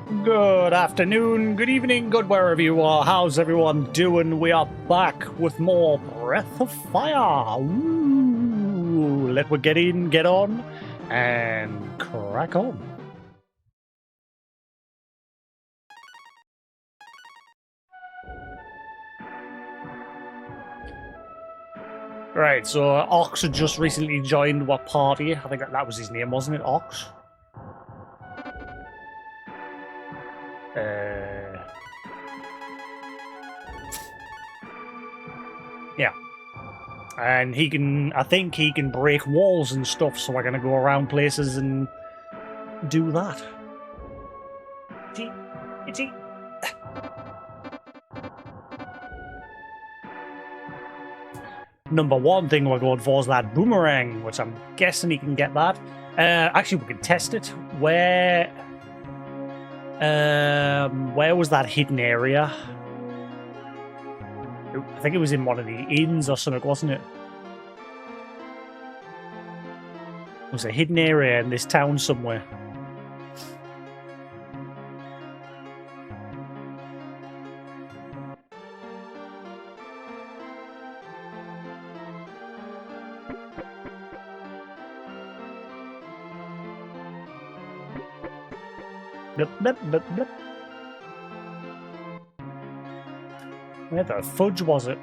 Good afternoon, good evening, good wherever you are. How's everyone doing? We are back with more Breath of Fire. Ooh, let we get in, get on, and crack on. Right, so Ox had just recently joined what party? I think that was his name, wasn't it? Ox? Yeah. And he can, I think he can break walls and stuff, so we're gonna go around places and do that. Itchy. Number one thing we're going for is that boomerang, which I'm guessing he can get that. Actually, we can test it. Where was that hidden area? I think it was in one of the inns or something, wasn't it? It was a hidden area in this town somewhere. Blip, blip, blip, blip. Where the fudge was it?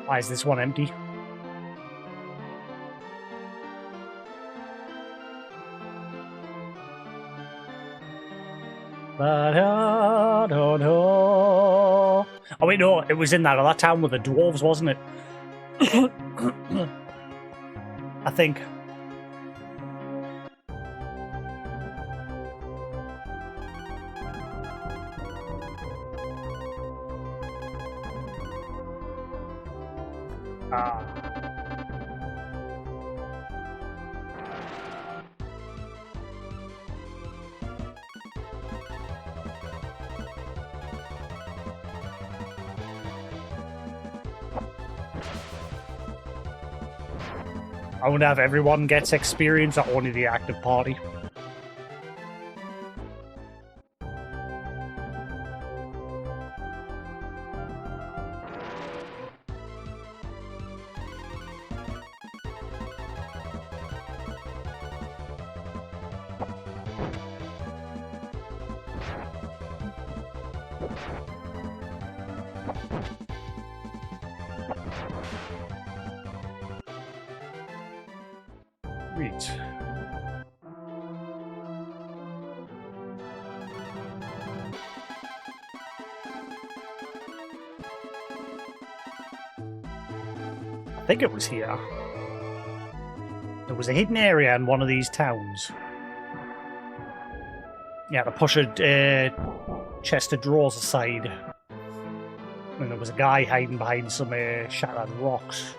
Why is this one empty? Oh wait, no, it was in that other town with the dwarves, wasn't it? I think. I wonder if everyone gets experience or only the active party. Sweet. I think it was here. There was a hidden area in one of these towns. Yeah, to push a chest of drawers aside. And there was a guy hiding behind some shattered rocks.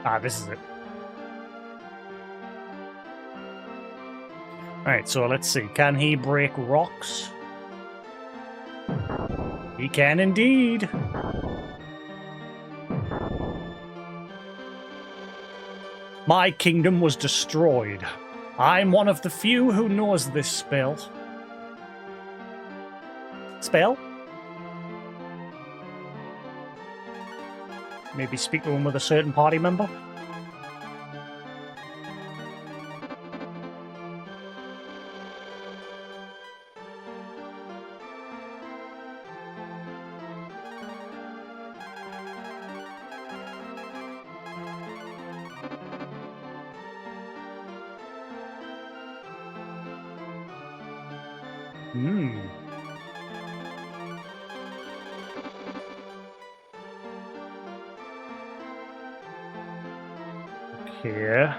Ah, this is it. Alright, so let's see. Can he break rocks? He can indeed. My kingdom was destroyed. I'm one of the few who knows this spell. Spell? Maybe speak to him with a certain party member? here.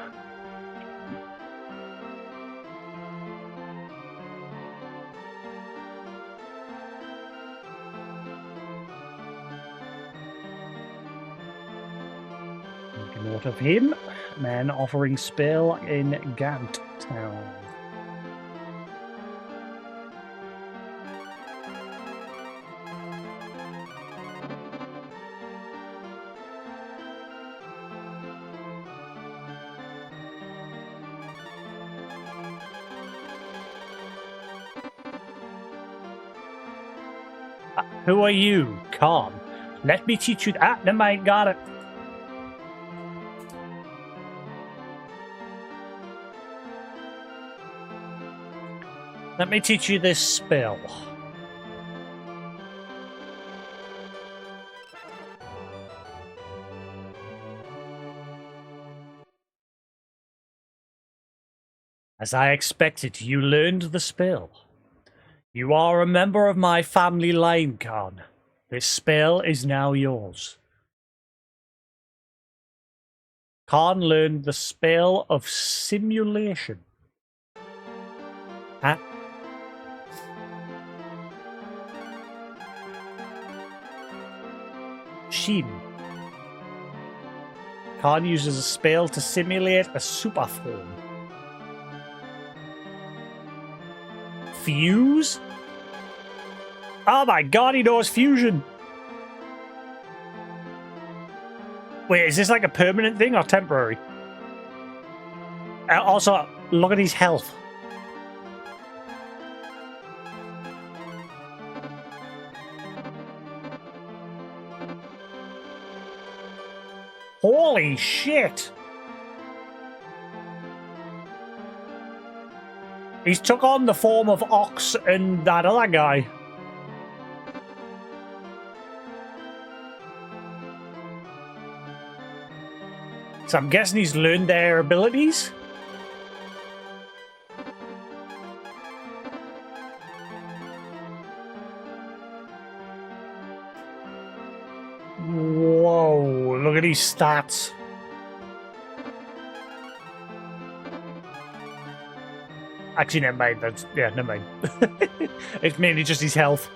Make a note of him. Man offering spell in Gant Town. Who are you? Khan. Let me teach you that. Never mind, got it. Let me teach you this spell. As I expected, you learned the spell. You are a member of my family line, Khan. This spell is now yours. Khan learned the spell of simulation. Huh? Shin. Khan uses a spell to simulate a super form. Fuse? Oh my god, he knows fusion! Wait, is this like a permanent thing or temporary? Also, look at his health. Holy shit! He's took on the form of Ox and that other guy. So I'm guessing he's learned their abilities? Whoa, look at these stats. Actually, never mind. That's, yeah, never mind. It's mainly just his health.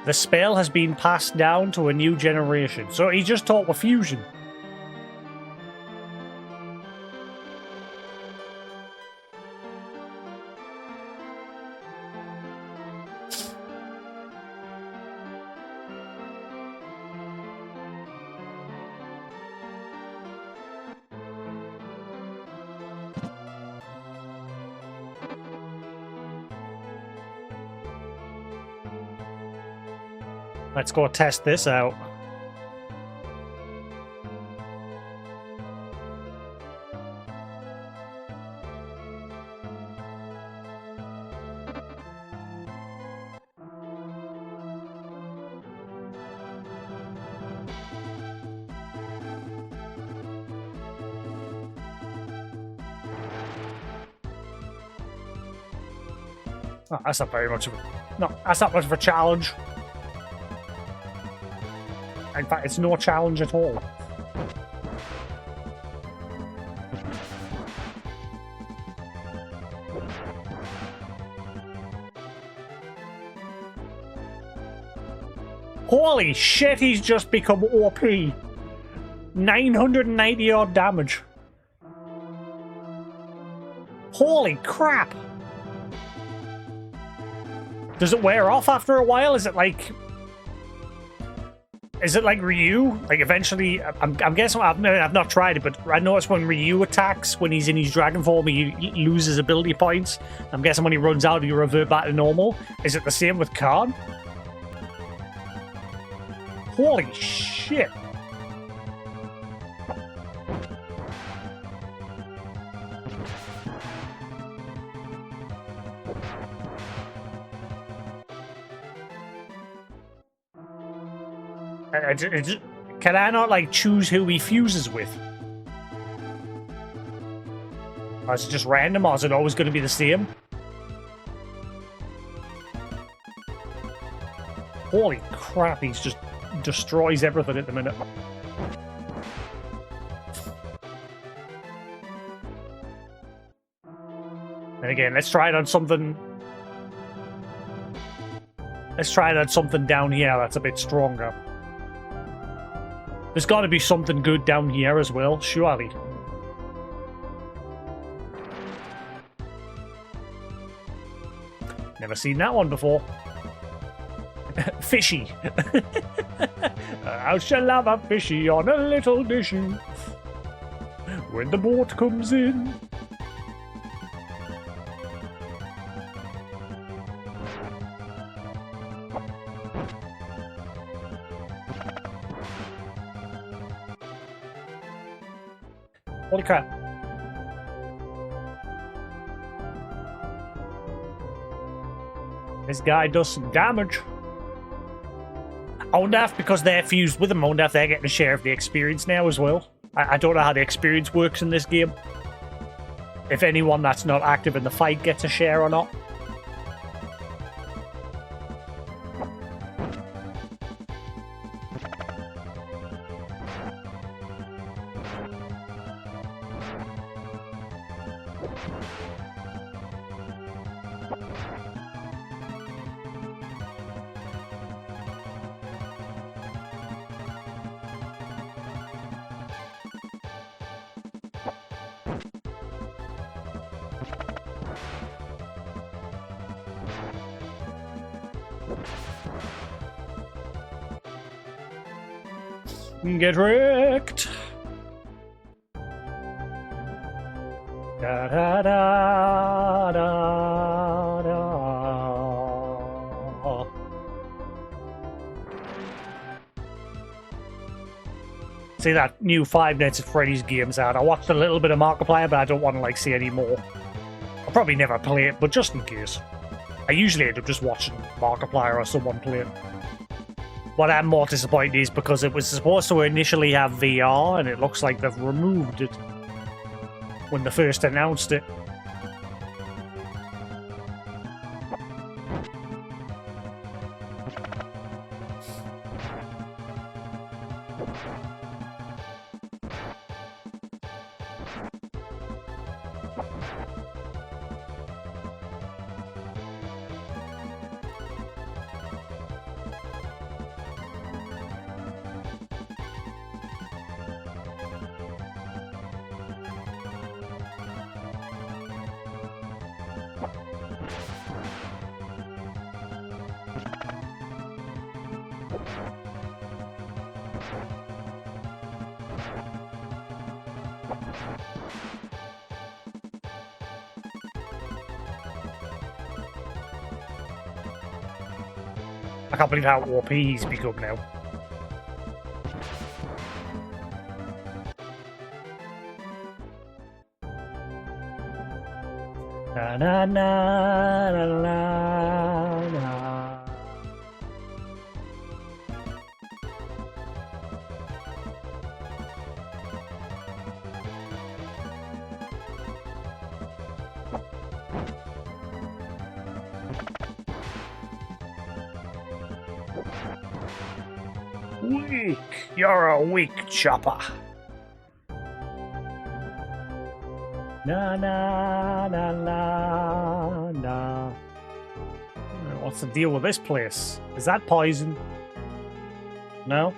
The spell has been passed down to a new generation. So he just taught with fusion. Let's go test this out. Oh, that's not very much of a... No, that's not much of a challenge. In fact, it's no challenge at all. Holy shit, he's just become OP. 990 odd damage. Holy crap. Does it wear off after a while? Is it like... Is it like Ryu? Like eventually, I'm guessing, I've not tried it, but I noticed when Ryu attacks, when he's in his dragon form, he loses ability points. I'm guessing when he runs out, he revert back to normal. Is it the same with Khan? Holy shit. Can I not, like, choose who he fuses with? Or is it just random, or is it always going to be the same? Holy crap, he's just destroys everything at the minute. And again, let's try it on something. Let's try it on something down here that's a bit stronger. There's got to be something good down here as well, surely. Never seen that one before. Fishy. How shall I have a fishy on a little dishy when the boat comes in? Holy crap. This guy does some damage. I wonder if because they're fused with them, I wonder if they're getting a share of the experience now as well. I don't know how the experience works in this game. If anyone that's not active in the fight gets a share or not. Get wrecked. Da da da da da. See that new Five Nights at Freddy's game's out. I watched a little bit of Markiplier, but I don't want to see any more. I'll probably never play it, but just in case. I usually end up just watching Markiplier or someone play it. What I'm more disappointed is because it was supposed to initially have VR, and it looks like they've removed it when they first announced it. I can't believe how OP he's become now. Na na na na na na. Weak! You're a weak chopper. Na na na na na. What's the deal with this place? Is that poison? No?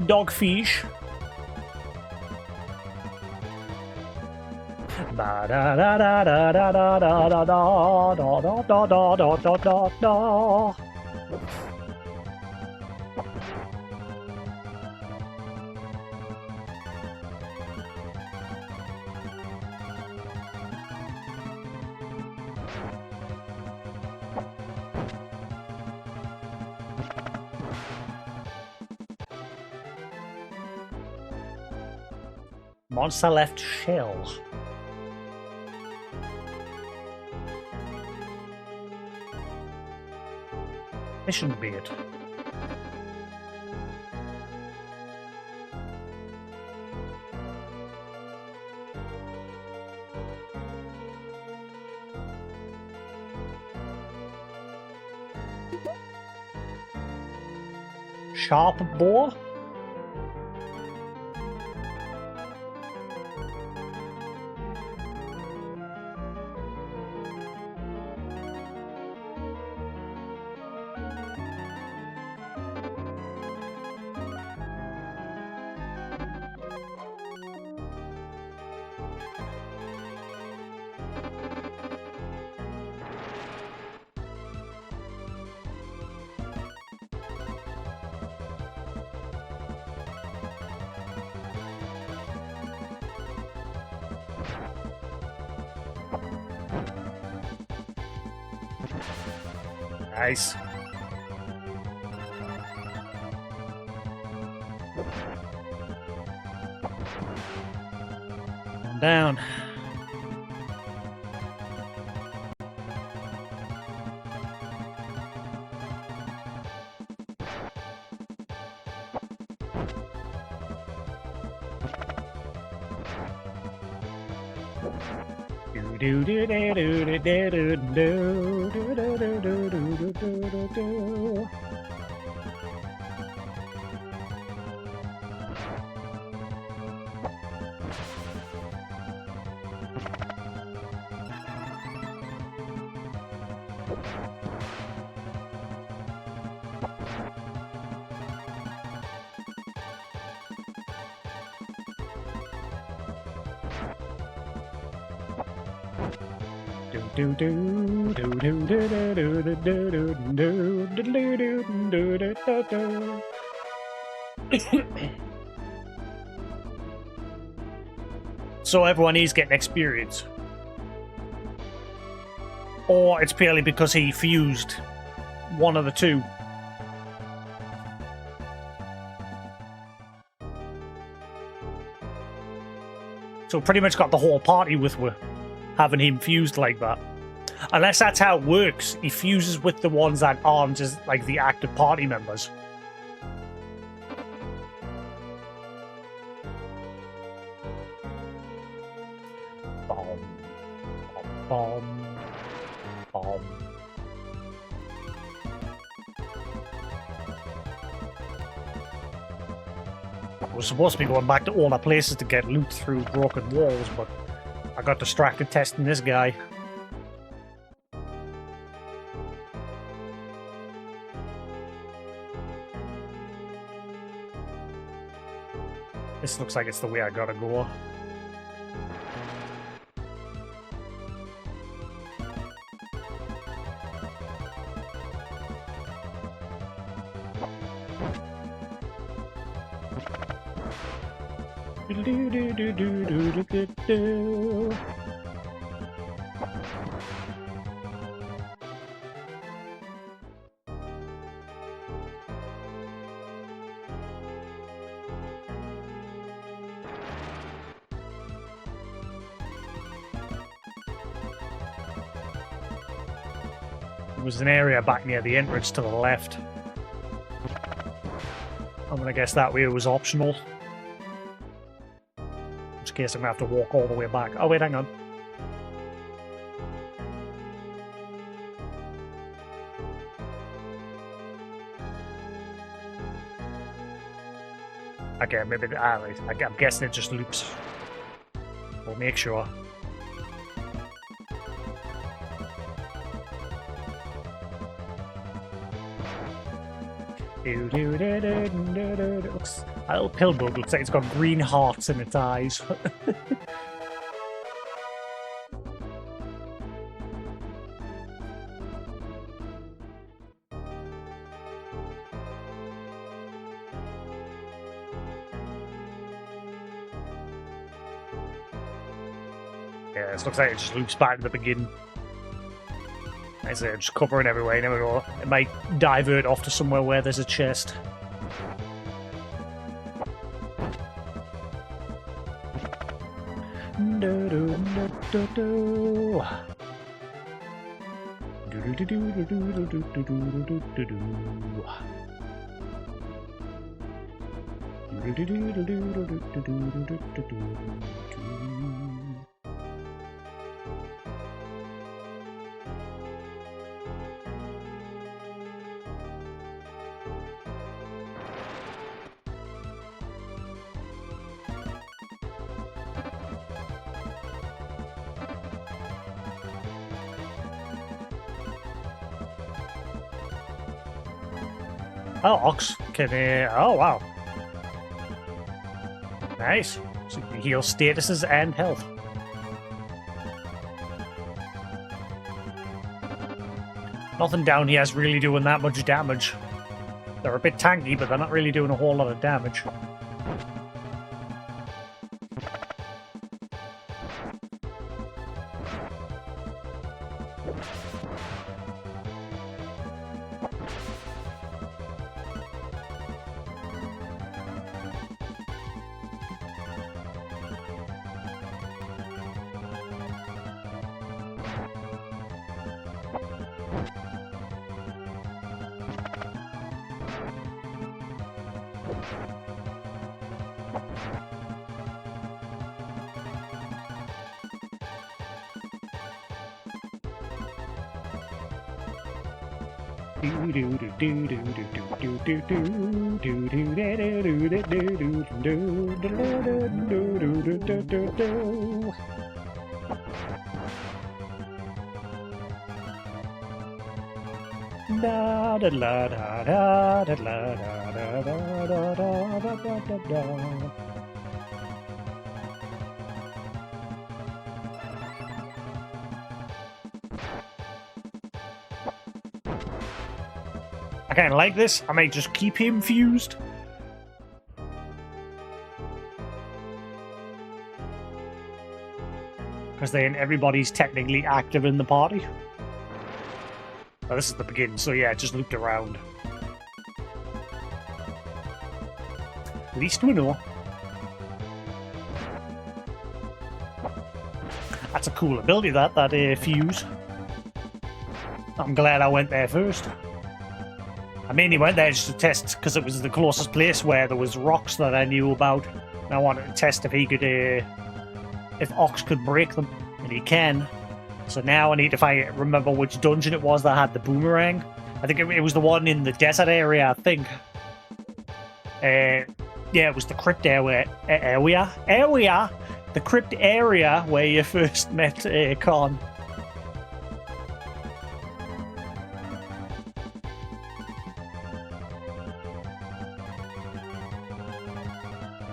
Dogfish. Ba da da da da da da da da da da da da da da da da. Monster left shell. This shouldn't be it. Sharp boar? Nice. Down. So everyone is getting experience. Or it's purely because he fused one of the two. So pretty much got the whole party with having him fused like that. Unless that's how it works. He fuses with the ones that aren't as like the active party members. Bomb. Bomb. Bomb. I was supposed to be going back to all the places to get loot through broken walls, but I got distracted testing this guy. This looks like it's the way I gotta go. There was an area back near the entrance to the left. I'm gonna guess that way it was optional. In which case I'm gonna have to walk all the way back. Oh wait, hang on. Okay, maybe I'm guessing it just loops. We'll make sure. Looks, a little pillbug looks like it's got green hearts in its eyes. Yeah, this looks like it just loops back to the beginning. I say, just covering everywhere, you never know. It might divert off to somewhere where there's a chest. Oh, Ox can... oh, wow. Nice. So you can heal statuses and health. Nothing down here is really doing that much damage. They're a bit tanky, but they're not really doing a whole lot of damage. I kind of like this. I might just keep him fused. Because then everybody's technically active in the party. Oh, this is the beginning, so yeah, just looped around. At least we know. That's a cool ability, that fuse. I'm glad I went there first. I mainly went there just to test because it was the closest place where there was rocks that I knew about. And I wanted to test if he could, if Ox could break them, and he can. So now I need to remember which dungeon it was that had the boomerang. I think it was the one in the desert area, I think. Yeah, it was the crypt area. The crypt area where you first met Khan.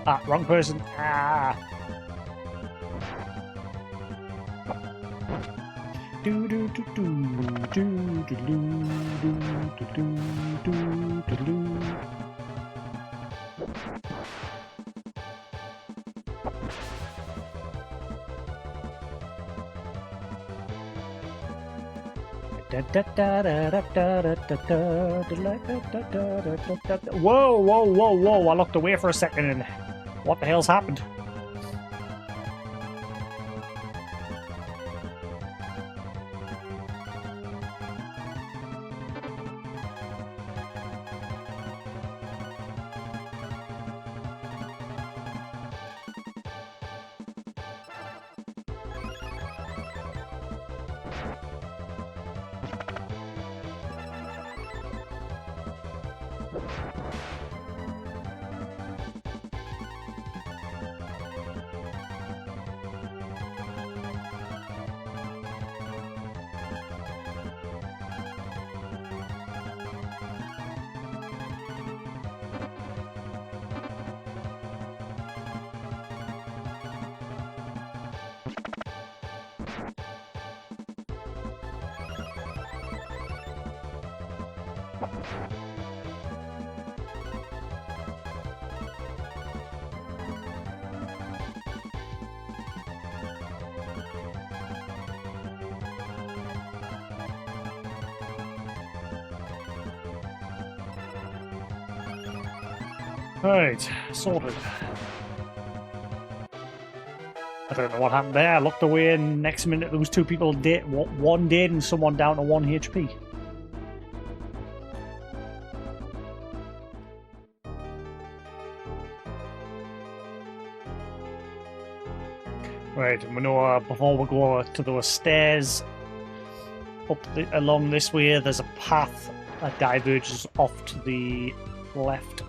Ah, wrong person. Ah. Do do do do do do do do do do do do. Whoa, whoa, whoa, whoa! I looked away for a second and what the hell's happened? Right, sorted. I don't know what happened there. I looked away and next minute there was two people dead, one dead and someone down to 1 HP. Right, we know before we go to those stairs along this way, there's a path that diverges off to the left.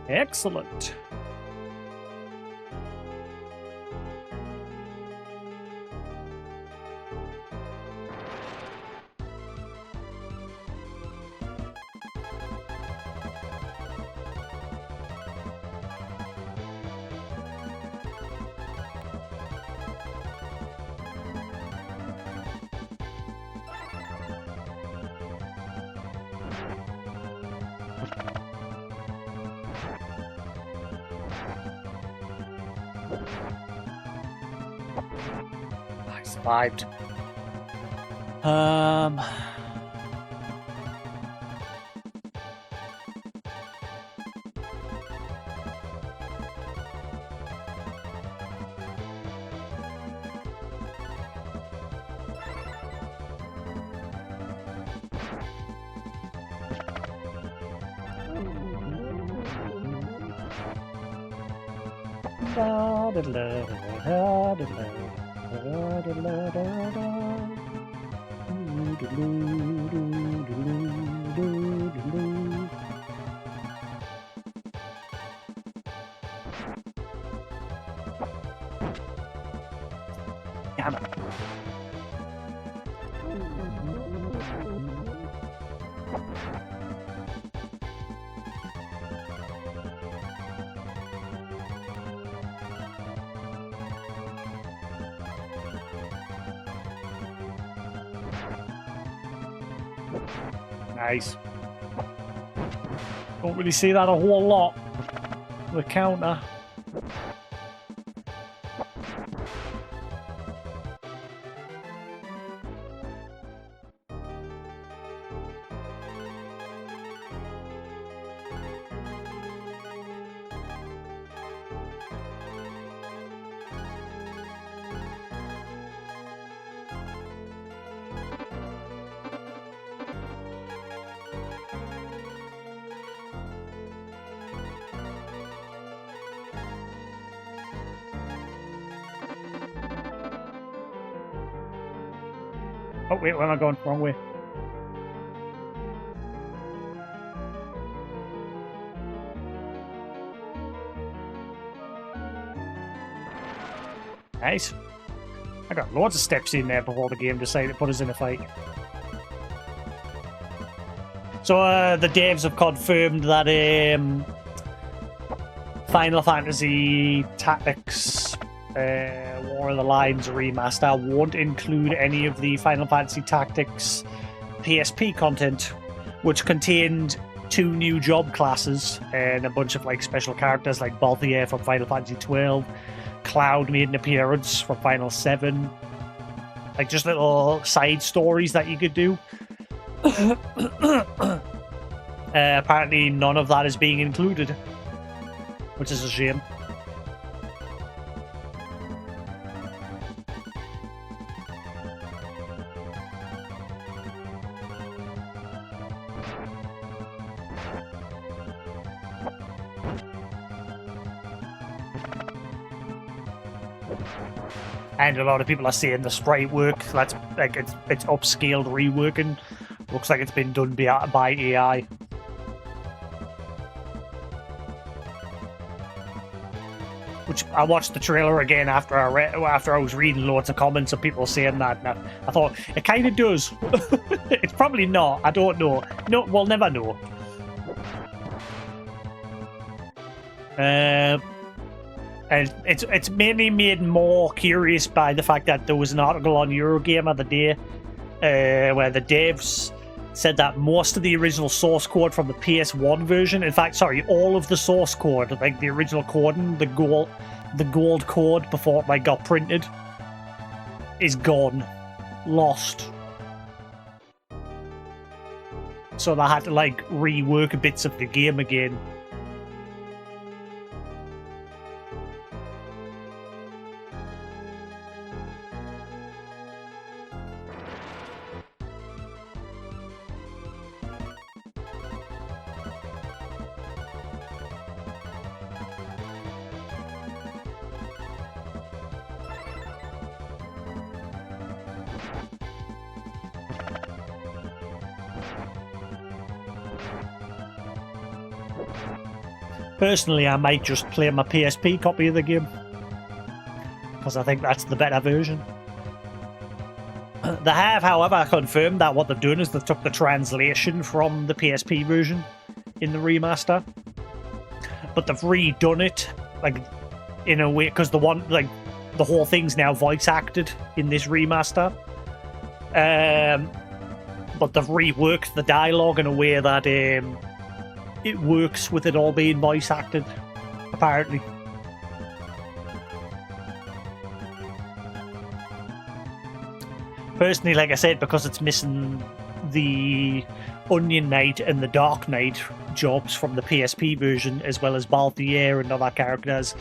Excellent. I survived. Damn it. Nice. Don't really see that a whole lot. The counter. Oh wait, where am I going? Wrong way. Nice. I got loads of steps in there before the game decided to put us in a fight. So the devs have confirmed that Final Fantasy Tactics War of the Lines remaster won't include any of the Final Fantasy Tactics PSP content, which contained 2 new job classes and a bunch of like special characters like Balthier from Final Fantasy 12, Cloud made an appearance from Final 7, like just little side stories that you could do. Apparently none of that is being included, which is a shame. And a lot of people are saying the sprite work, that's like it's upscaled reworking. Looks like it's been done by AI. Which I watched the trailer again after I was reading loads of comments of people saying that, and I thought it kind of does. It's probably not. I don't know. No, we'll never know. And it's mainly made more curious by the fact that there was an article on Eurogamer the day where the devs said that most of the original source code from the PS1 version, in fact, sorry, all of the source code, like the original coding, the gold code before it like got printed, is gone, lost. So they had to like rework bits of the game again. Personally, I might just play my PSP copy of the game, because I think that's the better version. They have, however, confirmed that what they've done is they took the translation from the PSP version in the remaster, but they've redone it, like, in a way, because the whole thing's now voice acted in this remaster. But they've reworked the dialogue in a way that it works with it all being voice acted, apparently. Personally, like I said, because it's missing the Onion Knight and the Dark Knight jobs from the PSP version, as well as Balthier and other characters,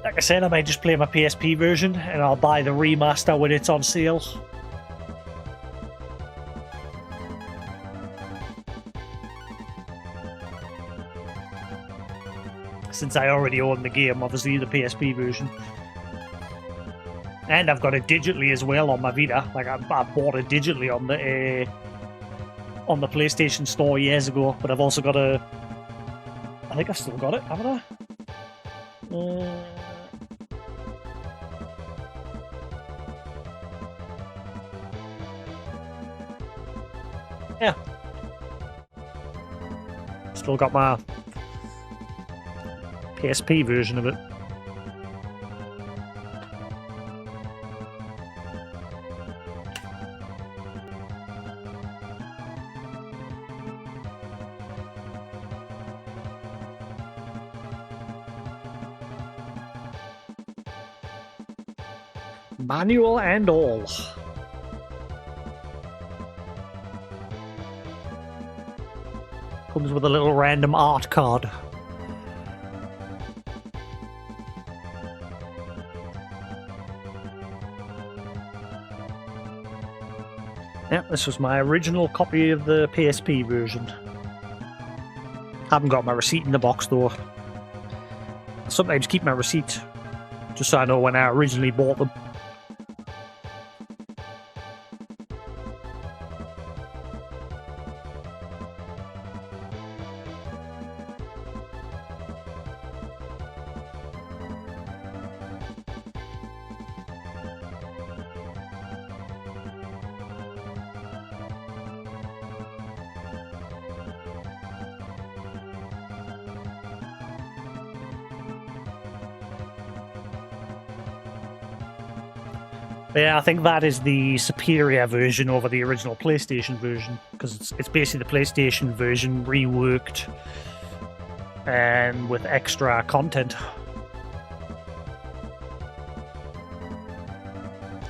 like I said, I might just play my PSP version and I'll buy the remaster when it's on sale. Since I already own the game, obviously, the PSP version. And I've got it digitally as well on my Vita. Like, I bought it digitally on the PlayStation Store years ago, but I've also got I think I've still got it, haven't I? Yeah. Still got my PSP version of it. Manual and all. Comes with a little random art card. Yeah, this was my original copy of the PSP version. Haven't got my receipt in the box though. I sometimes keep my receipt just so I know when I originally bought them. Yeah, I think that is the superior version over the original PlayStation version, because it's basically the PlayStation version reworked and with extra content.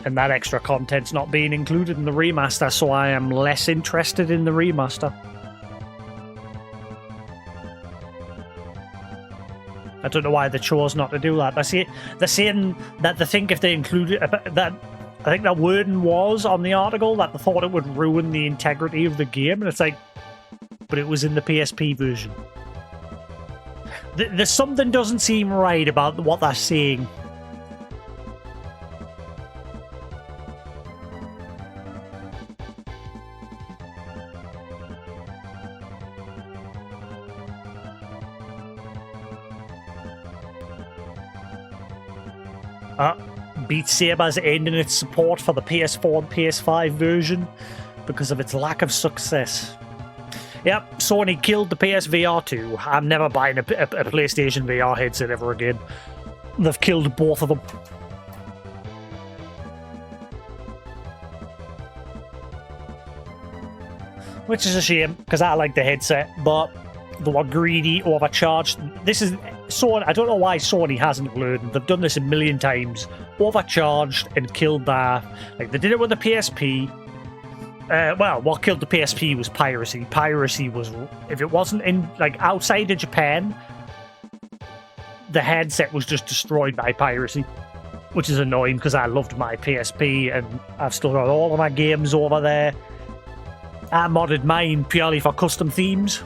And that extra content's not being included in the remaster, so I am less interested in the remaster. I don't know why they chose not to do that. They're saying that they think if they included that, I think that wording was on the article that they thought it would ruin the integrity of the game, and it's like, but it was in the PSP version. There's something doesn't seem right about what they're saying. Beat Saber's ending its support for the PS4 and PS5 version because of its lack of success. Yep, Sony killed the PSVR 2. I'm never buying a PlayStation VR headset ever again. They've killed both of them. Which is a shame, because I like the headset, but they were greedy, overcharged. This is Sony. I don't know why Sony hasn't learned. They've done this a million times. Overcharged and killed their... Like, they did it with the PSP. Well, what killed the PSP was piracy. Piracy was... If it wasn't in... Like, outside of Japan, the headset was just destroyed by piracy. Which is annoying, because I loved my PSP, and I've still got all of my games over there. I modded mine purely for custom themes.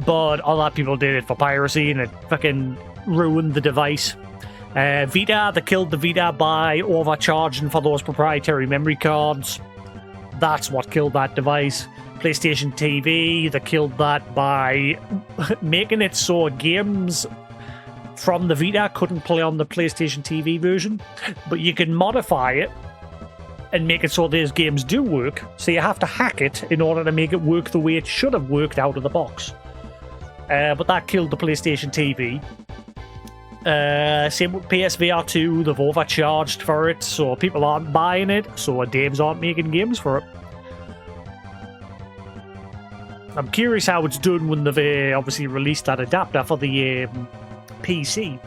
But other people did it for piracy, and it fucking ruined the device. Vita, they killed the Vita by overcharging for those proprietary memory cards. That's what killed that device. PlayStation TV, they killed that by making it so games from the Vita couldn't play on the PlayStation TV version, but you can modify it and make it so those games do work, so you have to hack it in order to make it work the way it should have worked out of the box. But that killed the PlayStation TV. Same with PSVR 2, they've overcharged for it, so people aren't buying it, so devs aren't making games for it. I'm curious how it's done when they've obviously released that adapter for the PC,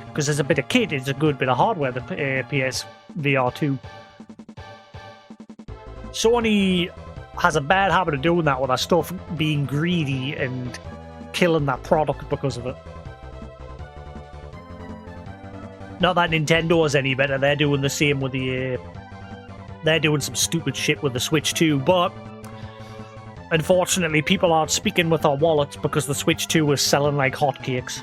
because there's a bit of kit, it's a good bit of hardware, the PSVR 2. Sony has a bad habit of doing that with their stuff, being greedy and killing that product because of it. Not that Nintendo is any better, they're doing the same with the... they're doing some stupid shit with the Switch too, but unfortunately people aren't speaking with their wallets because the Switch 2 is selling like hotcakes.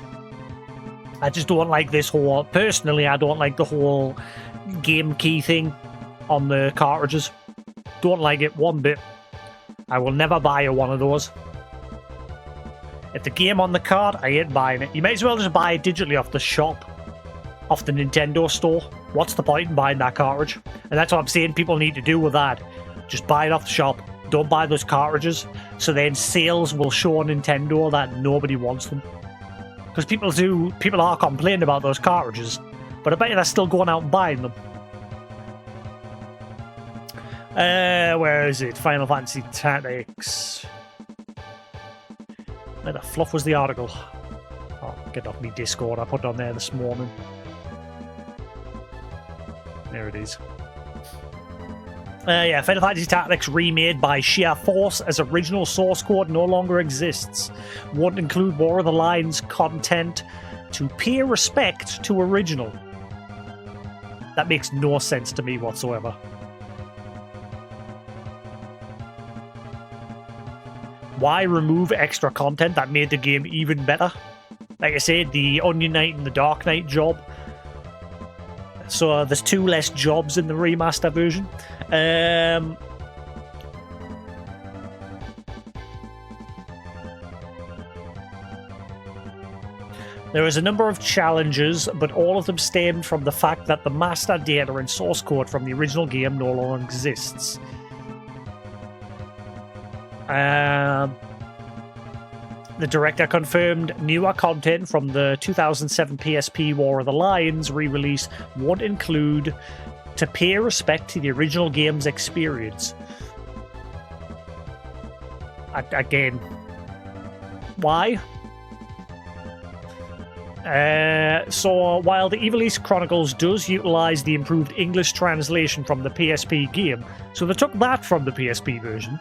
I just don't like this whole... Personally, I don't like the whole game key thing on the cartridges. Don't like it one bit. I will never buy one of those. If the game on the card, I ain't buying it. You may as well just buy it digitally off the shop, off the Nintendo store. What's the point in buying that cartridge? And that's what I'm saying people need to do with that. Just buy it off the shop. Don't buy those cartridges. So then sales will show on Nintendo that nobody wants them. Because people are complaining about those cartridges. But I bet you they're still going out and buying them. Where is it? Final Fantasy Tactics. Where the fluff was the article? Oh, get off me Discord. I put it on there this morning. There it is. Yeah, Final Fantasy Tactics remade by sheer force as original source code no longer exists. Won't include War of the Lions content to pay respect to original. That makes no sense to me whatsoever. Why remove extra content that made the game even better? Like I said, the Onion Knight and the Dark Knight job. So there's 2 less jobs in the remaster version. There is a number of challenges, but all of them stemmed from the fact that the master data and source code from the original game no longer exists. The director confirmed newer content from the 2007 PSP War of the Lions re-release won't include to pay respect to the original game's experience. Again, why? So while the Evil East Chronicles does utilize the improved English translation from the PSP game, so they took that from the PSP version,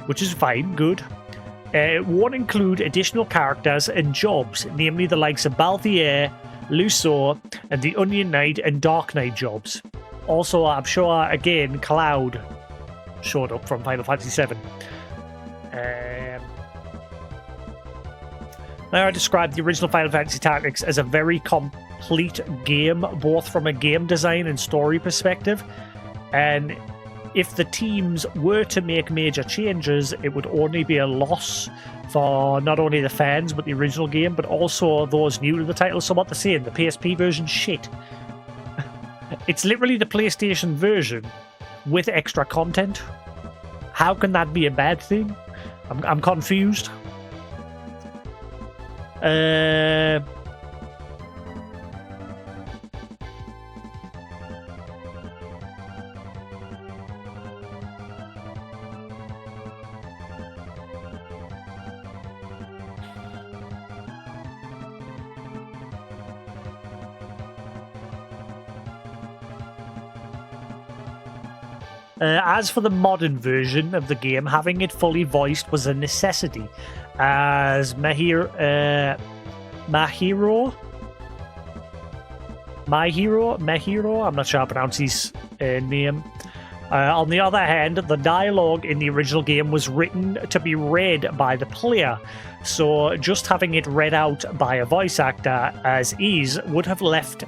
which is fine, good. It won't include additional characters and jobs, namely the likes of Balthier, Luso, and the Onion Knight and Dark Knight jobs. Also, I'm sure, again, Cloud showed up from Final Fantasy VII. Now, I described the original Final Fantasy Tactics as a very complete game, both from a game design and story perspective, and if the teams were to make major changes, it would only be a loss for not only the fans, but the original game, but also those new to the title. So what they're saying, the PSP version, shit. It's literally the PlayStation version with extra content. How can that be a bad thing? I'm confused. As for the modern version of the game, having it fully voiced was a necessity, as Mahiro, I'm not sure how to pronounce his name. On the other hand, the dialogue in the original game was written to be read by the player, so just having it read out by a voice actor as is would have left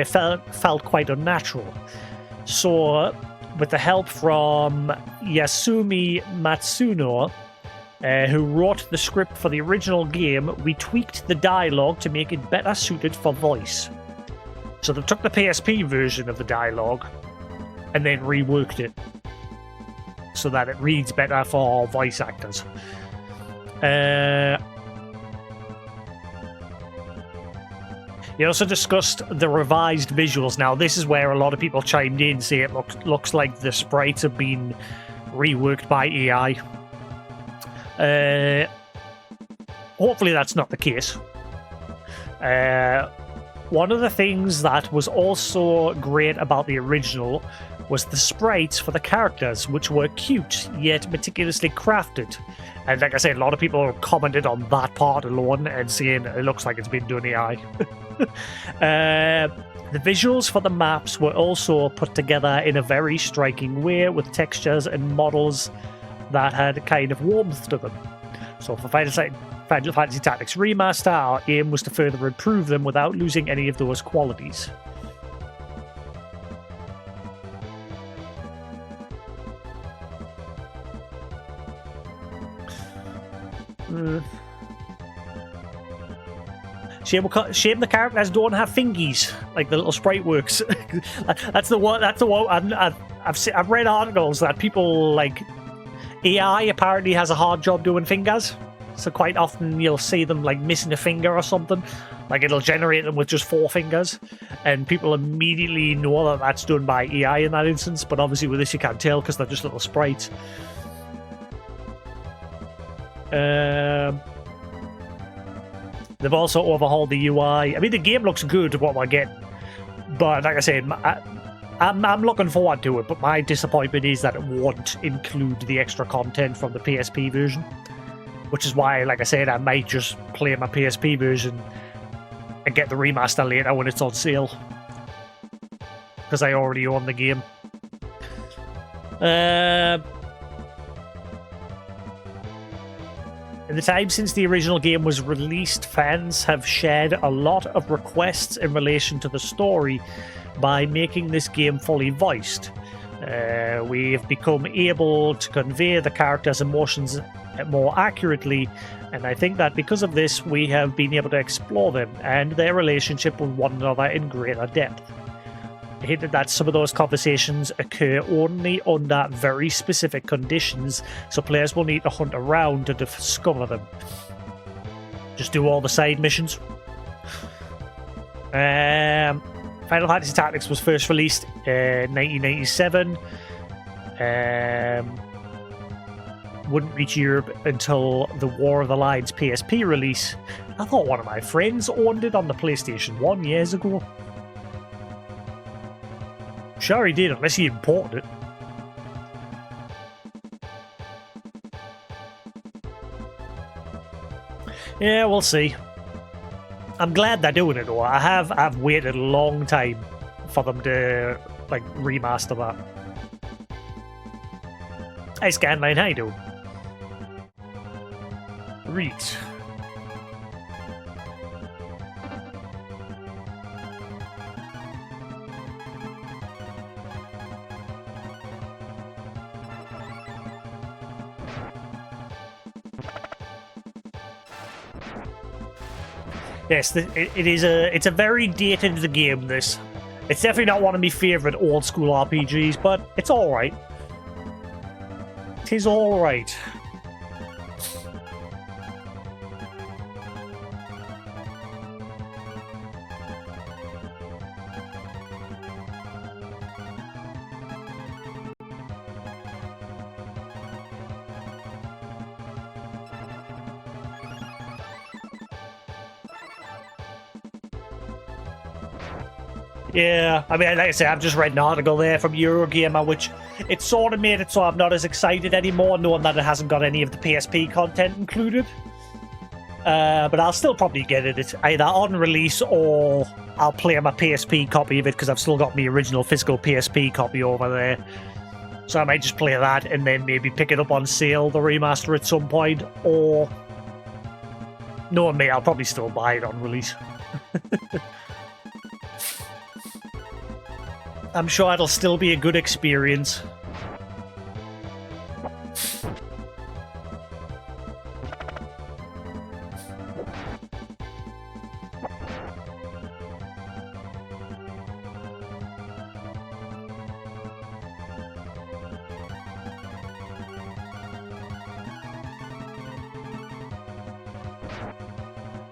felt quite unnatural. So, with the help from Yasumi Matsuno, who wrote the script for the original game, we tweaked the dialogue to make it better suited for voice. So they took the PSP version of the dialogue and then reworked it so that it reads better for voice actors. He also discussed the revised visuals. Now, this is where a lot of people chimed in, say it looks like the sprites have been reworked by AI. Hopefully that's not the case. One of the things that was also great about the original was the sprites for the characters, which were cute, yet meticulously crafted. And like I said, a lot of people commented on that part alone and saying it looks like it's been done AI. The visuals for the maps were also put together in a very striking way, with textures and models that had kind of warmth to them. So for Final Fantasy Tactics Remaster, our aim was to further improve them without losing any of those qualities. Shame the characters don't have fingies like the little sprite works. That's the one. I've read articles that people like AI apparently has a hard job doing fingers. So quite often you'll see them like missing a finger or something. Like it'll generate them with just 4 fingers, and people immediately know that that's done by AI in that instance. But obviously with this you can't tell because they're just little sprites. They've also overhauled the UI. I mean, the game looks good, what we're getting. But like I said, I'm looking forward to it, but my disappointment is that it won't include the extra content from the PSP version. Which is why, like I said, I might just play my PSP version and get the remaster later when it's on sale. Because I already own the game. In the time since the original game was released, fans have shared a lot of requests in relation to the story by making this game fully voiced. We've become able to convey the characters' emotions more accurately, and I think that because of this, we have been able to explore them and their relationship with one another in greater depth. I hinted that some of those conversations occur only under very specific conditions, so players will need to hunt around to discover them. Just do all the side missions. Final Fantasy Tactics was first released in 1997. Wouldn't reach Europe until the War of the Lions PSP release. I thought one of my friends owned it on the PlayStation 1 years ago. Sure he did, unless he imported it. Yeah, we'll see. I'm glad they're doing it though. I've waited a long time for them to like remaster that. Hey Scanline, how you doing? Read. Yes, it's a very dated game, this. It's definitely not one of my favourite old school RPGs, but it's alright. It is alright. Yeah, I mean, like I say, I've just read an article there from Eurogamer, which it sort of made it so I'm not as excited anymore, knowing that it hasn't got any of the PSP content included. But I'll still probably get it. It's either on release or I'll play my PSP copy of it because I've still got my original physical PSP copy over there. So I might just play that and then maybe pick it up on sale, the remaster at some point, or knowing me, I'll probably still buy it on release. I'm sure it'll still be a good experience.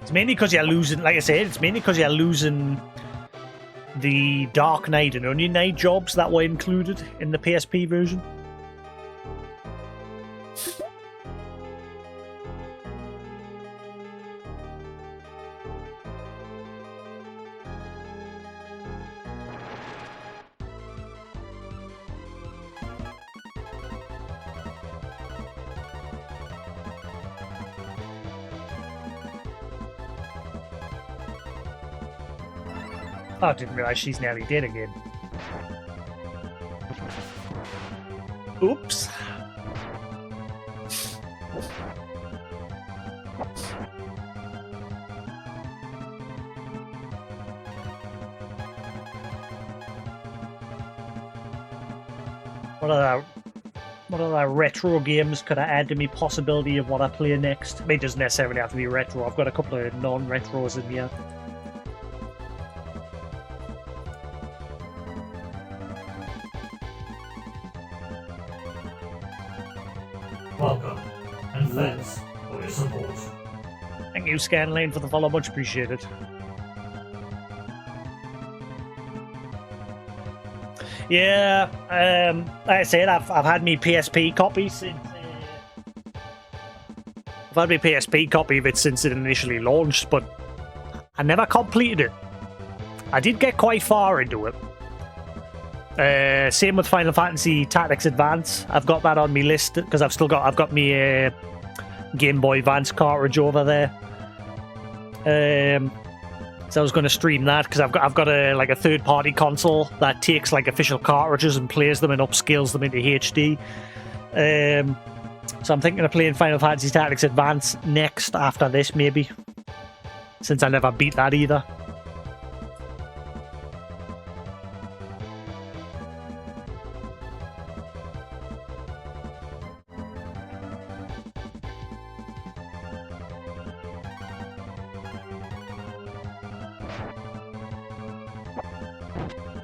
It's mainly because you're losing, like I said, it's mainly because you're losing the Dark Knight and Onion Knight jobs that were included in the PSP version. Oh, I didn't realize she's nearly dead again. Oops. What other retro games could I add to me possibility of what I play next? I mean, it doesn't necessarily have to be retro. I've got a couple of non-retros in here. Welcome, and thanks for your support. Thank you, Scanlane, for the follow. Much appreciated. Yeah, like I said, I've had my PSP copy since. I've had my PSP copy of it since it initially launched, but I never completed it. I did get quite far into it. Same with Final Fantasy Tactics Advance. I've got that on my list because I've got my Game Boy Advance cartridge over there. So I was going to stream that because I've got a third-party console that takes like official cartridges and plays them and upscales them into HD. So I'm thinking of playing Final Fantasy Tactics Advance next after this, maybe, since I never beat that either.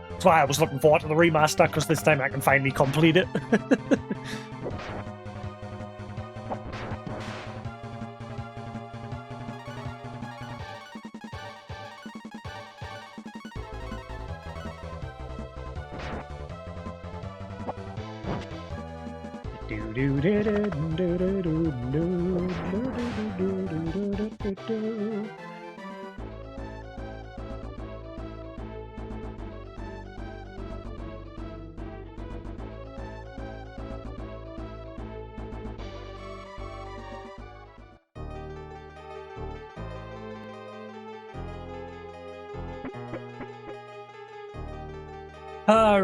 That's why I was looking forward to the remaster, because this time I can finally complete it.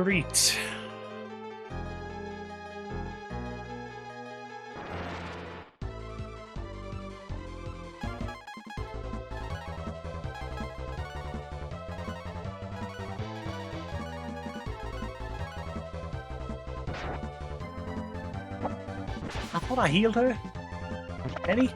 Right. I thought I healed her. Any?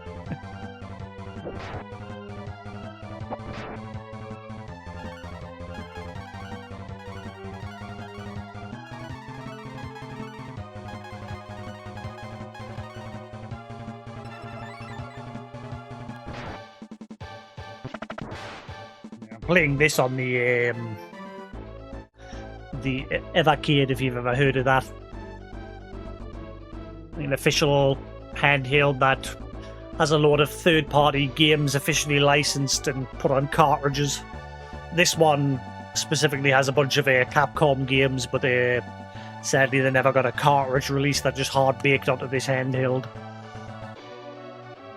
Playing this on the Evercade, if you've ever heard of that. An official handheld that has a lot of third-party games officially licensed and put on cartridges. This one specifically has a bunch of Capcom games, but sadly they never got a cartridge release. They're just hard-baked onto this handheld,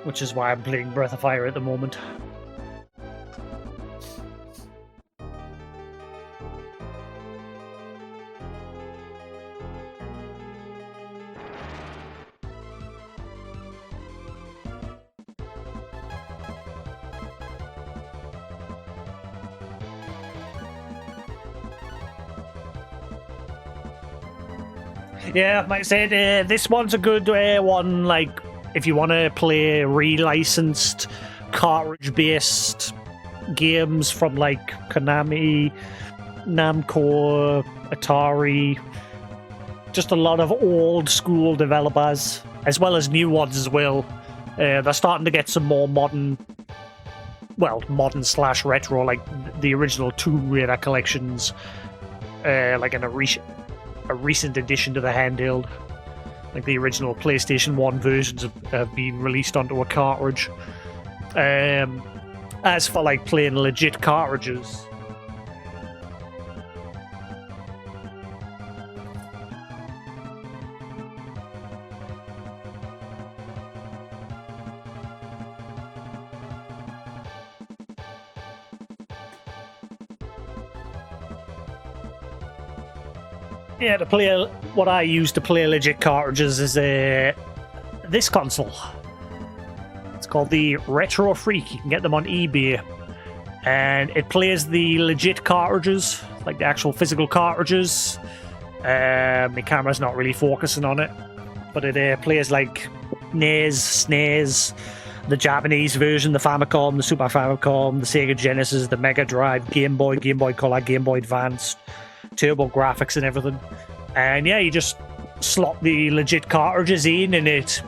which is why I'm playing Breath of Fire at the moment. Yeah, like I said, this one's a good one, like, if you want to play relicensed, cartridge-based games from, like, Konami, Namco, Atari, just a lot of old-school developers, as well as new ones as well. They're starting to get some more modern well, modern slash retro, like the original Tomb Raider collections, like a recent addition to the handheld. Like the original PlayStation 1 versions have been released onto a cartridge. As for like playing legit cartridges, yeah, to play what I use to play legit cartridges is this console. It's called the Retro Freak. You can get them on eBay, and it plays the legit cartridges, like the actual physical cartridges. My camera's not really focusing on it, but it plays like NES, SNES, the Japanese version, the Famicom, the Super Famicom, the Sega Genesis, the Mega Drive, Game Boy, Game Boy Color, Game Boy Advance, Turbo Graphics and everything. And yeah, you just slot the legit cartridges in and it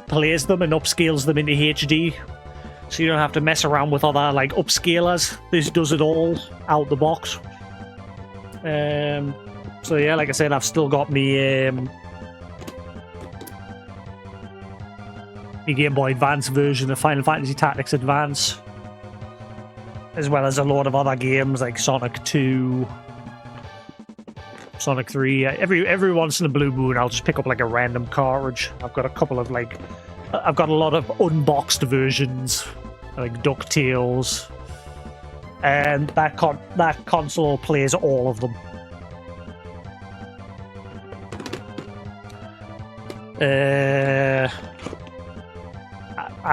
plays them and upscales them into HD. So you don't have to mess around with other like upscalers. This does it all out the box. So yeah, like I said, I've still got me Game Boy Advance version of Final Fantasy Tactics Advance, as well as a lot of other games like Sonic 2, Sonic 3. Every once in a blue moon, I'll just pick up like a random cartridge. I've got a couple of like, I've got a lot of unboxed versions, like DuckTales, and that console plays all of them.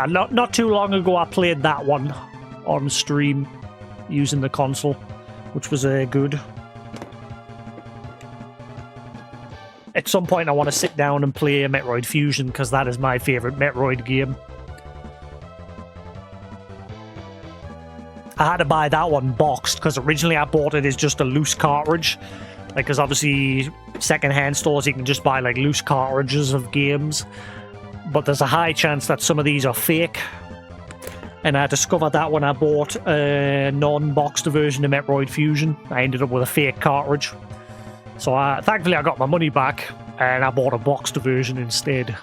Not too long ago, I played that one on stream using the console, which was good. At some point, I want to sit down and play Metroid Fusion, because that is my favourite Metroid game. I had to buy that one boxed, because originally I bought it as just a loose cartridge. Like, because obviously, second-hand stores, you can just buy, like, loose cartridges of games. But there's a high chance that some of these are fake. And I discovered that when I bought a non-boxed version of Metroid Fusion. I ended up with a fake cartridge. So thankfully I got my money back, and I bought a boxed version instead.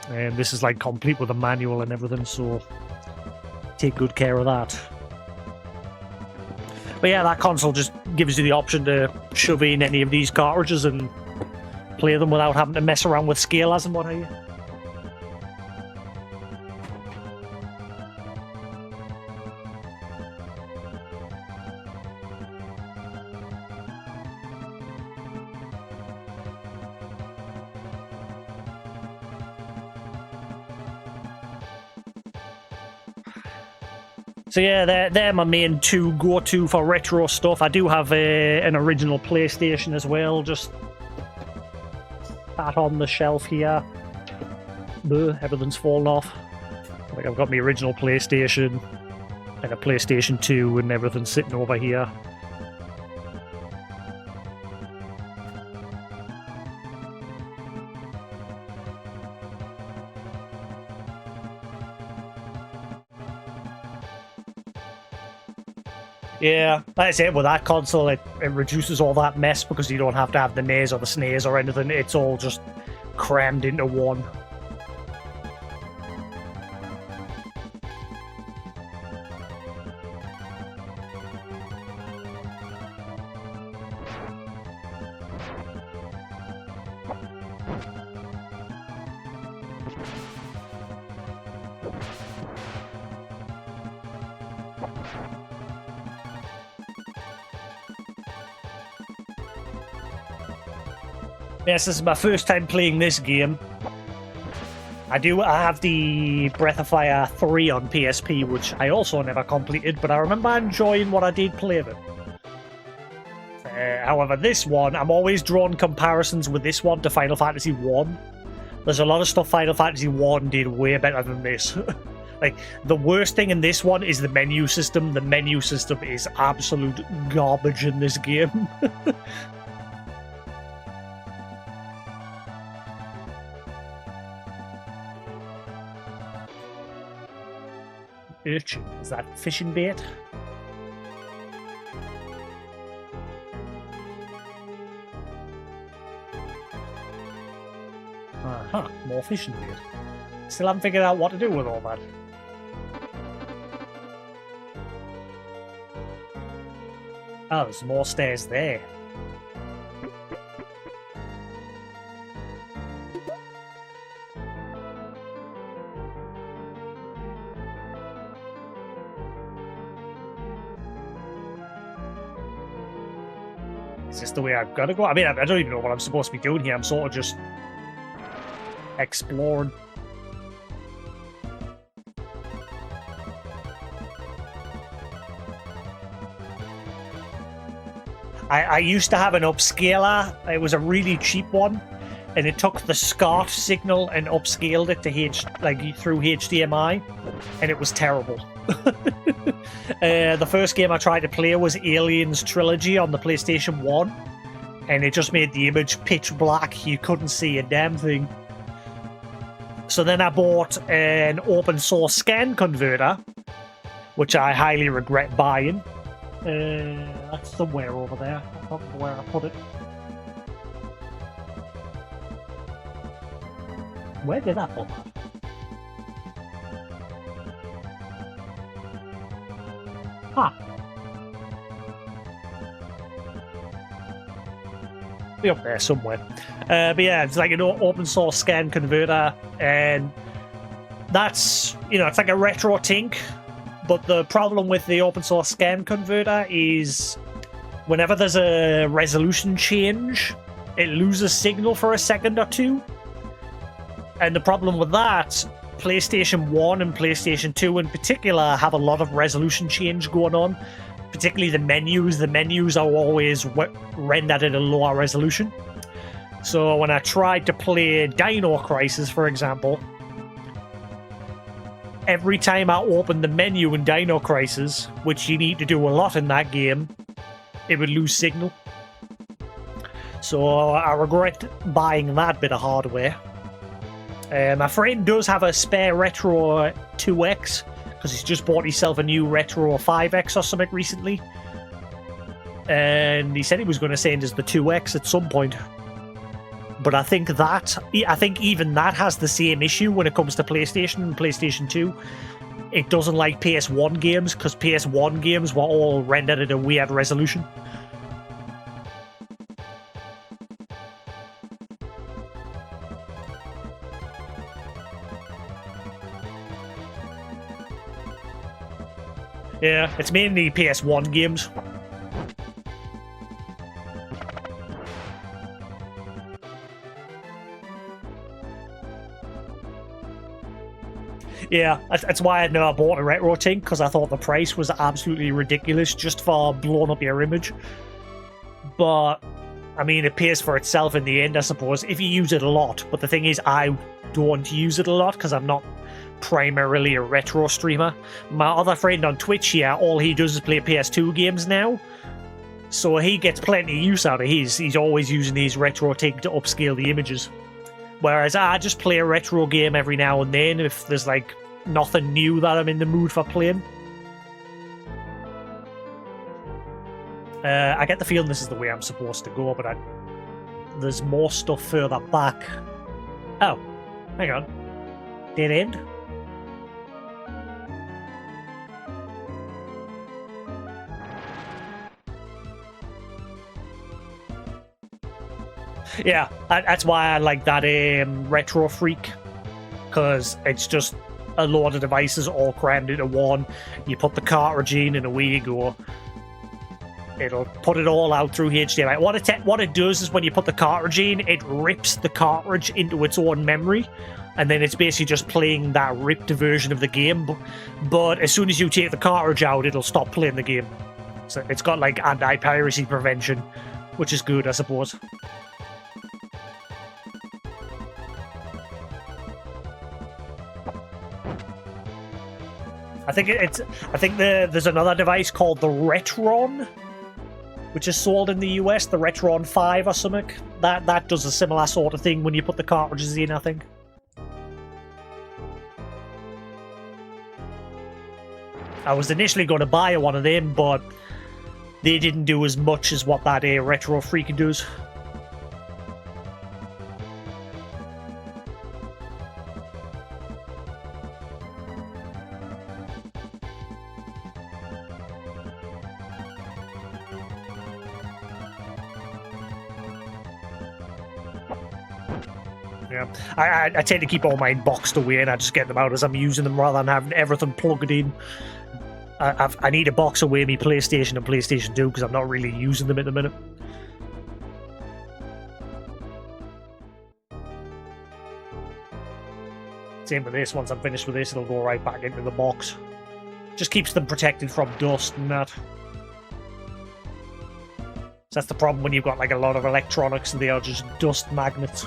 And this is like complete with a manual and everything, so take good care of that. But yeah, that console just gives you the option to shove in any of these cartridges and play them without having to mess around with scalers and what have you. So yeah, they're my main two go-to for retro stuff. I do have an original PlayStation as well, just sat on the shelf here. Everything's fallen off. Like, I've got my original PlayStation and a PlayStation 2 and everything sitting over here. Yeah, like I said, with that console, it reduces all that mess because you don't have to have the NES or the SNES or anything. It's all just crammed into one. Yes, this is my first time playing this game. I have the Breath of Fire 3 on PSP, which I also never completed, but I remember enjoying what I did play of it. However, this one, I'm always drawn comparisons with this one to Final Fantasy 1. There's a lot of stuff Final Fantasy 1 did way better than this. Like, the worst thing in this one is the menu system. The menu system is absolute garbage in this game. urchin. Is that fishing bait? Huh, more fishing bait. Still haven't figured out what to do with all that. Oh, there's more stairs there. Is this the way I've got to go? I mean, I don't even know what I'm supposed to be doing here. I'm sort of just exploring. I used to have an upscaler. It was a really cheap one, and it took the SCART signal and upscaled it to through HDMI, and it was terrible. The first game I tried to play was Aliens Trilogy on the PlayStation 1, and it just made the image pitch black. You couldn't see a damn thing. So then I bought an open source scan converter, which I highly regret buying. That's somewhere over there. I can't remember where I put it. Where did I put that? Ah. Be up there somewhere. But yeah, it's like an open source scan converter, and that's, it's like a retro tink. But the problem with the open source scan converter is whenever there's a resolution change, it loses signal for a second or two. And the problem with that, PlayStation 1 and PlayStation 2 in particular have a lot of resolution change going on, particularly the menus. The menus are always rendered at a lower resolution. So when I tried to play Dino Crisis, for example, every time I opened the menu in Dino Crisis, which you need to do a lot in that game, it would lose signal. So I regret buying that bit of hardware. My friend does have a spare Retro 2X, because he's just bought himself a new Retro 5X or something recently. And he said he was going to send us the 2X at some point. But I think even that has the same issue when it comes to PlayStation and PlayStation 2. It doesn't like PS1 games, because PS1 games were all rendered at a weird resolution. Yeah, it's mainly PS1 games. Yeah, that's why I never bought a retro tink, because I thought the price was absolutely ridiculous just for blowing up your image. But, I mean, it pays for itself in the end, I suppose, if you use it a lot. But the thing is, I don't use it a lot, because I'm not primarily a retro streamer. My other friend on Twitch here, all he does is play PS2 games now. So he gets plenty of use out of his. He's always using his retro tink to upscale the images. Whereas I just play a retro game every now and then if there's like nothing new that I'm in the mood for playing. I get the feeling this is the way I'm supposed to go, but there's more stuff further back. Oh, hang on. Dead end? Yeah, that's why I like that Retro Freak, because it's just a load of devices all crammed into one. You put the cartridge in and away you go. It'll put it all out through HDMI. What it does is when you put the cartridge in, it rips the cartridge into its own memory, and then it's basically just playing that ripped version of the game. But as soon as you take the cartridge out, it'll stop playing the game. So it's got like anti-piracy prevention, which is good, I suppose. I think there's another device called the Retron, which is sold in the US, the Retron 5 or something. That does a similar sort of thing when you put the cartridges in, I think. I was initially going to buy one of them, but they didn't do as much as what that Retro Freak does. Yeah, I tend to keep all mine boxed away and I just get them out as I'm using them rather than having everything plugged in. I need to box away my PlayStation and PlayStation 2 because I'm not really using them at the minute. Same with this, once I'm finished with this, it'll go right back into the box. Just keeps them protected from dust and that. So that's the problem when you've got like a lot of electronics and they are just dust magnets.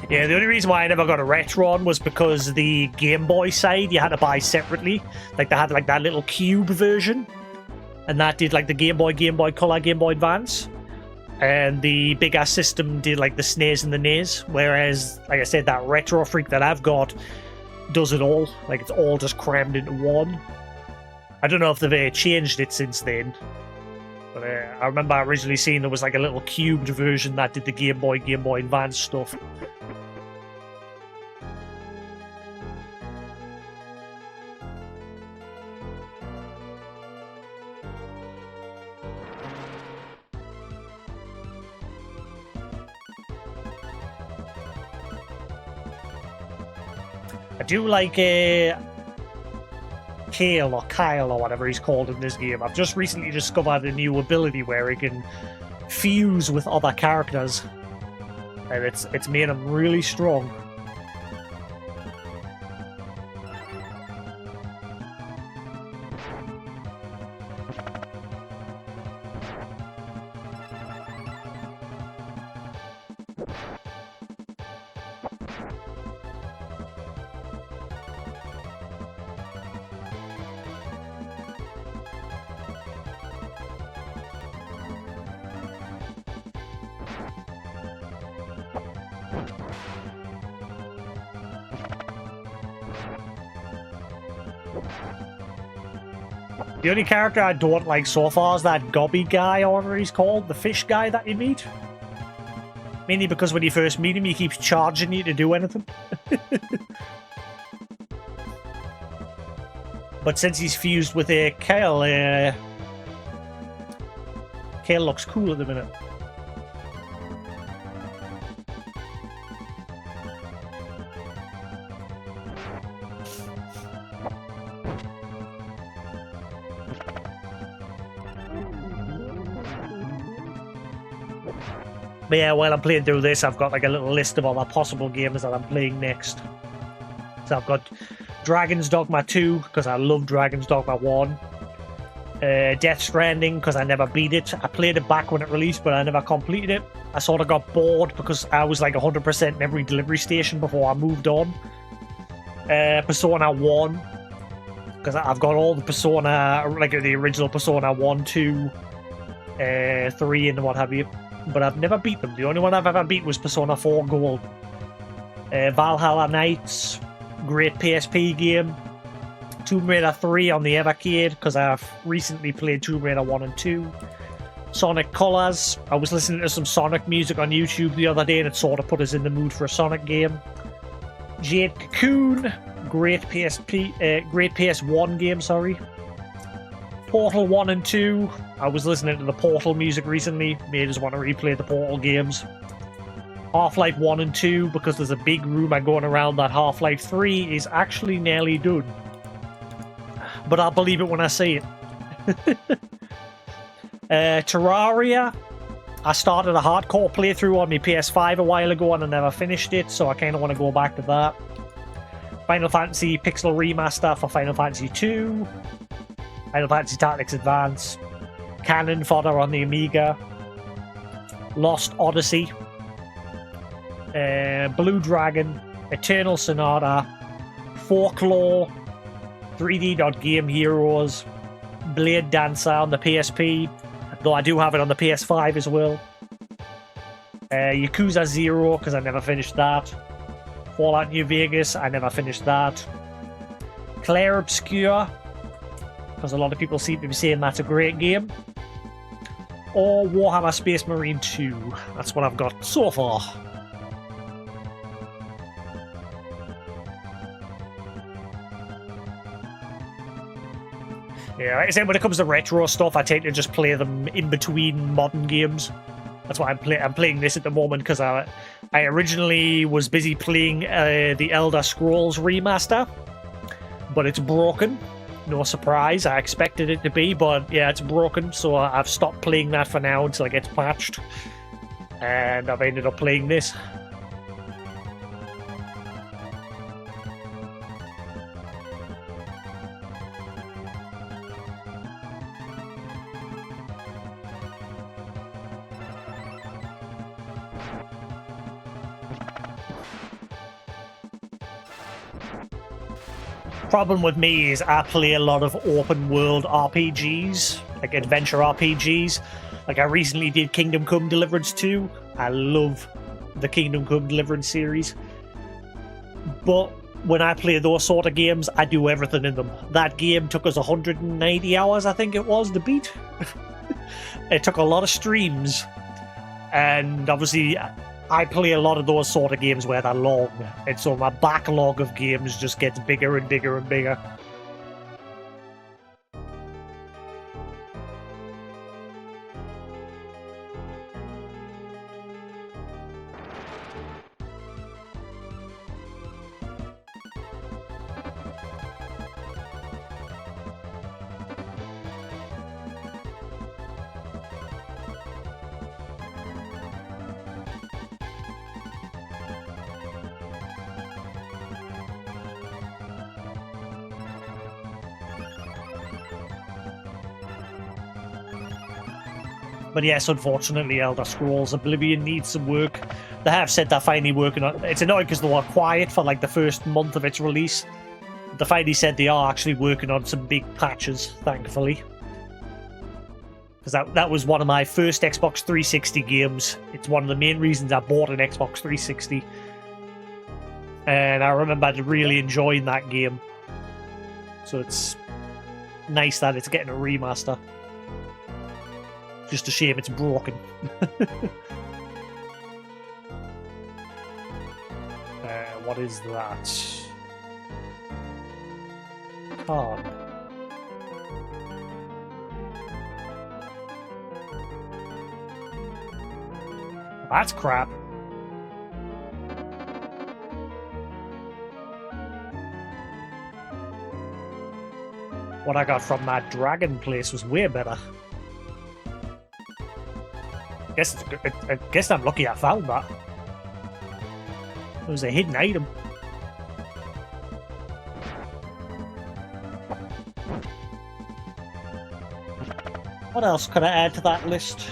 Yeah, the only reason why I never got a Retron was because the Game Boy side you had to buy separately. Like they had like that little cube version, and that did like the Game Boy Color, Game Boy Advance, and the big ass system did like the SNES and the NES. Whereas, like I said, that Retro Freak that I've got does it all. Like it's all just crammed into one. I don't know if they've changed it since then. But I remember originally seeing there was like a little cubed version that did the Game Boy Advance stuff. I do like Kale or Kyle or whatever he's called in this game. I've just recently discovered a new ability where he can fuse with other characters, and it's made him really strong. The only character I don't like so far is that Gobby guy, or whatever he's called, the fish guy that you meet. Mainly because when you first meet him, he keeps charging you to do anything. But since he's fused with Kale, Kale looks cool at the minute. But yeah, while I'm playing through this, I've got like a little list of all the possible games that I'm playing next. So I've got Dragon's Dogma 2, because I love Dragon's Dogma 1. Death Stranding, because I never beat it. I played it back when it released, but I never completed it. I sort of got bored because I was like 100% in every delivery station before I moved on. Persona 1, because I've got all the Persona, like the original Persona 1, 2, 3, and what have you. But I've never beat them. The only one I've ever beat was Persona 4 Gold. Valhalla Knights, great PSP game. Tomb Raider 3 on the Evercade, because I've recently played Tomb Raider 1 and 2. Sonic Colors. I was listening to some Sonic music on YouTube the other day, and it sort of put us in the mood for a Sonic game. Jade Cocoon, great PS1 game, sorry. Portal 1 and 2. I was listening to the Portal music recently. Made us want to replay the Portal games. Half-Life 1 and 2, because there's a big rumor going around that Half-Life 3 is actually nearly done. But I'll believe it when I see it. Terraria. I started a hardcore playthrough on my PS5 a while ago and I never finished it, so I kind of want to go back to that. Final Fantasy Pixel Remaster for Final Fantasy 2. Final Fantasy Tactics Advance. Cannon Fodder on the Amiga. Lost Odyssey. Blue Dragon. Eternal Sonata. Folklore. 3D Game Heroes. Blade Dancer on the PSP, though I do have it on the PS5 as well. Yakuza 0, because I never finished that. Fallout New Vegas, I never finished that. Claire Obscure, because a lot of people seem to be saying that's a great game. Or Warhammer Space Marine 2. That's what I've got so far. Yeah, like I said, when it comes to retro stuff, I tend to just play them in between modern games. That's why I'm playing this at the moment, because I originally was busy playing the Elder Scrolls remaster, but it's broken. No surprise, I expected it to be, but yeah, it's broken, so I've stopped playing that for now until it gets patched. And I've ended up playing this. Problem with me is I play a lot of open world RPGs, like adventure RPGs. Like I recently did Kingdom Come Deliverance 2. I love the Kingdom Come Deliverance series. But when I play those sort of games, I do everything in them. That game took us 190 hours, I think it was, to beat. It took a lot of streams. And obviously, I play a lot of those sort of games where they're long, and so my backlog of games just gets bigger and bigger and bigger. But yes, unfortunately, Elder Scrolls Oblivion needs some work. They have said they're finally working on it. It's annoying because they were quiet for like the first month of its release. They finally said they are actually working on some big patches, thankfully. Because that was one of my first Xbox 360 games. It's one of the main reasons I bought an Xbox 360. And I remember really enjoying that game. So it's nice that it's getting a remaster. Just a shame it's broken. What is that? Card. That's crap. What I got from that dragon place was way better. I guess I'm lucky I found that. It was a hidden item. What else could I add to that list?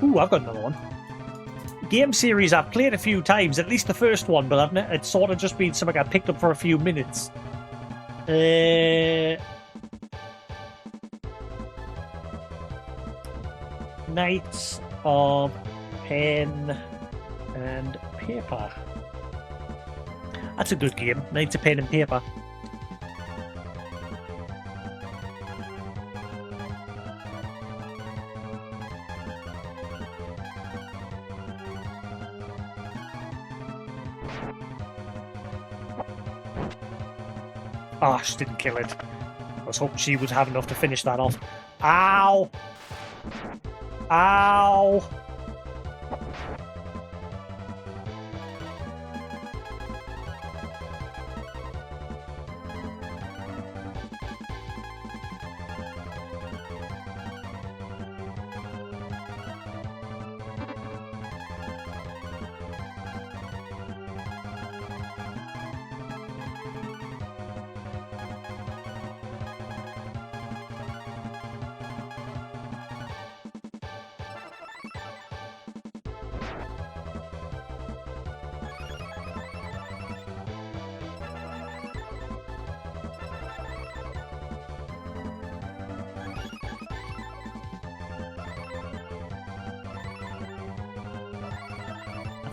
Ooh, I've got another one. Game series I've played a few times, at least the first one, but it's sort of just been something I picked up for a few minutes. Knights of Pen and Paper. That's a good game. Knights of Pen and Paper. Oh, she didn't kill it. I was hoping she would have enough to finish that off. Ow! Ow!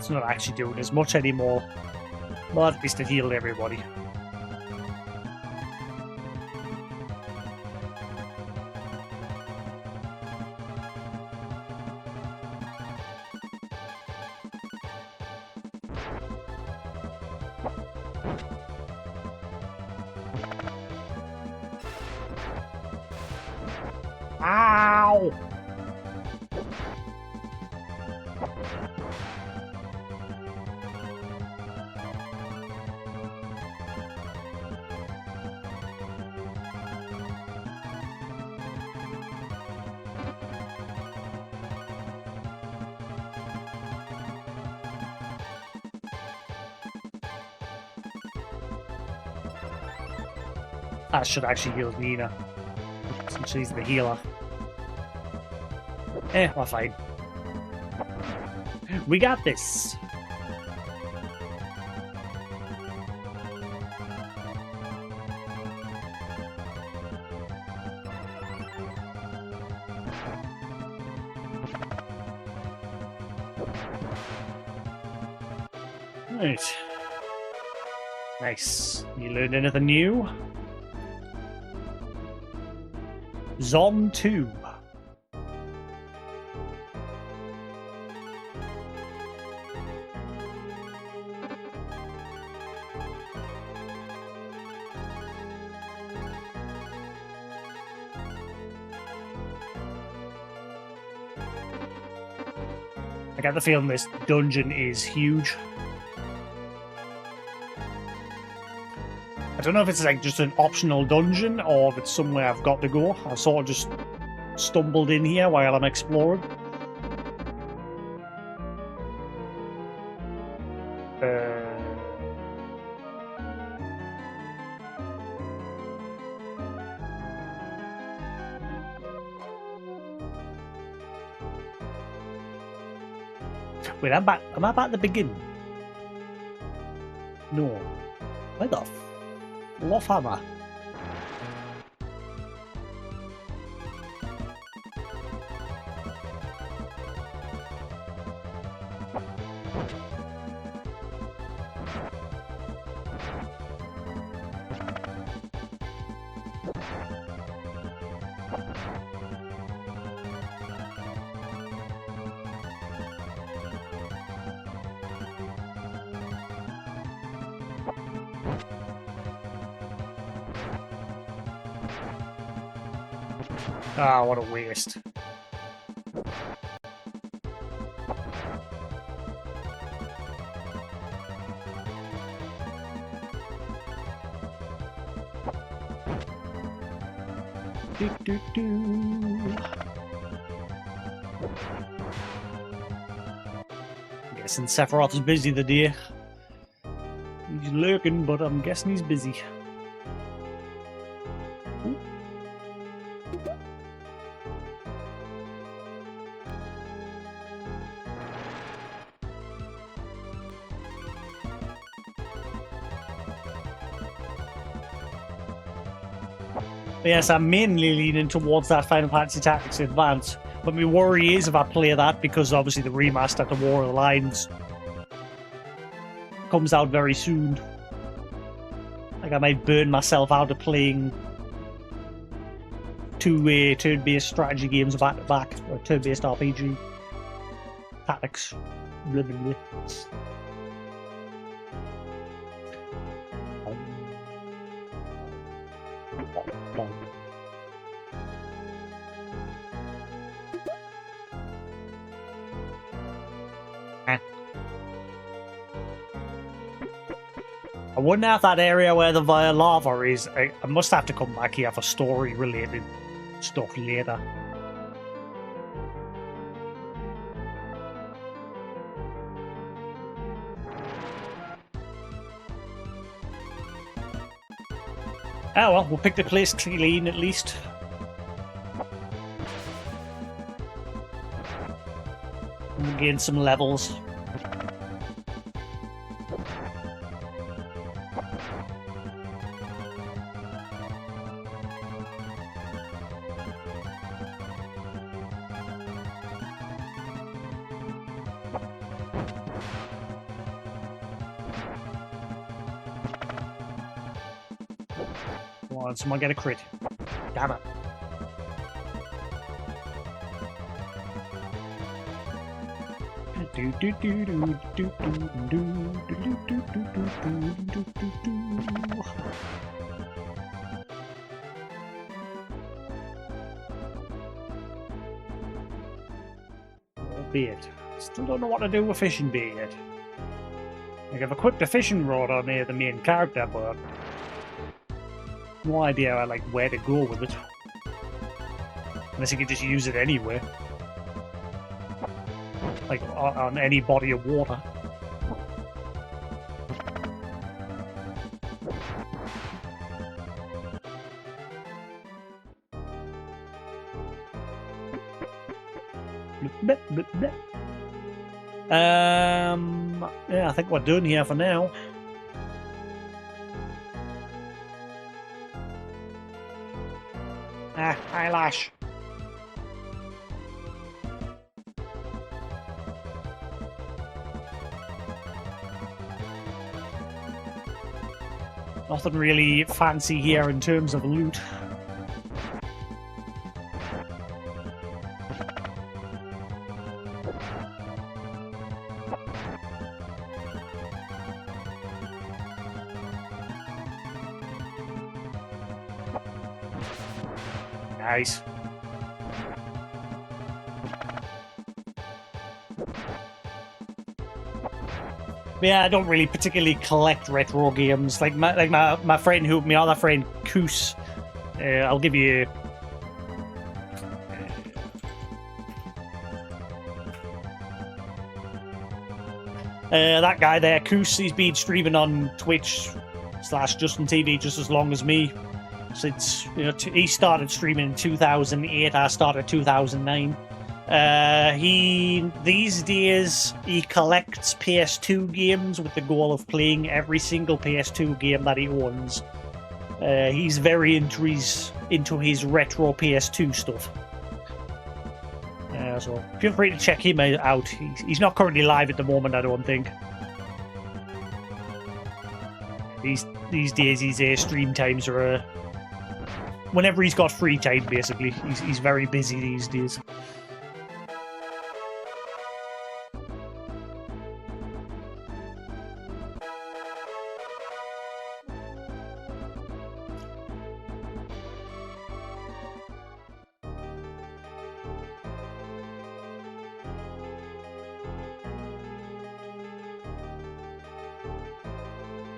It's not actually doing as much anymore. But at least it healed everybody. Ow! That should actually heal Nina, since she's the healer. We're fine. We got this. Right. Nice. You learned anything new? Zom 2. I get the feeling this dungeon is huge. I don't know if it's like just an optional dungeon or if it's somewhere I've got to go. I sort of just stumbled in here while I'm exploring. Wait, am I back at the beginning? No. Where the Love Hammer? Ah, what a waste. Guessing Sephiroth is busy today. He's lurking, but I'm guessing he's busy. Yes, I'm mainly leaning towards that Final Fantasy Tactics Advance, but my worry is if I play that, because obviously the remaster to War of the Lines comes out very soon. Like, I might burn myself out of playing two turn-based strategy games back to back, or turn-based RPG tactics. Blah, blah, blah. I wonder if that area where the Via Lava is, I must have to come back here for story-related stuff later. Oh well, we'll pick the place clean at least. And we'll gain some levels. Come on, someone get a crit. Damn it. Albeit, still don't know what to do with fishing bait yet. Like, I've equipped a fishing rod on the main character, but no idea like where to go with it. Unless you can just use it anywhere, like on any body of water. Yeah, I think we're done here for now. Eyelash. Nothing really fancy here in terms of loot. Nice. Yeah, I don't really particularly collect retro games. Like my friend my other friend Koos. I'll give you. That guy there, Koos, he's been streaming on Twitch/Justin TV just as long as me. Since he started streaming in 2008, I started 2009. These days he collects PS2 games with the goal of playing every single PS2 game that he owns. He's very into his retro PS2 stuff. So feel free to check him out. He's not currently live at the moment, I don't think. These days his stream times are whenever he's got free time, basically. He's very busy these days.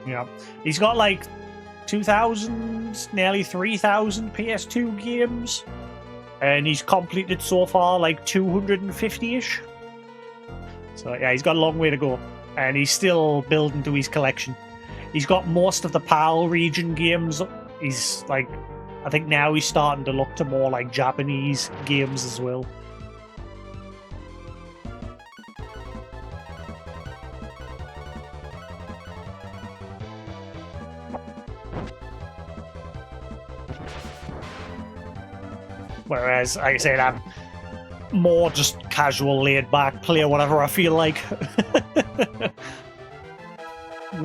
Yeah, he's got like 2,000, nearly 3,000 PS2 games, and he's completed so far like 250-ish. So yeah, he's got a long way to go, and he's still building to his collection. He's got most of the PAL region games. He's like, I think now he's starting to look to more like Japanese games as well. Whereas, like I said, I'm more just casual, laid back, play whatever I feel like.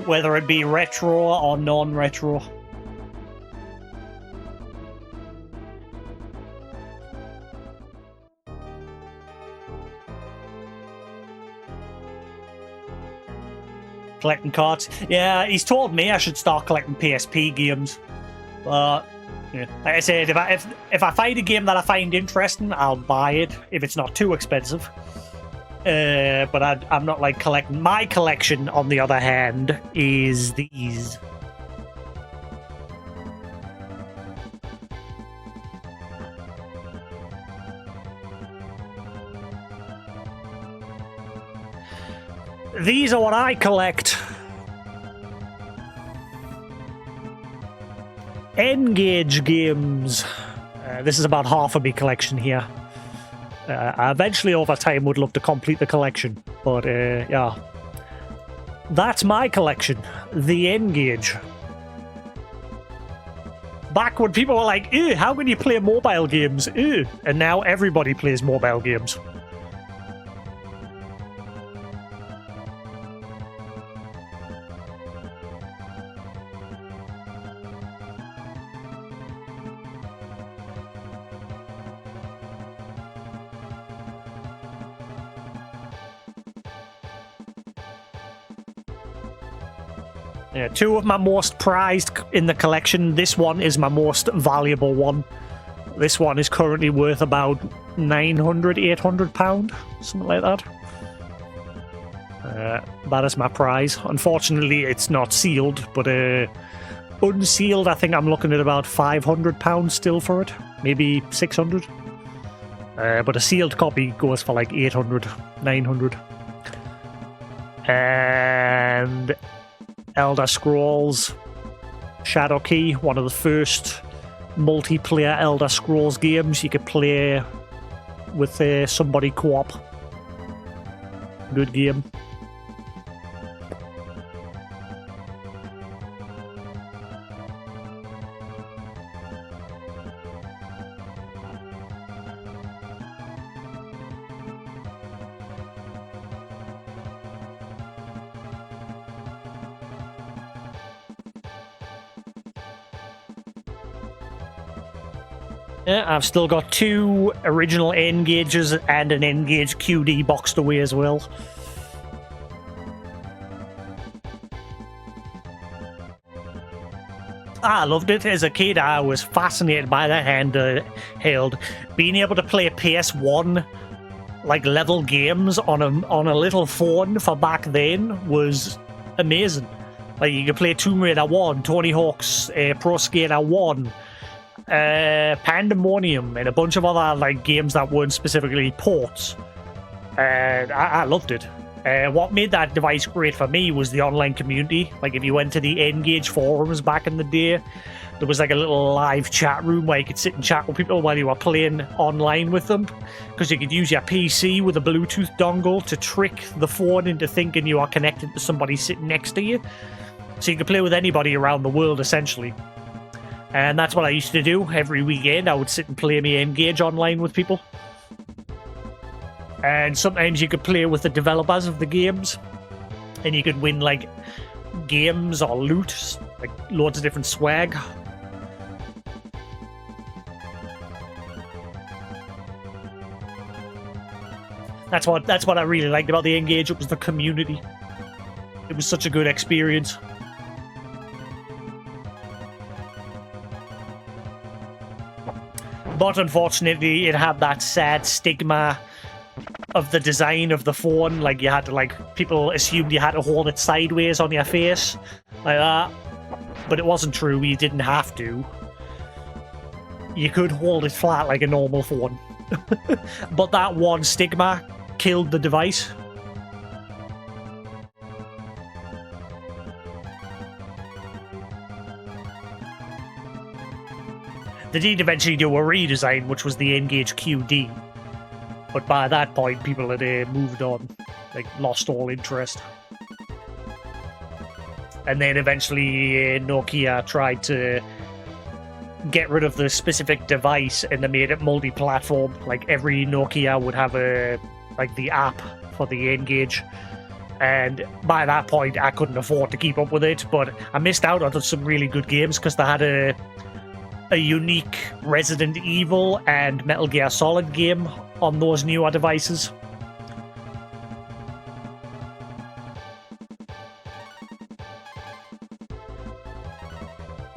Whether it be retro or non-retro. Collecting cards. Yeah, he's told me I should start collecting PSP games. But yeah, like I said, if I find a game that I find interesting, I'll buy it if it's not too expensive. But I'm not like collecting. My collection, on the other hand, is these. These are what I collect. N-Gage games. This is about half of my collection here. I eventually, over time, would love to complete the collection. But, yeah. That's my collection. The N-Gage. Back when people were like, ew, how can you play mobile games? Ew. And now everybody plays mobile games. Yeah, two of my most prized in the collection. This one is my most valuable one. This one is currently worth about 900, 800 pound, something like that. That is my prize. Unfortunately, it's not sealed, but unsealed, I think I'm looking at about 500 pounds still for it, maybe 600. But a sealed copy goes for like 800, 900. And Elder Scrolls Shadow Key, one of the first multiplayer Elder Scrolls games you could play with somebody co-op. Good game. Yeah, I've still got 2 original N-Gauges and an N-Gauge QD boxed away as well. I loved it. As a kid, I was fascinated by the handheld. Being able to play PS1 like level games on a little phone for back then was amazing. Like you could play Tomb Raider 1, Tony Hawk's Pro Skater 1, Pandemonium, and a bunch of other like games that weren't specifically ports. And I loved it. What made that device great for me was the online community. Like if you went to the N-Gage forums back in the day, there was like a little live chat room where you could sit and chat with people while you were playing online with them, because you could use your PC with a Bluetooth dongle to trick the phone into thinking you are connected to somebody sitting next to you. So you could play with anybody around the world, essentially. And that's what I used to do every weekend. I would sit and play me N-Gage online with people. And sometimes you could play with the developers of the games, and you could win like games or loot, like loads of different swag. That's what I really liked about the N-Gage. It was the community. It was such a good experience. But unfortunately, it had that sad stigma of the design of the phone. Like you had to, like, people assumed you had to hold it sideways on your face like that, but it wasn't true. You didn't have to. You could hold it flat like a normal phone. But that one stigma killed the device. They did eventually do a redesign, which was the N-Gage QD. But by that point, people had moved on, like lost all interest. And then eventually Nokia tried to get rid of the specific device, and they made it multi-platform. Like every Nokia would have the app for the N-Gage. And by that point, I couldn't afford to keep up with it, but I missed out on some really good games because they had a unique Resident Evil and Metal Gear Solid game on those newer devices.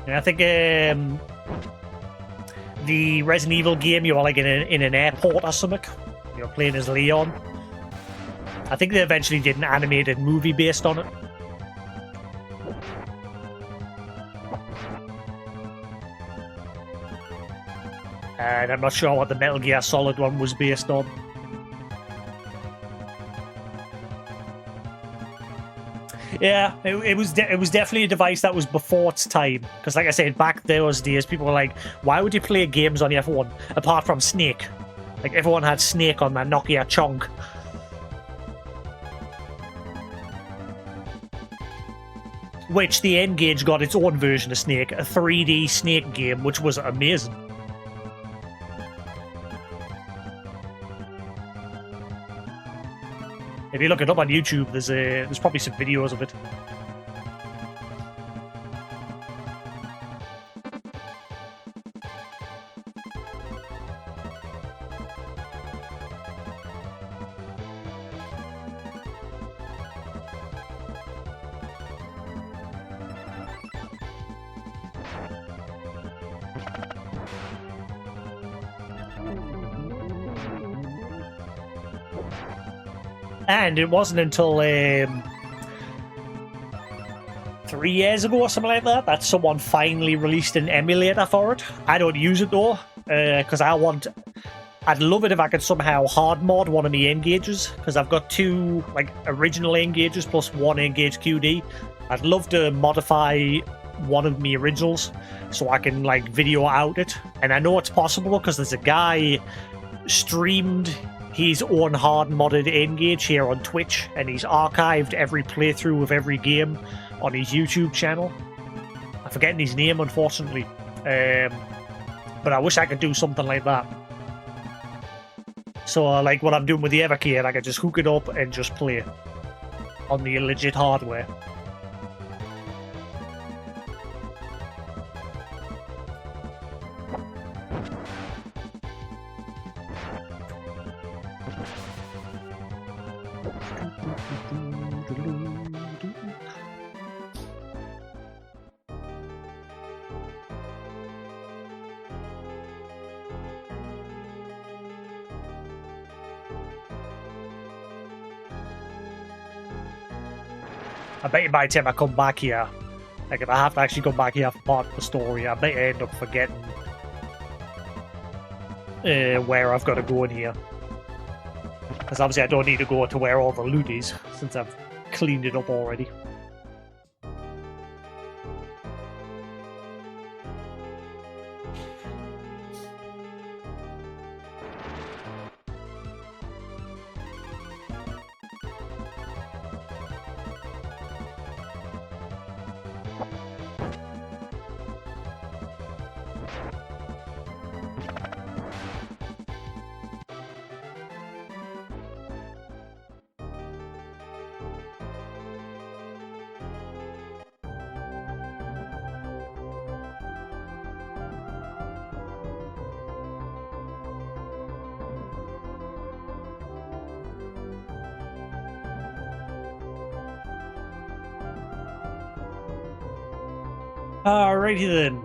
And I think the Resident Evil game, you were like in an airport or something. You're playing as Leon. I think they eventually did an animated movie based on it. And I'm not sure what the Metal Gear Solid one was based on. Yeah, it was definitely a device that was before its time. Because like I said, back those days, people were like, why would you play games on your phone? Apart from Snake. Like, everyone had Snake on their Nokia chunk. Which the N-Gage got its own version of Snake, a 3D Snake game, which was amazing. If you look it up on YouTube, there's probably some videos of it. And it wasn't until 3 years ago or something like that that someone finally released an emulator for it. I don't use it though, because I'd love it if I could somehow hard mod one of my engages, because I've got 2 like original engages plus 1 engage QD. I'd love to modify one of my originals so I can like video out it, and I know it's possible because there's a guy streamed his own hard modded engage here on Twitch, and he's archived every playthrough of every game on his YouTube channel. I'm forgetting his name, unfortunately, but I wish I could do something like that. So, like what I'm doing with the Evercade, I could just hook it up and just play on the legit hardware. I bet you by the time I come back here, like if I have to actually come back here for part of the story, I bet I end up forgetting where I've got to go in here. Because obviously I don't need to go to where all the loot is, since I've cleaned it up already. Alrighty then.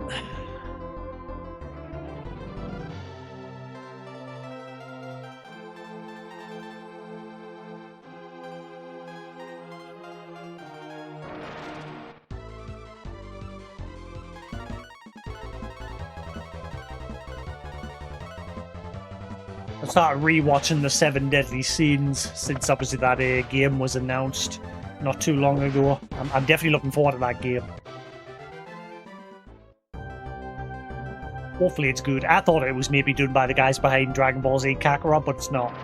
I started rewatching the 7 Deadly Sins since obviously that game was announced not too long ago. I'm definitely looking forward to that game. Hopefully it's good. I thought it was maybe done by the guys behind Dragon Ball Z Kakarot, but it's not.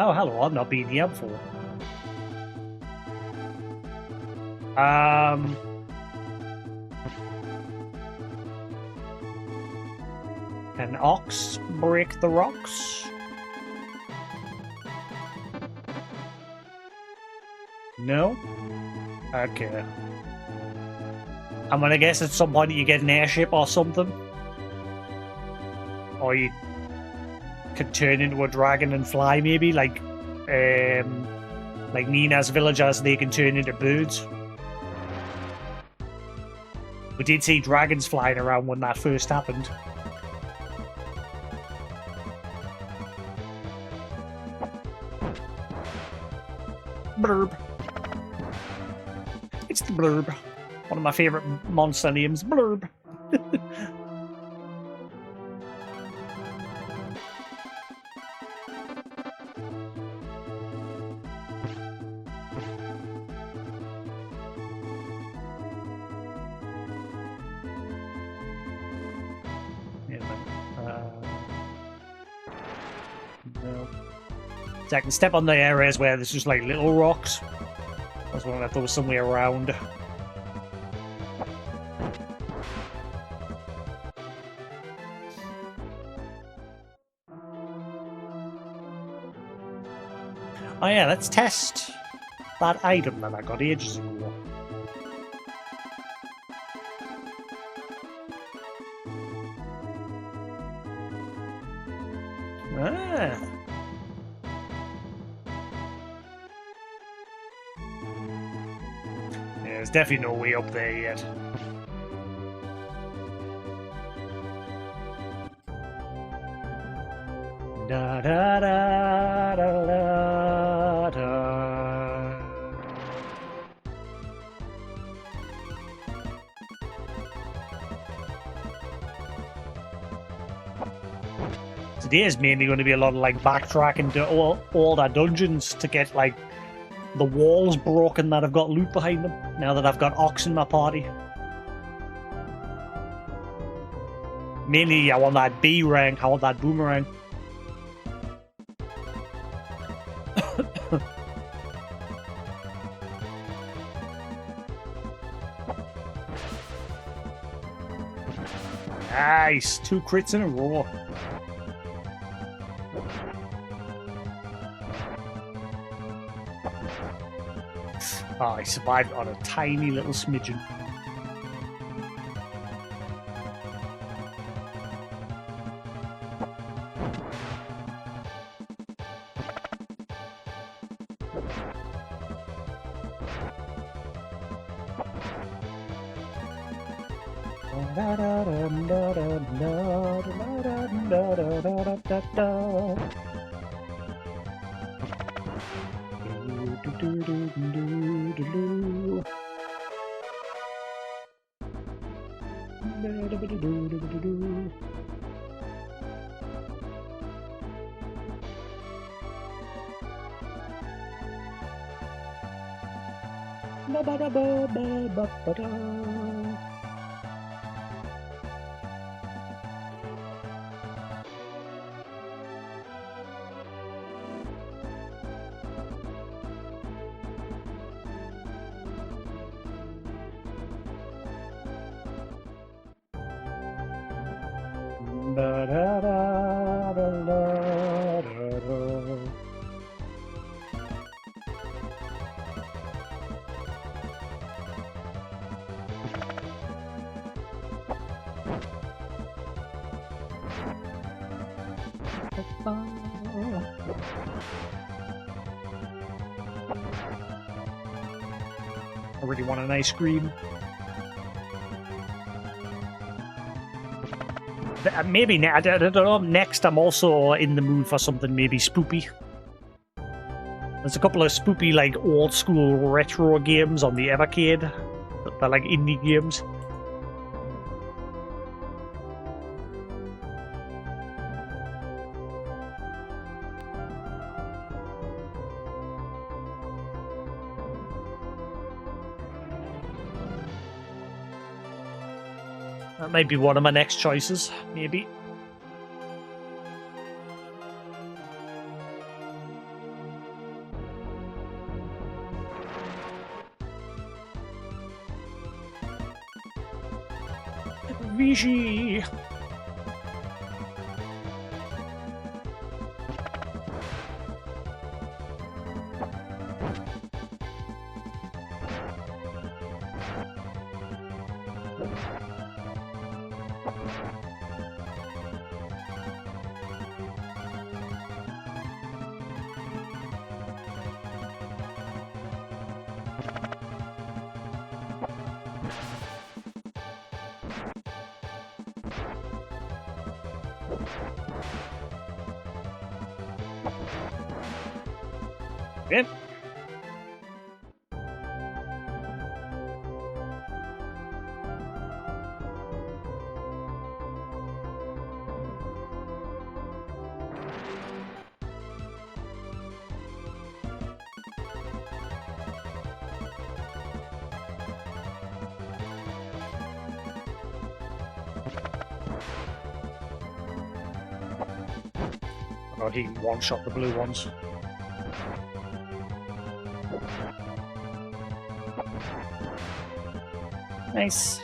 Oh, hello, I've not been here before. Can ox break the rocks? No? Okay. I'm gonna guess at some point you get an airship or something. Or you could turn into a dragon and fly, maybe, like Nina's villagers, they can turn into birds. We did see dragons flying around when that first happened. Blurb. It's the Blurb. One of my favourite monster names, Blurb. No. So I can step on the areas where there's just like little rocks. I was wondering if there was somewhere around. Oh yeah, let's test that item that I got ages ago. Ah. There's definitely no way up there yet. Da da da da da da. Today is mainly going to be a lot of like backtracking to all our dungeons to get like the walls broken that have got loot behind them. Now that I've got Ox in my party, mainly I want that B rank. I want that boomerang. Nice, 2 crits in a row. Oh, I survived on a tiny little smidgen. I really want an ice cream. Maybe, I don't know, next I'm also in the mood for something maybe spoopy. There's a couple of spoopy, like, old school retro games on the Evercade. They're like indie games. That might be one of my next choices, maybe. Vigie. Good. Oh, he one-shot the blue ones. Nice.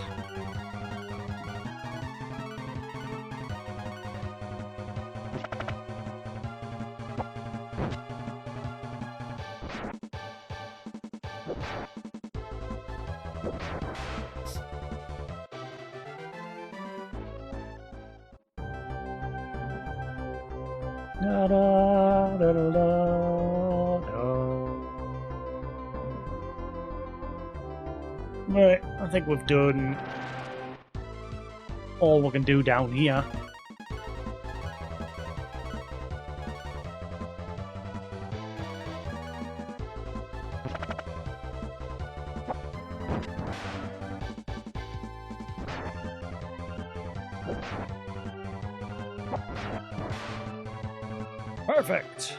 Da, da, da, da, da, da. Right, I think we've done all we can do down here. Perfect.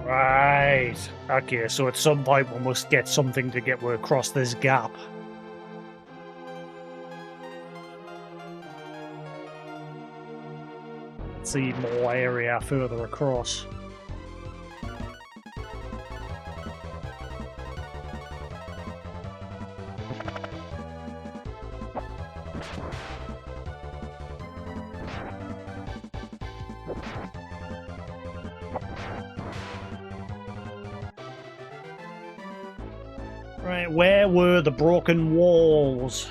Right. Okay, so at some point we must get something to get across this gap. Let's see more area further across. Right, where were the broken walls?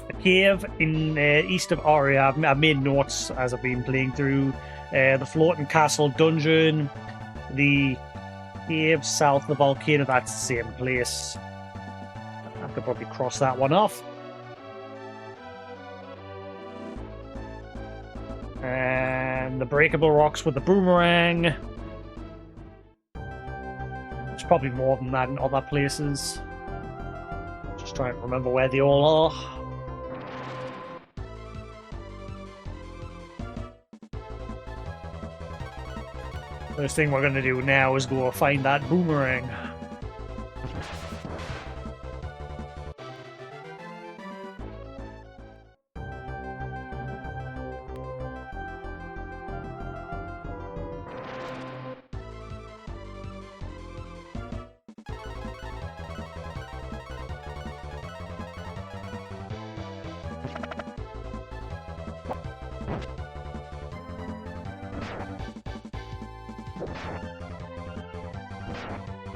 A cave in east of Aria. I've made notes as I've been playing through. The floating castle dungeon. The cave south of the volcano. That's the same place. I could probably cross that one off. And the breakable rocks with the boomerang. There's probably more than that in other places. Just trying to remember where they all are. First thing we're going to do now is go find that boomerang.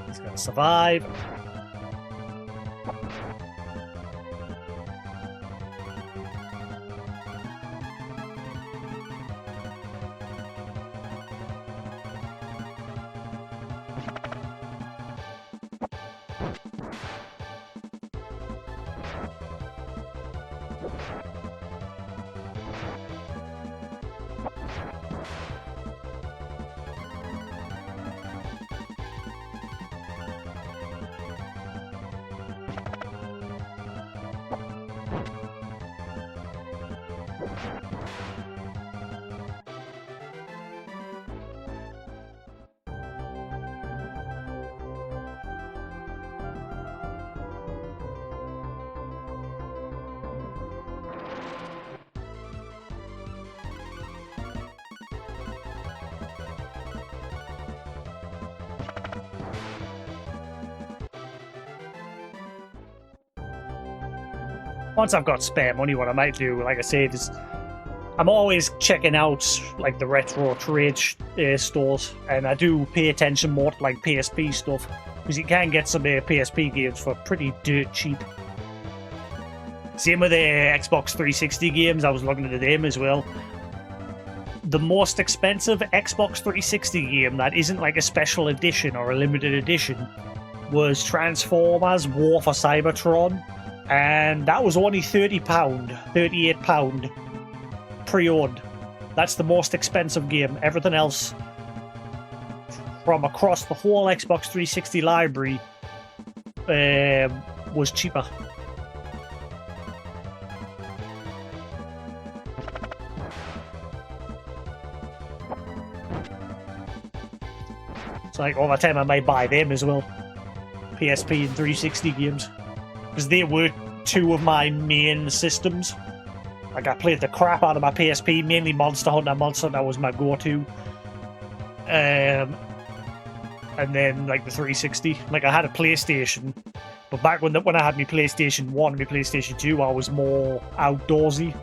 He's gonna survive. Once I've got spare money, what I might do, like I said, is I'm always checking out like the retro trade stores, and I do pay attention more to like PSP stuff because you can get some PSP games for pretty dirt cheap. Same with the Xbox 360 games. I was looking at them as well. The most expensive Xbox 360 game that isn't like a special edition or a limited edition was Transformers War for Cybertron. And that was only £30, £38 pre-owned. That's the most expensive game. Everything else from across the whole Xbox 360 library was cheaper. It's like over time I might buy them as well. PSP and 360 games. Because they were two of my main systems. Like I played the crap out of my PSP, mainly Monster Hunter. Monster Hunter was my go-to. and then like the 360. Like I had a PlayStation, but back when I had my PlayStation 1 and my PlayStation 2, I was more outdoorsy.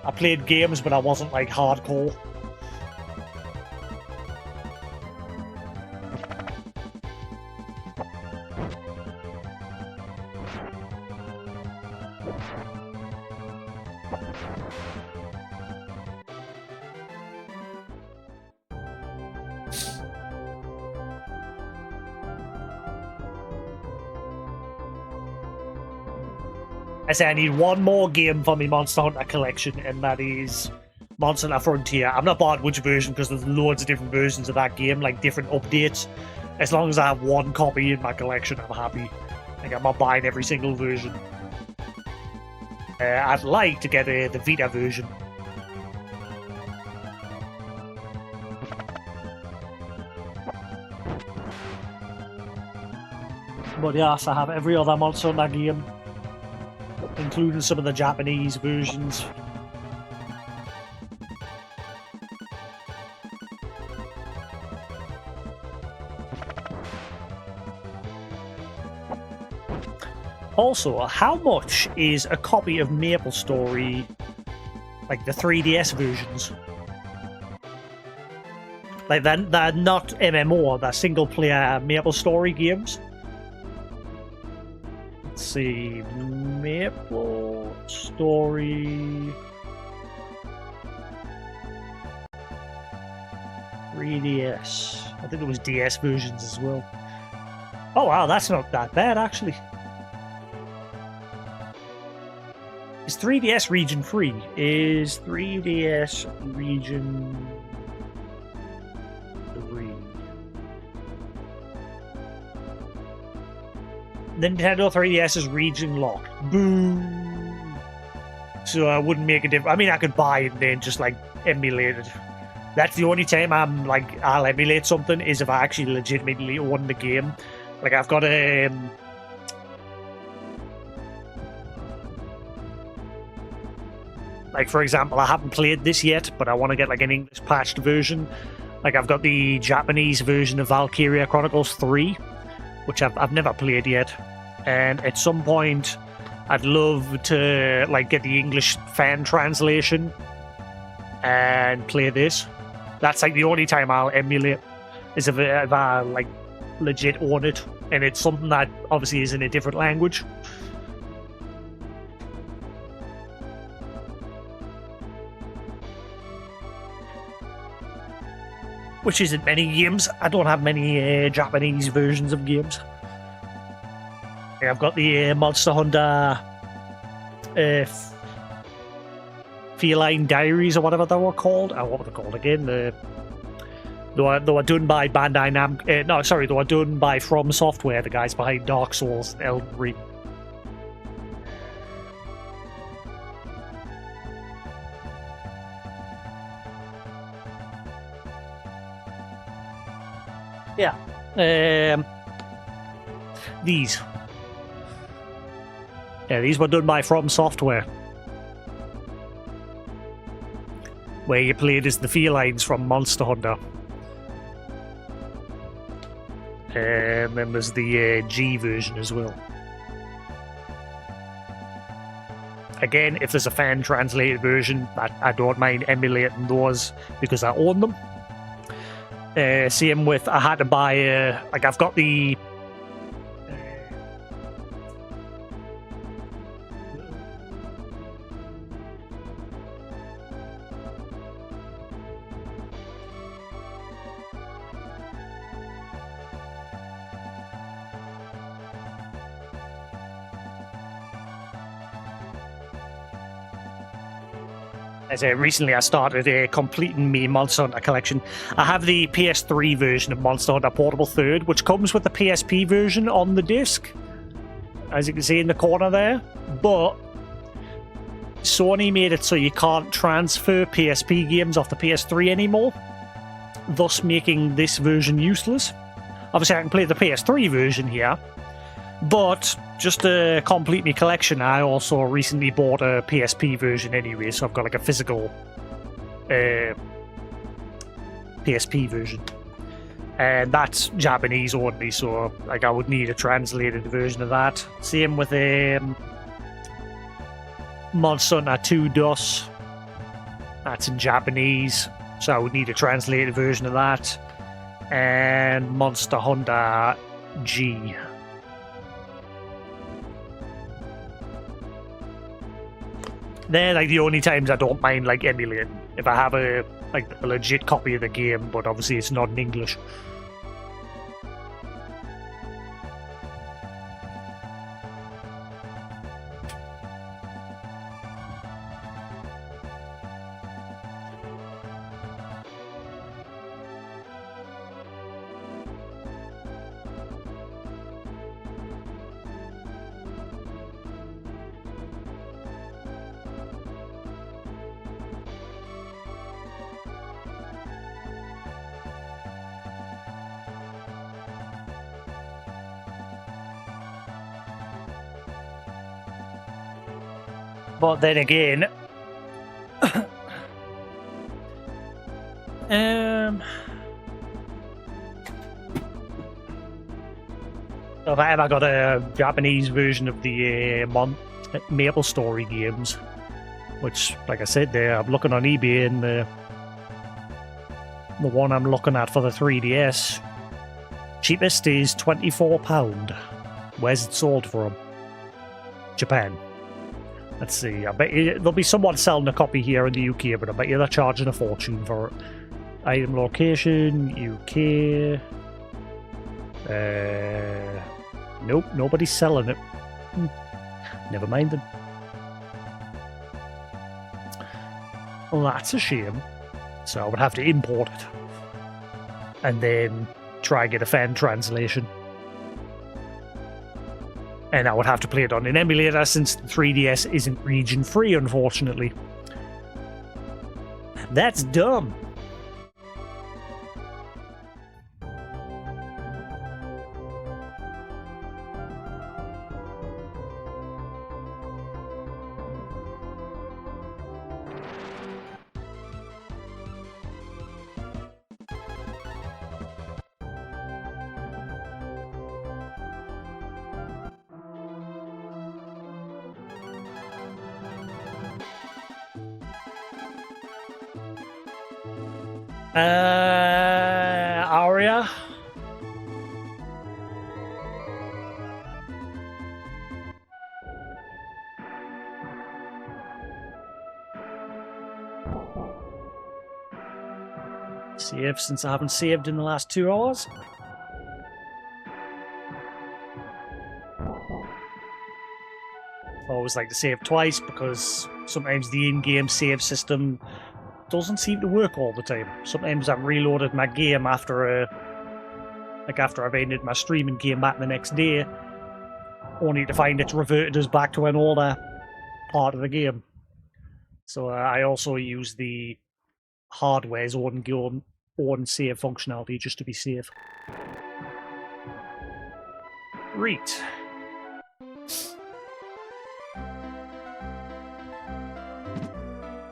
I played games, but I wasn't like hardcore. I say I need one more game for my Monster Hunter collection, and that is Monster Hunter Frontier. I'm not bothered which version because there's loads of different versions of that game, like different updates. As long as I have one copy in my collection, I'm happy. Like I'm not buying every single version. I'd like to get the Vita version. But yes, I have every other Monster Hunter game, including some of the Japanese versions. Also, how much is a copy of MapleStory, like the 3DS versions? Like they're not MMO, they're single-player MapleStory games. Let's see, MapleStory 3DS. I think there was DS versions as well. Oh wow, that's not that bad actually. Is 3DS region free? Is 3DS region 3? Nintendo 3DS is region locked. Boo! So I wouldn't make a difference. I mean, I could buy it and then just like emulate it. That's the only time I'm like, I'll emulate something is if I actually legitimately own the game. Like I've got a like, for example, I haven't played this yet, but I want to get like an English patched version. Like, I've got the Japanese version of Valkyria Chronicles 3, which I've never played yet. And at some point, I'd love to like get the English fan translation and play this. That's like the only time I'll emulate is if I like legit own it, and it's something that obviously is in a different language. Which isn't many games. I don't have many Japanese versions of games. Yeah, I've got the Monster Hunter Feline Diaries or whatever they were called. What were they called again? They were done by Bandai Namco. No, sorry, they were done by From Software, the guys behind Dark Souls and Elden Ring. Yeah. These. Yeah, these were done by From Software. Where you played as the felines from Monster Hunter. And then there's the G version as well. Again, if there's a fan translated version, I don't mind emulating those because I own them. Same with, I had to buy, like I've got the recently I started completing my Monster Hunter collection. I have the PS3 version of Monster Hunter Portable 3rd, which comes with the PSP version on the disc, as you can see in the corner there. But Sony made it so you can't transfer PSP games off the PS3 anymore, thus making this version useless. Obviously, I can play the PS3 version here, but just to complete my collection, I also recently bought a PSP version anyway, so I've got like a physical PSP version. And that's Japanese only, so like I would need a translated version of that. Same with Monster Hunter 2 DOS. That's in Japanese, so I would need a translated version of that. And Monster Hunter G. They're like the only times I don't mind like emulating. If I have a legit copy of the game, but obviously it's not in English. But then again, if I ever got a Japanese version of the Maple Story games, which, like I said, there I'm looking on eBay, and the one I'm looking at for the 3DS, cheapest is £24. Where's it sold from? Japan. Let's see, I bet you, there'll be someone selling a copy here in the UK, but I bet you they're charging a fortune for it. Item location, UK. Nope, nobody's selling it. Never mind them. Well, that's a shame. So I would have to import it. And then try and get a fan translation. And I would have to play it on an emulator since the 3DS isn't region free, unfortunately. That's dumb. Aria? Save since I haven't saved in the last 2 hours. I always like to save twice because sometimes the in-game save system doesn't seem to work all the time. Sometimes I've reloaded my game after I've ended my stream and came back the next day, only to find it's reverted us back to an older part of the game. So I also use the hardware's own save functionality just to be safe. Right.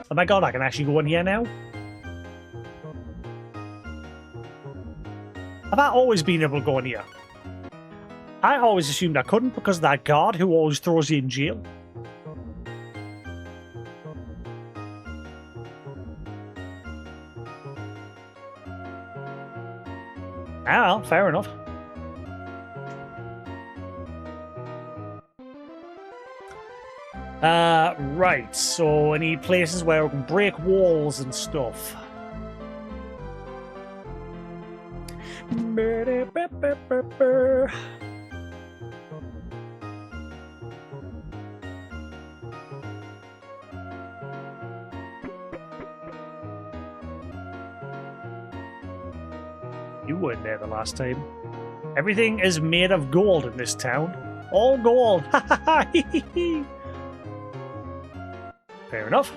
Oh my god, I can actually go in here now? Have I always been able to go in here? I always assumed I couldn't because of that guard who always throws you in jail. Ah, fair enough. Right, so I need places where we can break walls and stuff. You weren't there the last time. Everything is made of gold in this town. All gold! Ha ha ha! Fair enough.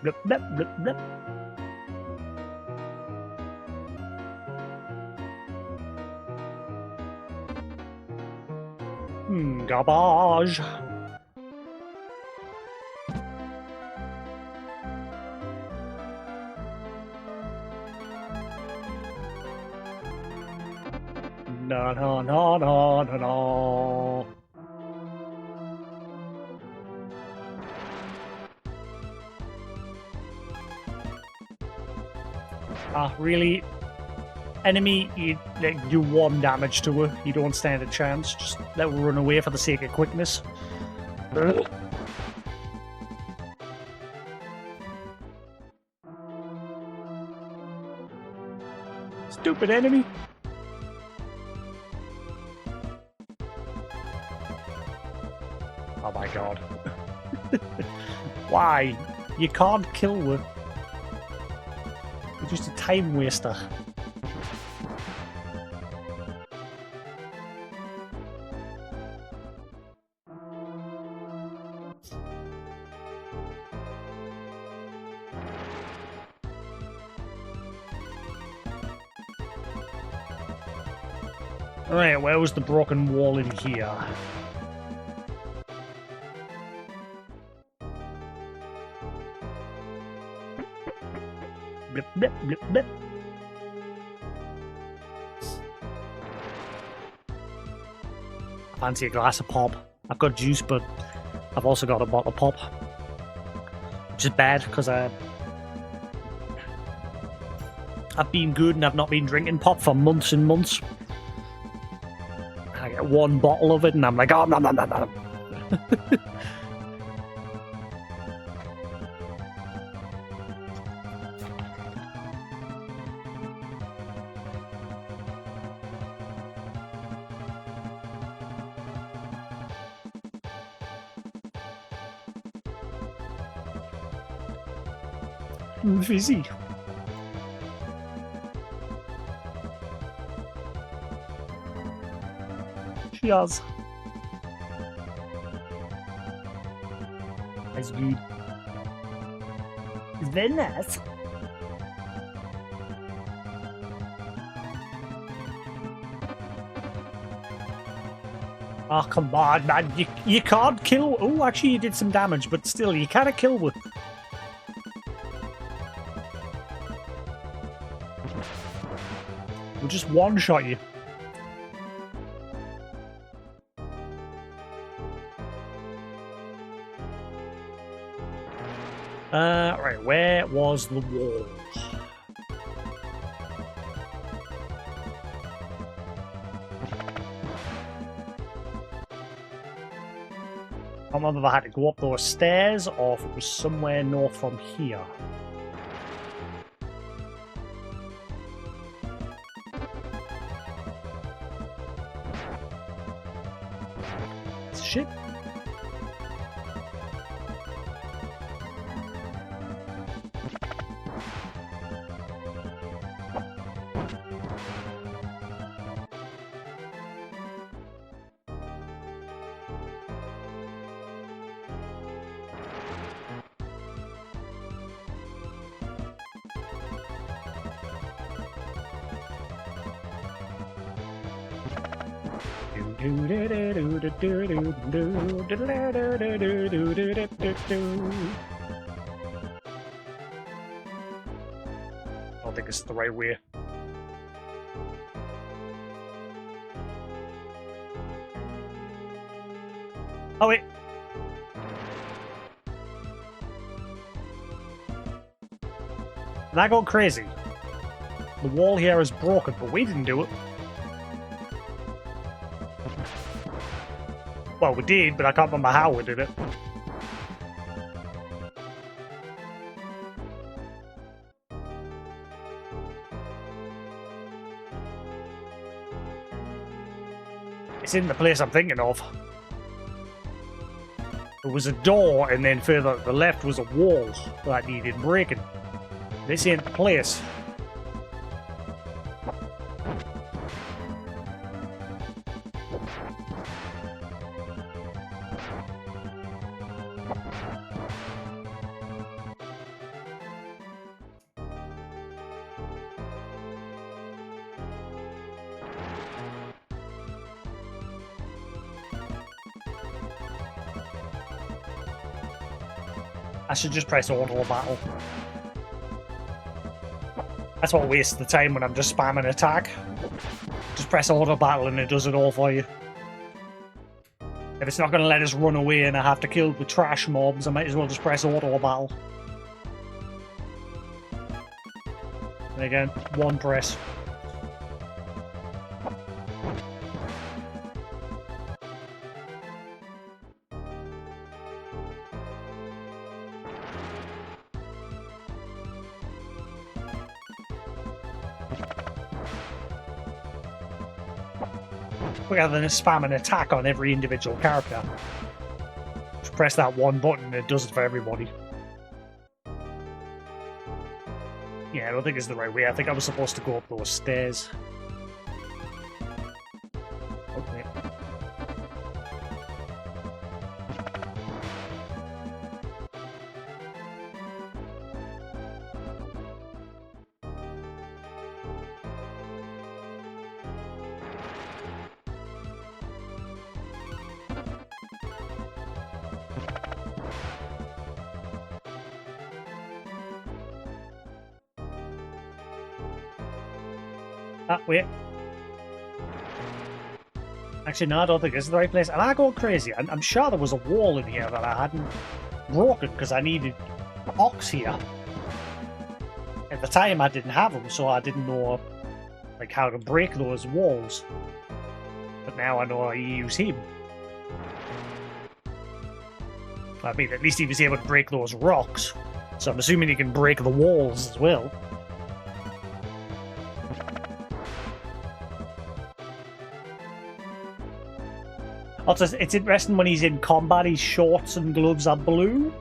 Blip, blip, blip, blip. Garbage. No, no, no, no, no, no. Ah, really? Enemy, you like, do 1 damage to her. You don't stand a chance. Just let her run away for the sake of quickness. Stupid enemy. Oh my god. Why? You can't kill her. You're just a time waster. Alright, where was the broken wall in here? Blip, blip, blip, blip. Fancy a glass of pop. I've got juice, but I've also got a bottle of pop. Which is bad, because I've been good and I've not been drinking pop for months and months. I get 1 bottle of it and I'm like, oh, no, no, no, no. Fizzy. Cheers. That's good. It's very nice. Oh, come on, man. You can't kill... Oh, actually, you did some damage, but still, you can't kill with... We'll just one-shot you. Right, where was the wall? I don't remember if I had to go up those stairs or if it was somewhere north from here. Shit. I don't think it's the right way. Oh wait. That got crazy. The wall here is broken, but we didn't do it. Well, we did, but I can't remember how we did it. It's in the place I'm thinking of. There was a door, and then further to the left was a wall that needed breaking. This ain't the place. I should just press auto battle. That's what wastes the time when I'm just spamming attack. Just press auto battle and it does it all for you. If it's not going to let us run away and I have to kill the trash mobs, I might as well just press auto battle. And again, one press. Rather than spam an attack on every individual character. Just press that one button and it does it for everybody. Yeah, I don't think it's the right way. I think I was supposed to go up those stairs. Okay. Ah, wait. Actually, no, I don't think this is the right place. Am I going crazy? I'm sure there was a wall in here that I hadn't broken because I needed ox here. At the time, I didn't have them, so I didn't know like how to break those walls. But now I know how to use him. I mean, at least he was able to break those rocks. So I'm assuming he can break the walls as well. Also, it's interesting when he's in combat, his shorts and gloves are blue.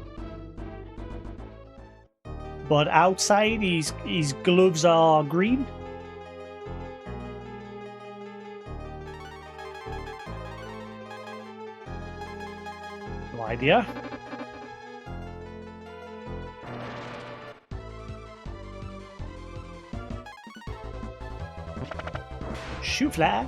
But outside, his gloves are green. No idea. Shoe fly.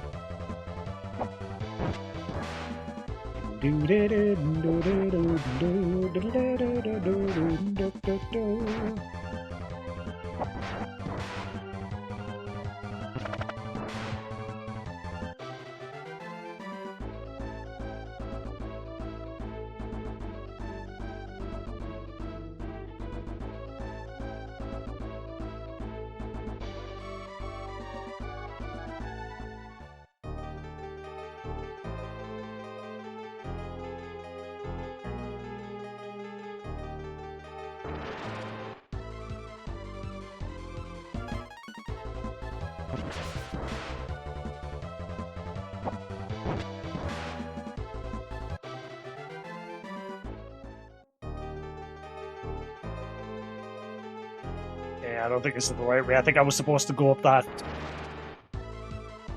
Yeah, I don't think this is the right way. I think I was supposed to go up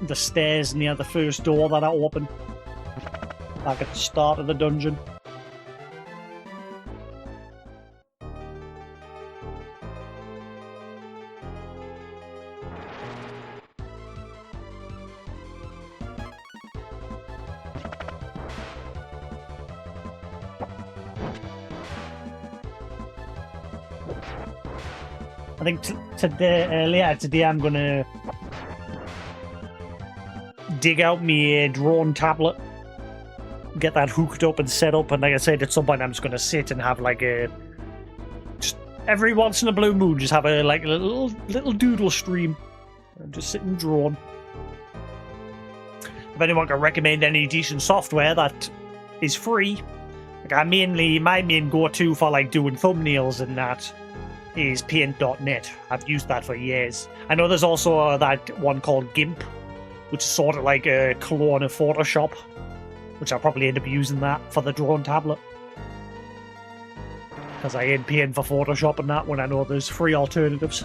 the stairs near the first door that I opened. Back at the start of the dungeon. I think today I'm gonna dig out my drone tablet, get that hooked up and set up, and like I said, at some point I'm just gonna sit and have like just every once in a blue moon, just have a little doodle stream, and just sit and drone. If anyone can recommend any decent software that is free, like my main go-to for like doing thumbnails and that is paint.net. I've used that for years. I know there's also that one called GIMP, which is sort of like a clone of Photoshop, which I'll probably end up using that for the drone tablet. Because I ain't paying for Photoshop and that when I know there's free alternatives.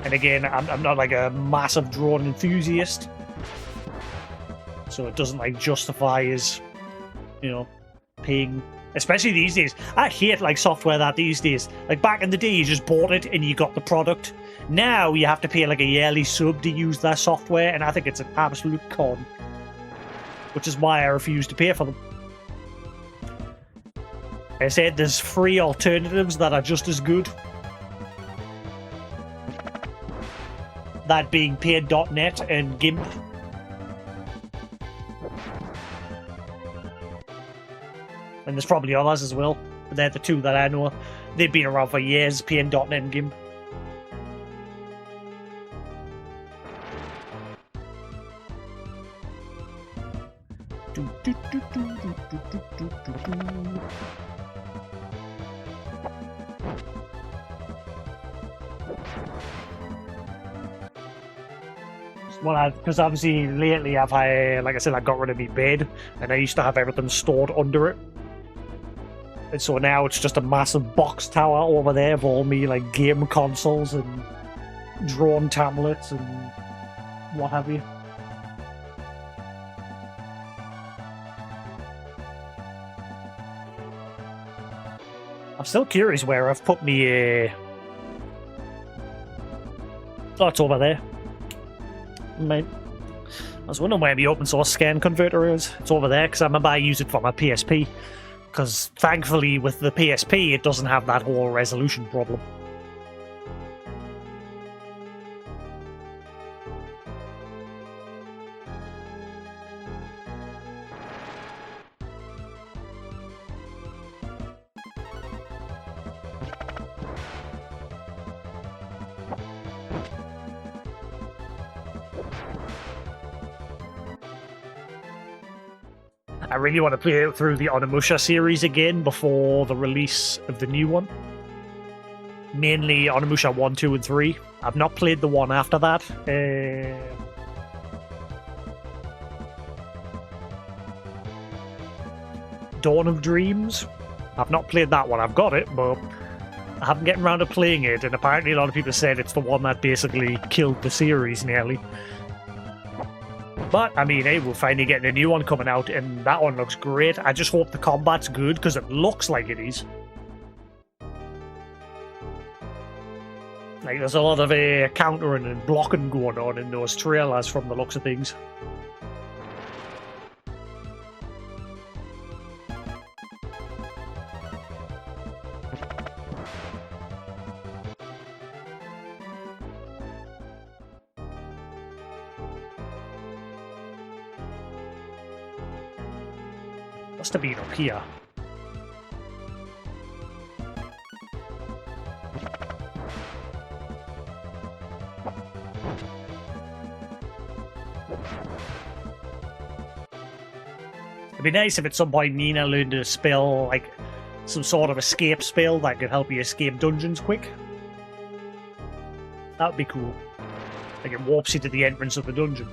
And again, I'm not like a massive drone enthusiast, so it doesn't like justify as, you know, paying. Especially these days. I hate like software that these days. Like back in the day, you just bought it and you got the product. Now you have to pay like a yearly sub to use that software, and I think it's an absolute con. Which is why I refuse to pay for them. I said there's 3 alternatives that are just as good. That being Paint.net and GIMP. And there's probably others as well, but they're the 2 that I know. They've been around for years, Paint.net and GIMP. Well, because obviously lately I've had, like I said, I got rid of my bed, and I used to have everything stored under it. And so now it's just a massive box tower over there of all me like game consoles and drone tablets and what have you. I'm still curious where I've put me. Oh, it's over there. Mate. I was wondering where the open source scan converter is. It's over there because I remember I use it for my PSP. Because thankfully with the PSP it doesn't have that whole resolution problem. I really want to play through the Onimusha series again before the release of the new one. Mainly Onimusha 1, 2, and 3. I've not played the one after that. Dawn of Dreams. I've not played that one. I've got it, but I haven't gotten around to playing it, and apparently a lot of people said it's the one that basically killed the series nearly. But, I mean, hey, we're finally getting a new one coming out, and that one looks great. I just hope the combat's good, because it looks like it is. Like, there's a lot of countering and blocking going on in those trailers from the looks of things. Must have been up here. It'd be nice if at some point Nina learned a spell, like some sort of escape spell that could help you escape dungeons quick. That would be cool. Like it warps you to the entrance of the dungeon.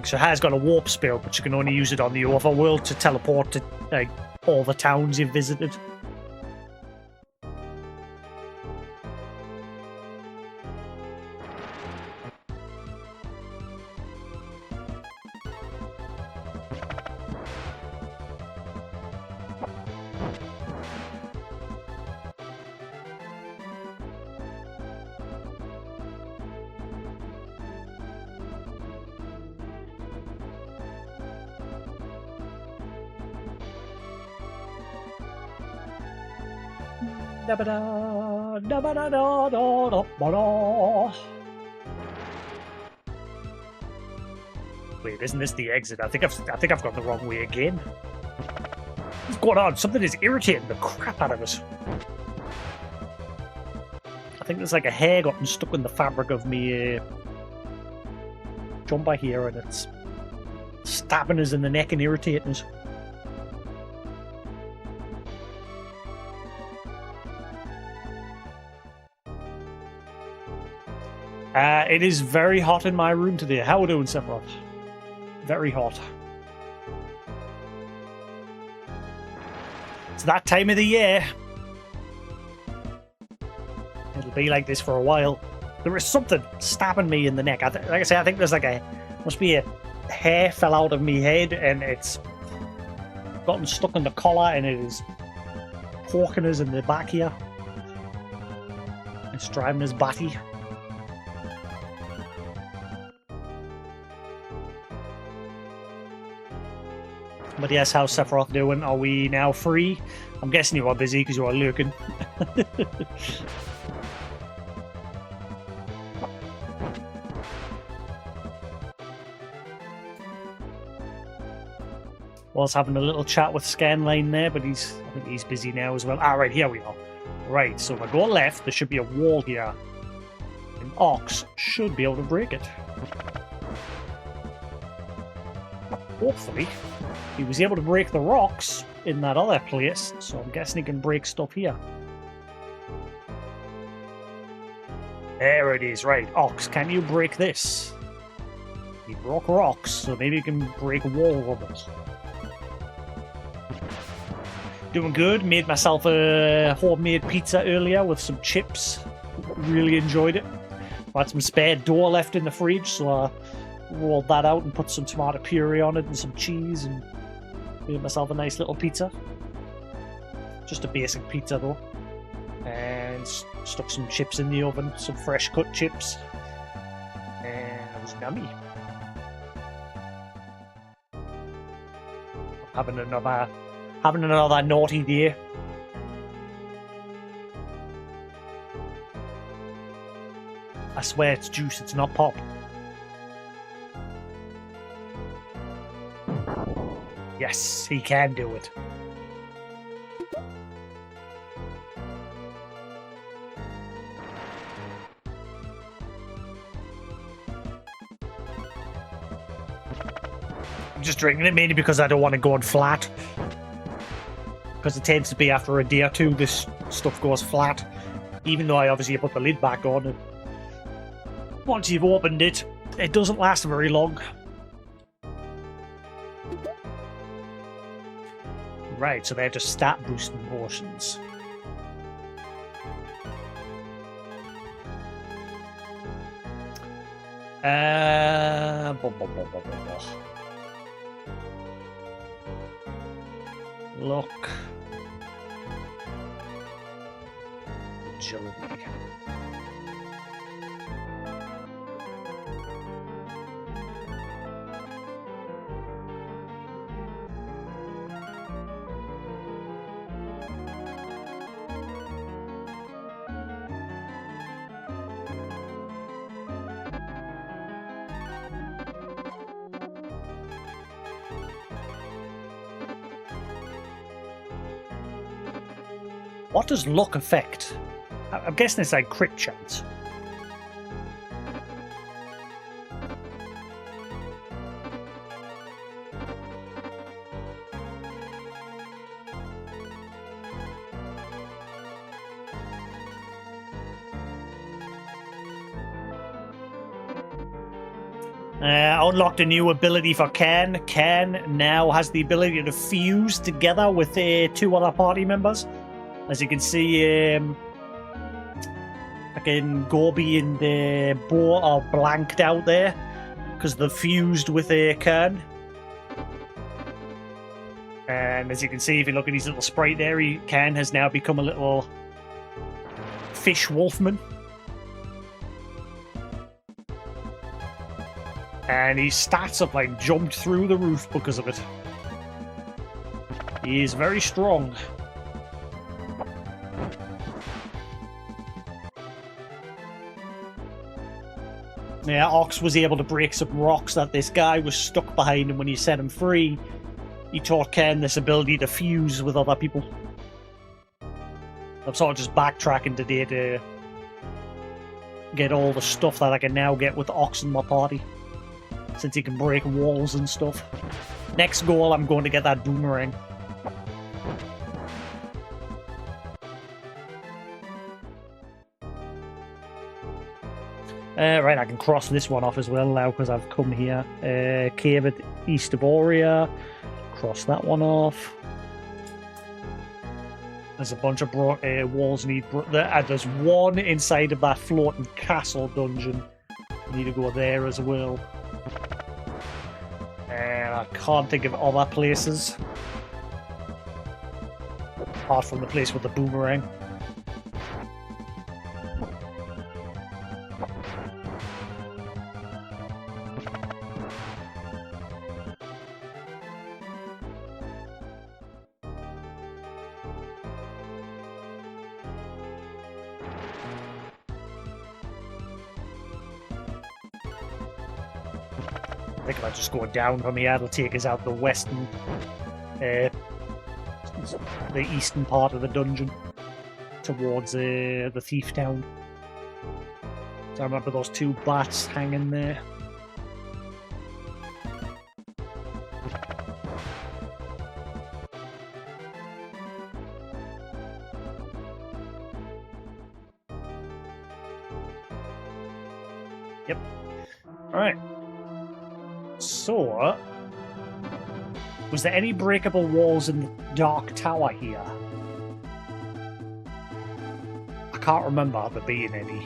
She has got a warp spell, but you can only use it on the overworld to teleport to like all the towns you've visited. Wait, isn't this the exit? I think I've gone the wrong way again. What's going on? Something is irritating the crap out of us. I think there's like a hair gotten stuck in the fabric of me jumper here, and it's stabbing us in the neck and irritating us. It is very hot in my room today. How are we doing, Sephiroth? Very hot. It's that time of the year. It'll be like this for a while. There is something stabbing me in the neck. Like I say, I think there's like must be a hair fell out of me head and it's gotten stuck in the collar and it is poking us in the back here. It's driving us batty. But yes, how's Sephiroth doing? Are we now free? I'm guessing you are busy because you are lurking. Was having a little chat with Scanline there, but I think he's busy now as well. Ah, right, here we are. Right, so if I go left, there should be a wall here. An ox should be able to break it. Hopefully. He was able to break the rocks in that other place, so I'm guessing he can break stuff here. There it is, right. Ox, can you break this? He broke rocks, so maybe he can break wall rubble. Doing good. Made myself a homemade pizza earlier with some chips. Really enjoyed it. I had some spare dough left in the fridge, so I rolled that out and put some tomato puree on it and some cheese and made myself a nice little pizza. Just a basic pizza though. And stuck some chips in the oven, some fresh cut chips. And it was yummy. Having another naughty day. I swear it's juice, it's not pop. Yes, he can do it. I'm just drinking it mainly because I don't want to go on flat. Because it tends to be after a day or two, this stuff goes flat. Even though I obviously put the lid back on it. Once you've opened it, it doesn't last very long. Right, so they're just stat boosting potions. Look. Agility. What does luck affect? I'm guessing it's like crit chance. Unlocked a new ability for Ken. Ken now has the ability to fuse together with two other party members. As you can see, fucking Gorby and Bo are blanked out there because they're fused with Kern. And as you can see, if you look at his little sprite there, Kern has now become a little fish wolfman. And his stats have like jumped through the roof because of it. He is very strong. Yeah, Ox was able to break some rocks that this guy was stuck behind, and when you set him free, he taught Ken this ability to fuse with other people. I'm sort of just backtracking today to get all the stuff that I can now get with Ox in my party, since he can break walls and stuff. Next goal, I'm going to get that boomerang. Right, I can cross this one off as well now because I've come here. Cave at east of Aurea. Cross that one off. There's a bunch of walls need. There's one inside of that floating castle dungeon. Need to go there as well. And I can't think of other places apart from the place with the boomerang. think if I just go down from here, it'll take us out the western, the eastern part of the dungeon towards the thief town. So I remember those two bats hanging there. Yep. Alright. So, was there any breakable walls in the Dark Tower here? I can't remember there being any.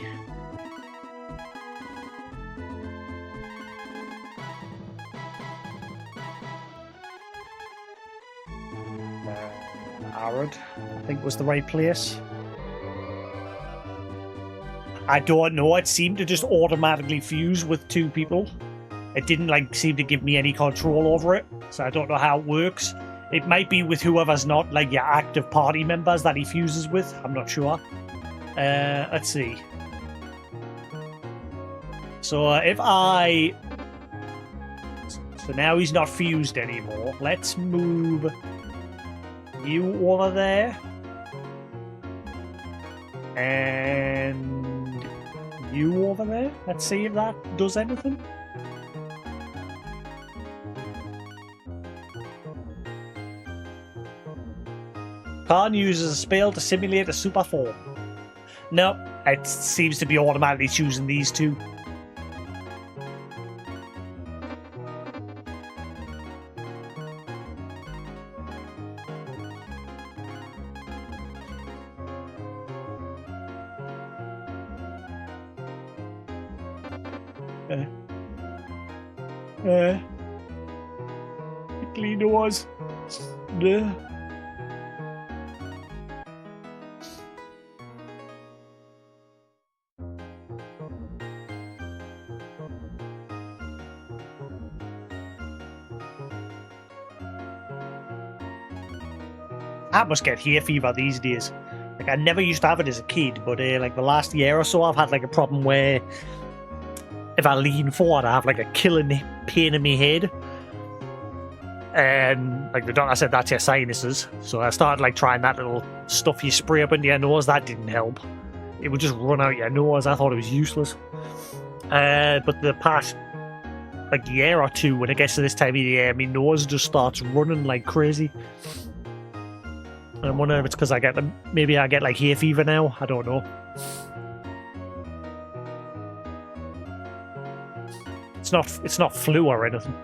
Arad, I think was the right place. I don't know, it seemed to just automatically fuse with two people. It didn't like seem to give me any control over it, so I don't know how it works. It might be with whoever's not like your active party members that he fuses with, I'm not sure. Let's see. So if I... So now he's not fused anymore. Let's move you over there. And you over there. Let's see if that does anything. Khan uses a spell to simulate a super form. No, it seems to be automatically choosing these two. Clean doors. I must get hay fever these days. Like, I never used to have it as a kid, but like the last year or so, I've had like a problem where if I lean forward, I have like a killing pain in my head. And like the doctor said, that's your sinuses. So I started like trying that little stuff you spray up into your nose. That didn't help. It would just run out your nose. I thought it was useless. But the past like year or two, when it gets to this time of the year, my nose just starts running like crazy. And I'm wondering if it's because maybe I get like hay fever now. I don't know. It's not flu or anything.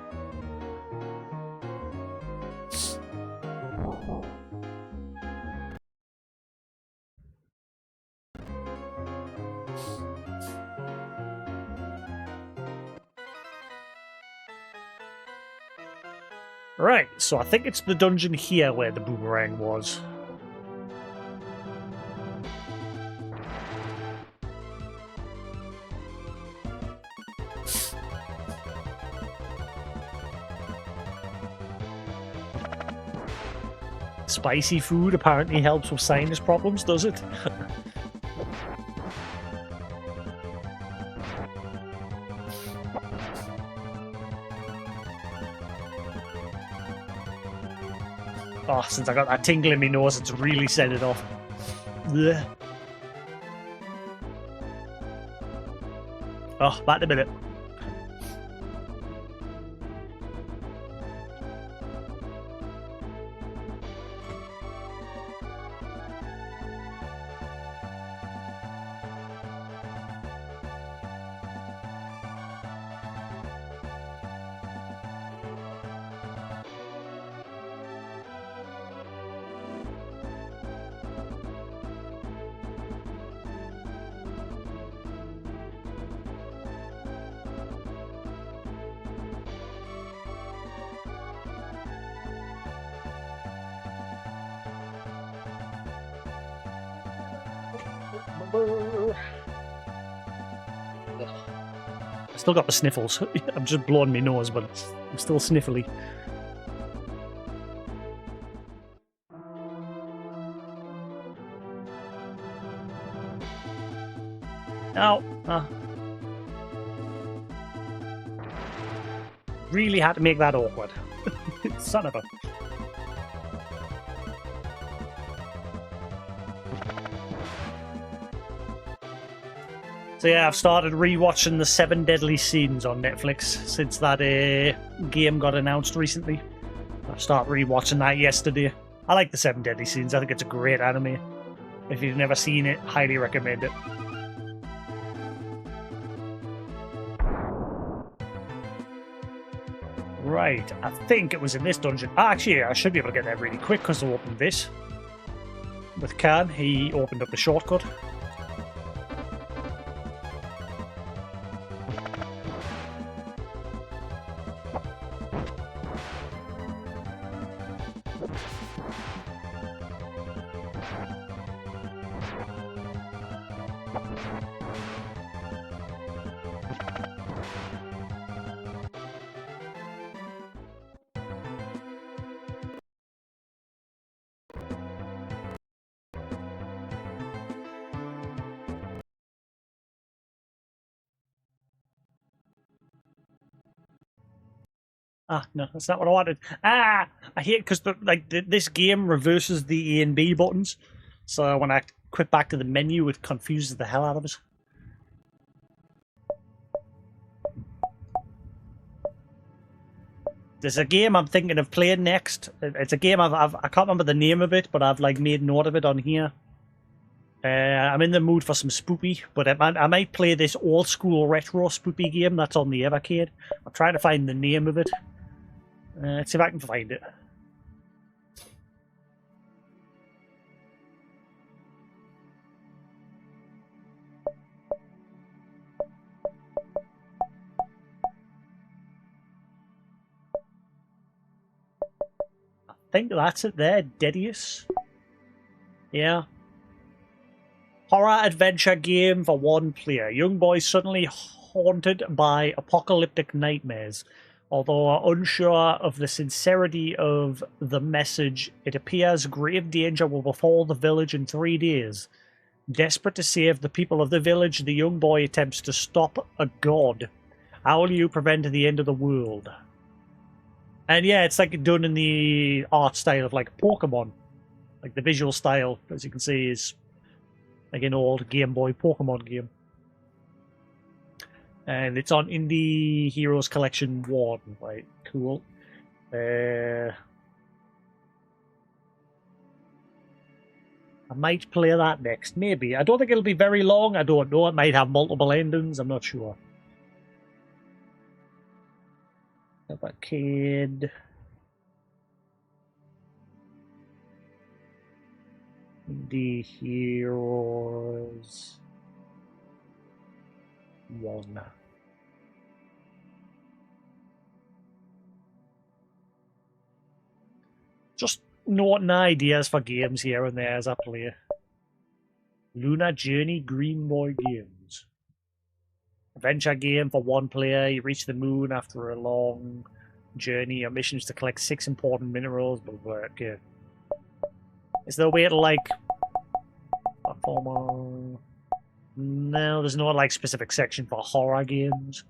Right, so I think it's the dungeon here where the boomerang was. Spicy food apparently helps with sinus problems, does it? Oh, since I got that tingle in my nose, it's really set it off. Blech. Oh, back in a minute. I still got the sniffles. I'm just blowing my nose, but I'm still sniffly. Ow. really had to make that awkward. Son of a... So yeah, I've started rewatching the 7 Deadly Sins on Netflix since that game got announced recently. I started rewatching that yesterday. I like the 7 Deadly Sins. I think it's a great anime. If you've never seen it, highly recommend it. Right, I think it was in this dungeon. Actually, I should be able to get there really quick because I opened this. With Khan, he opened up the shortcut. Ah, no, that's not what I wanted. Ah, I hate because this game reverses the A and B buttons, so when I quit back to the menu, it confuses the hell out of us. There's a game I'm thinking of playing next. It's a game I can't remember the name of it, but I've like made note of it on here. I'm in the mood for some spoopy, but I might play this old school retro spoopy game that's on the Evercade. I'm trying to find the name of it. Let's see if I can find it. I think that's it there, Dedius. Yeah. Horror adventure game for 1 player. Young boy suddenly haunted by apocalyptic nightmares. Although unsure of the sincerity of the message, it appears grave danger will befall the village in 3 days. Desperate to save the people of the village, the young boy attempts to stop a god. How will you prevent the end of the world? And yeah, it's like done in the art style of like Pokemon. Like the visual style, as you can see, is like an old Game Boy Pokemon game. And it's on Indie Heroes Collection 1. Right, cool. I might play that next, maybe. I don't think it'll be very long. I don't know. It might have multiple endings. I'm not sure. Arcade. Indie Heroes 1. Just noting ideas for games here and there as I play. Luna Journey Green Boy Games. Adventure game for 1 player. You reach the moon after a long journey. Your mission is to collect 6 important minerals. But okay. Is there a way to like platformer? No, there's no like specific section for horror games.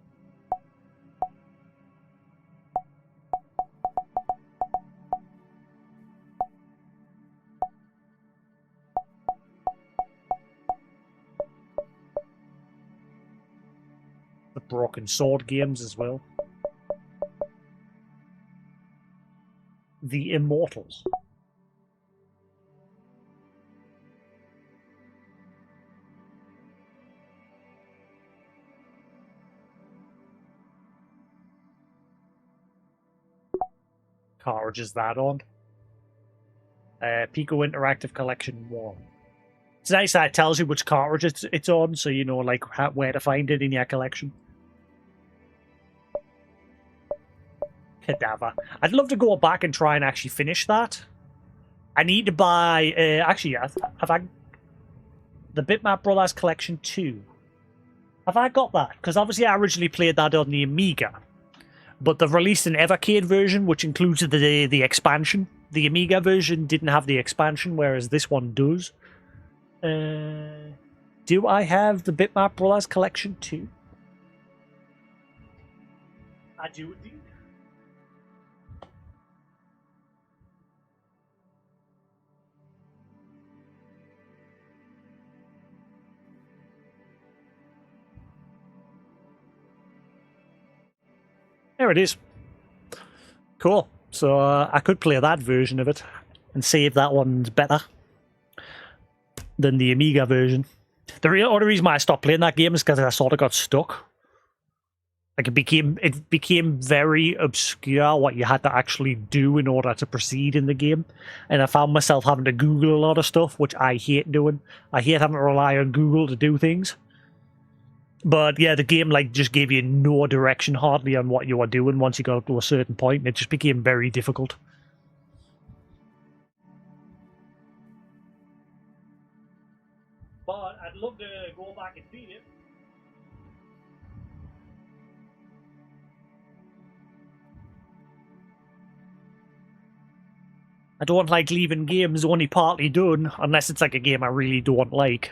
The Broken Sword games as well. The Immortals. Cartridge is that on? Pico Interactive Collection 1. It's nice that it tells you which cartridge it's on, so you know like where to find it in your collection. Cadaver. I'd love to go back and try and actually finish that. I need to buy... actually, have I... The Bitmap Brothers Collection 2. Have I got that? Because obviously I originally played that on the Amiga. But they've released an Evercade version, which includes the expansion. The Amiga version didn't have the expansion, whereas this one does. Do I have the Bitmap Brothers Collection 2? I do indeed. There it is. Cool. So I could play that version of it and see if that one's better than the Amiga version. The only reason why I stopped playing that game is because I sort of got stuck. Like it became very obscure what you had to actually do in order to proceed in the game, and I found myself having to Google a lot of stuff, which I hate doing. I hate having to rely on Google to do things. But yeah, the game like just gave you no direction hardly on what you were doing once you got to a certain point, and it just became very difficult. But I'd love to go back and beat it. I don't like leaving games only partly done, unless it's like a game I really don't like.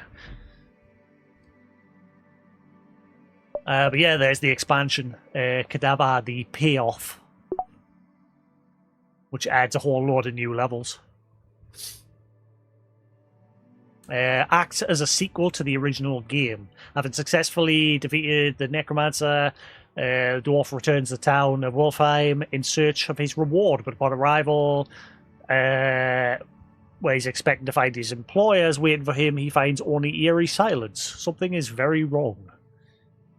But yeah, there's the expansion, Cadaver, the payoff, which adds a whole load of new levels. Acts as a sequel to the original game. Having successfully defeated the Necromancer, Dwarf returns to the town of Wolfheim in search of his reward, but upon arrival, where he's expecting to find his employers waiting for him, he finds only eerie silence. Something is very wrong.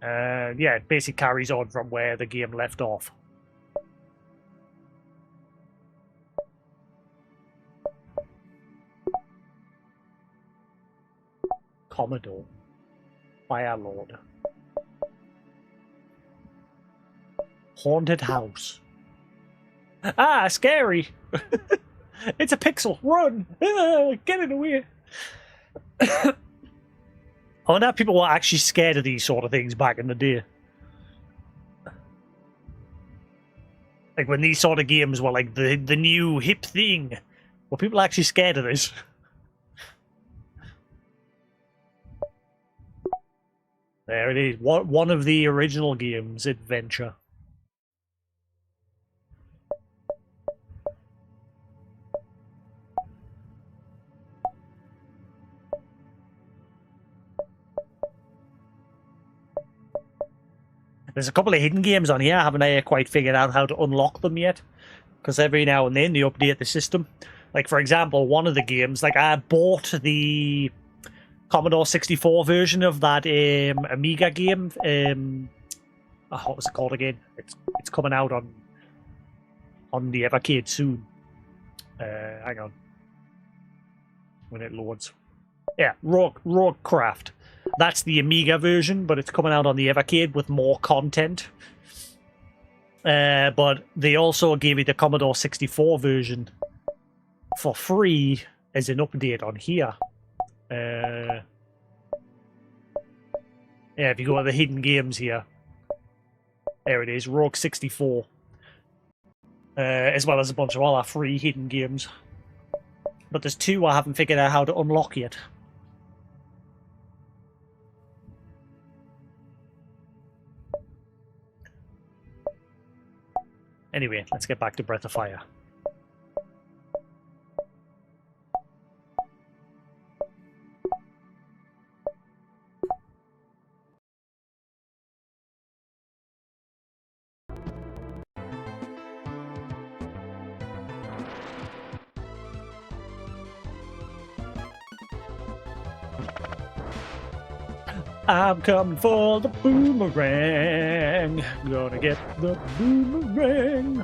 Yeah, it basically carries on from where the game left off. Commodore. Firelord. Haunted house. Ah, scary! It's a pixel. Run! Get it away! I wonder if people were actually scared of these sort of things back in the day. Like when these sort of games were like the new hip thing. Were people actually scared of this? There it is. One of the original games, Adventure. There's a couple of hidden games on here. I haven't quite figured out how to unlock them yet. Because every now and then they update the system. Like, for example, one of the games, like I bought the Commodore 64 version of that Amiga game. What was it called again? It's coming out on the Evercade soon. Hang on. When it loads. Yeah, Roguecraft. That's the Amiga version, but it's coming out on the Evercade with more content. But they also gave me the Commodore 64 version for free as an update on here. Yeah, if you go to the hidden games here, there it is, Rogue 64. As well as a bunch of other free hidden games. But there's two I haven't figured out how to unlock yet. Anyway, let's get back to Breath of Fire. I'm coming for the boomerang. Gonna get the boomerang.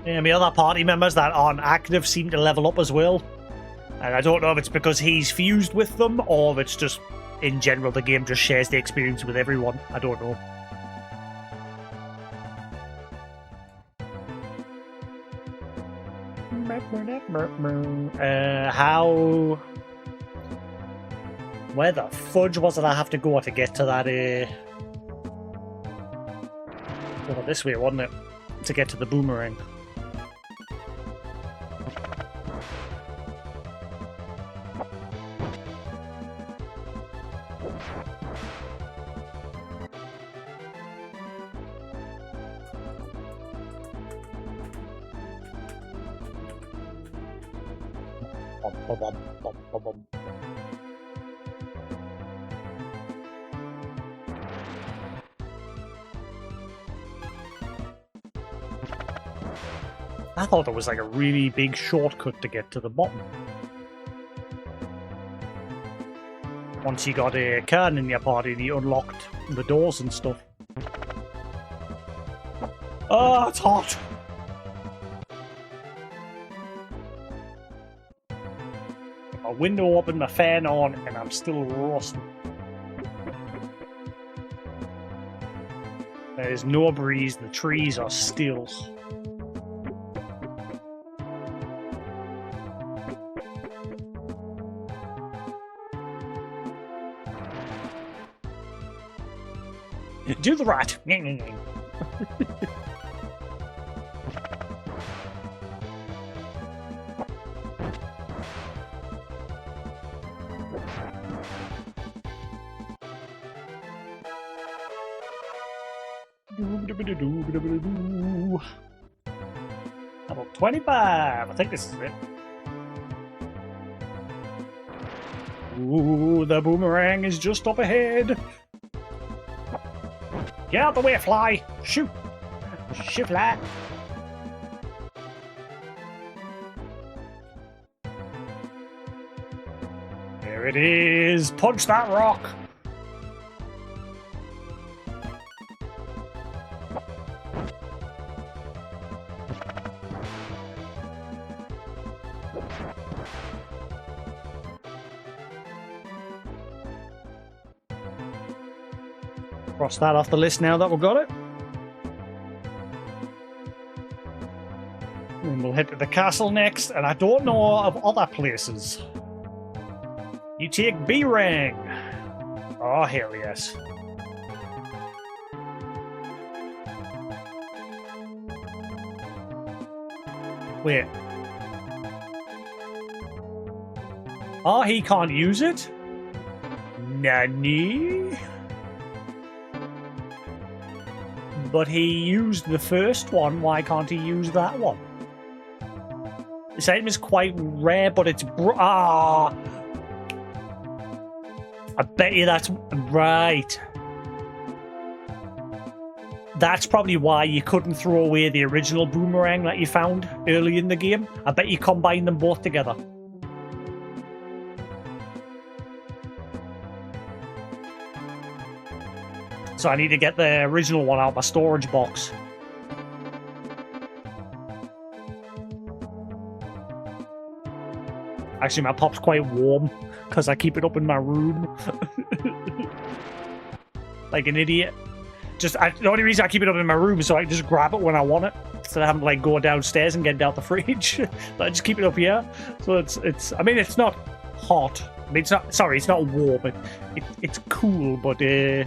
And the other party members that aren't active seem to level up as well. And I don't know if it's because he's fused with them, or if it's just, in general, the game just shares the experience with everyone. I don't know. How... Where the fudge was it I have to go to get to that, Well, this way, wasn't it? To get to the boomerang. Bum, bum, bum, bum, bum, bum. I thought there was like a really big shortcut to get to the bottom. Once you got a Khan in your party and you unlocked the doors and stuff. Oh, it's hot! My window open, my fan on, and I'm still roasting. There's no breeze, the trees are still. Do the rat! Level 25! I think this is it. Ooh, the boomerang is just up ahead! Get out the way, fly! Shoot! Shoot, fly! There it is! Punch that rock! Cross that off the list now that we've got it. And we'll head to the castle next, and I don't know of other places. You take B-Rang. Oh, hell yes. Wait. Oh, he can't use it? Nani? But he used the first one, why can't he use that one? This item is quite rare, but it's... I bet you that's... Right. That's probably why you couldn't throw away the original boomerang that you found early in the game. I bet you combine them both together. So I need to get the original one out of my storage box. Actually, my pop's quite warm because I keep it up in my room. Like an idiot. The only reason I keep it up in my room is so I can just grab it when I want it. Instead of having to like go downstairs and get it out the fridge. But I just keep it up here. So it's I mean, it's not hot. I mean, it's not warm. It's cool, but it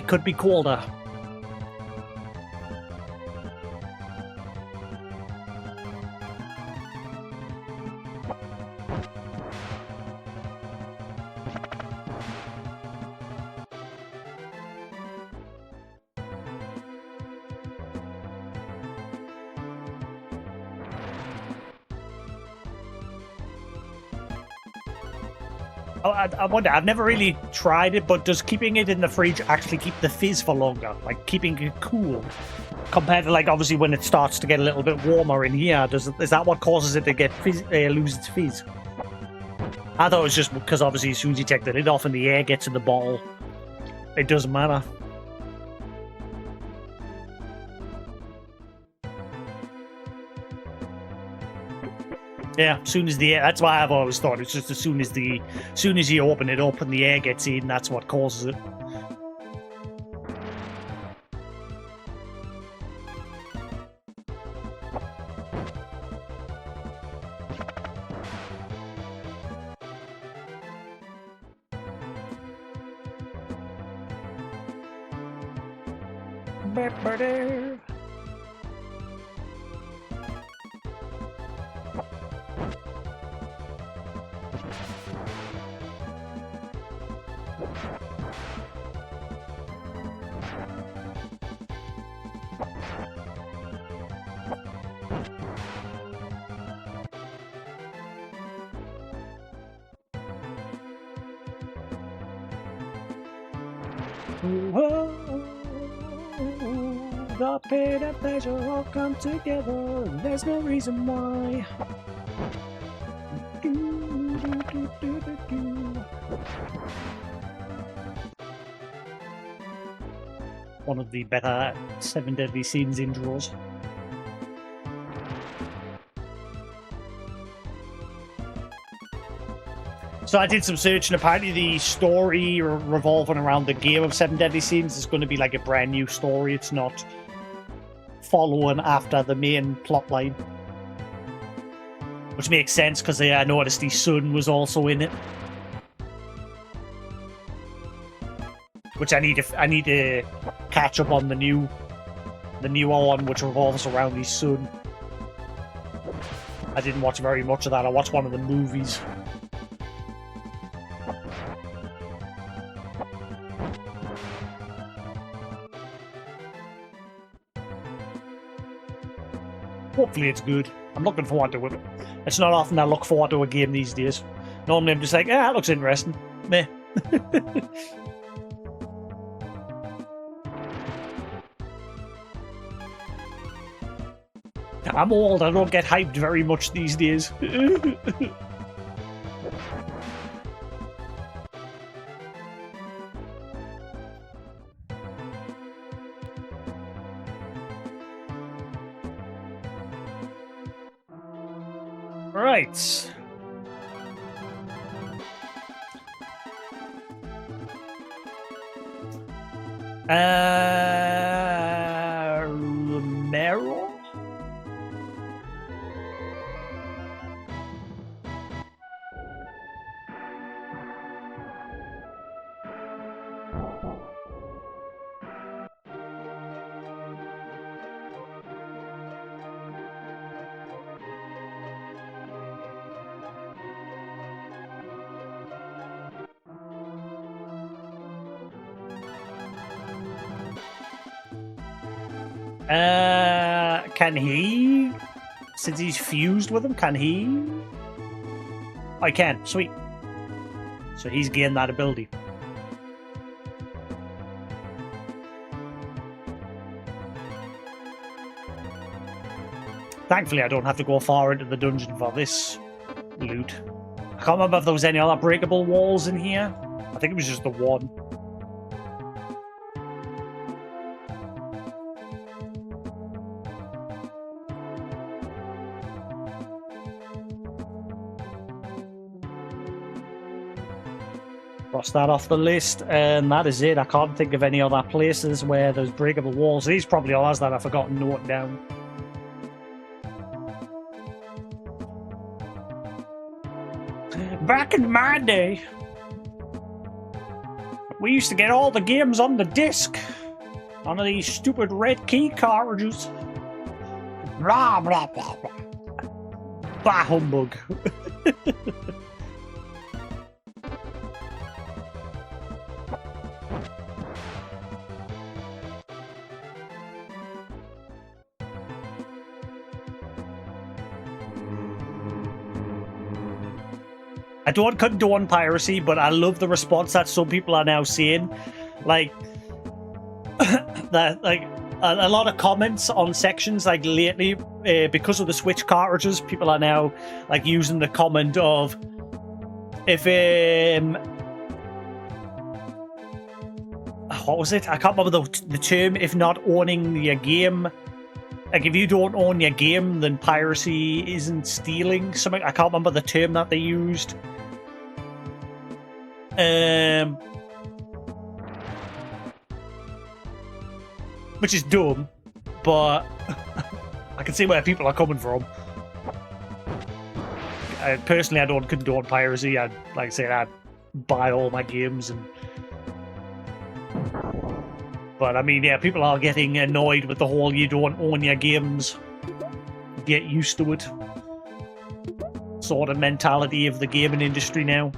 could be colder. Oh, I wonder, I've never really tried it, but does keeping it in the fridge actually keep the fizz for longer? Like, keeping it cool? Compared to, like, obviously when it starts to get a little bit warmer in here, is that what causes it to get lose its fizz? I thought it was just because, obviously, as soon as you take the lid off and the air gets in the bottle, it doesn't matter. Yeah, as soon as the air, that's why I've always thought it's just as soon as you open it up and the air gets in, that's what causes it. The pain and pleasure all come together. There's no reason why. One of the better Seven Deadly Sins intros. So I did some search, and apparently the story revolving around the game of Seven Deadly Sins is going to be like a brand new story. It's not following after the main plot line. Which makes sense, because I noticed his son was also in it. Which I need to catch up on the newer one, which revolves around his son. I didn't watch very much of that. I watched one of the movies. Hopefully it's good. I'm looking forward to it. It's not often I look forward to a game these days. Normally I'm just like, that looks interesting. Meh. I'm old, I don't get hyped very much these days. Right. Romero? Can he? Since he's fused with him, can he? I can. Sweet. So he's gained that ability. Thankfully, I don't have to go far into the dungeon for this loot. I can't remember if there was any other breakable walls in here. I think it was just the one. Cross that off the list, and that is it. I can't think of any other places where there's breakable walls. These probably others that I've forgotten to note down. Back in my day, we used to get all the games on the disc. None of these stupid red key cartridges. Blah, blah, blah, blah. Bah humbug. I don't condone piracy, but I love the response that some people are now saying. Like, that, like, a lot of comments on sections, like, lately, because of the Switch cartridges, people are now, like, using the comment of, if, what was it? I can't remember the term, if not owning your game. Like, if you don't own your game, then piracy isn't stealing. Something, I can't remember the term that they used. Which is dumb, but I can see where people are coming from. Personally, I don't condone piracy. Like I said, I buy all my games and But I mean, yeah, people are getting annoyed with the whole you don't own your games. Get used to it sort of mentality of the gaming industry now.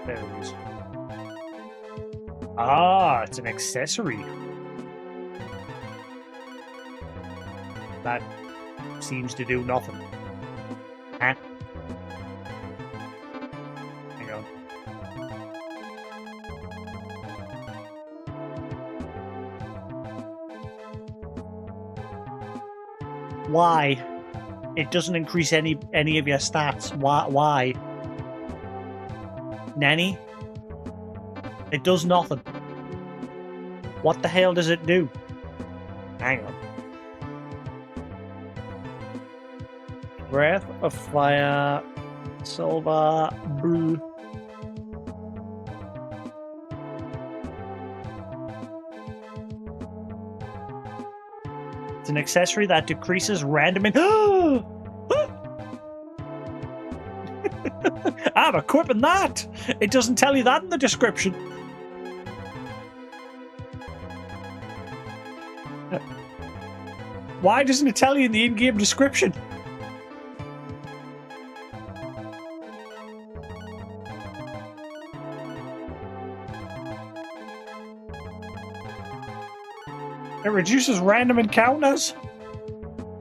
There it is. Ah, it's an accessory. That seems to do nothing. Huh? Hang on. Why? It doesn't increase any of your stats. Why? Nanny? It does nothing. What the hell does it do? Hang on. Breath of Fire, Silver, Blue. It's an accessory that decreases random. I'm equipping that. It doesn't tell you that in the description. Why doesn't it tell you in the in-game description? It reduces random encounters?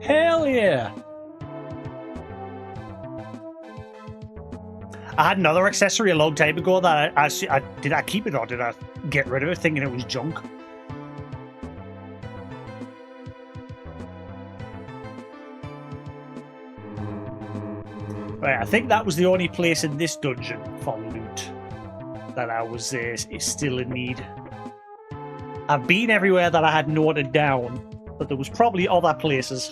Hell yeah! I had another accessory a long time ago that I did I keep it or did I get rid of it thinking it was junk? Right, I think that was the only place in this dungeon for loot that I was still in need. I've been everywhere that I had noted down, but there was probably other places.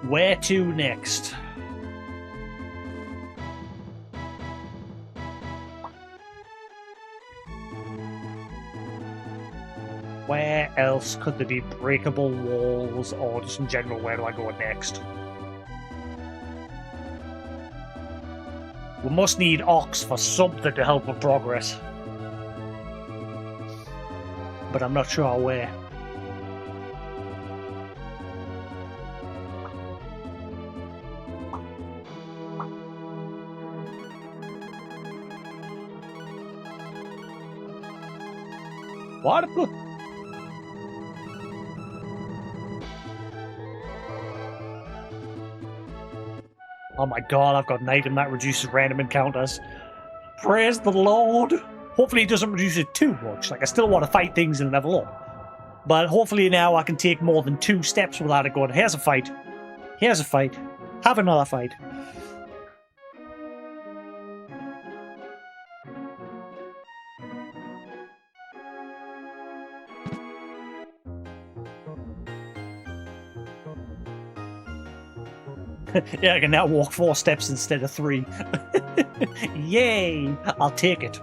Where to next? Where else could there be breakable walls, or just in general, where do I go next? We must need Ox for something to help with progress. But I'm not sure where. What? Oh my god, I've got an item that reduces random encounters. Praise the Lord! Hopefully it doesn't reduce it too much. Like, I still want to fight things and level up. But hopefully now I can take more than 2 steps without it going, here's a fight. Here's a fight. Have another fight. Yeah, I can now walk 4 steps instead of 3. Yay! I'll take it.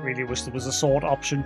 Really wish there was a sword option.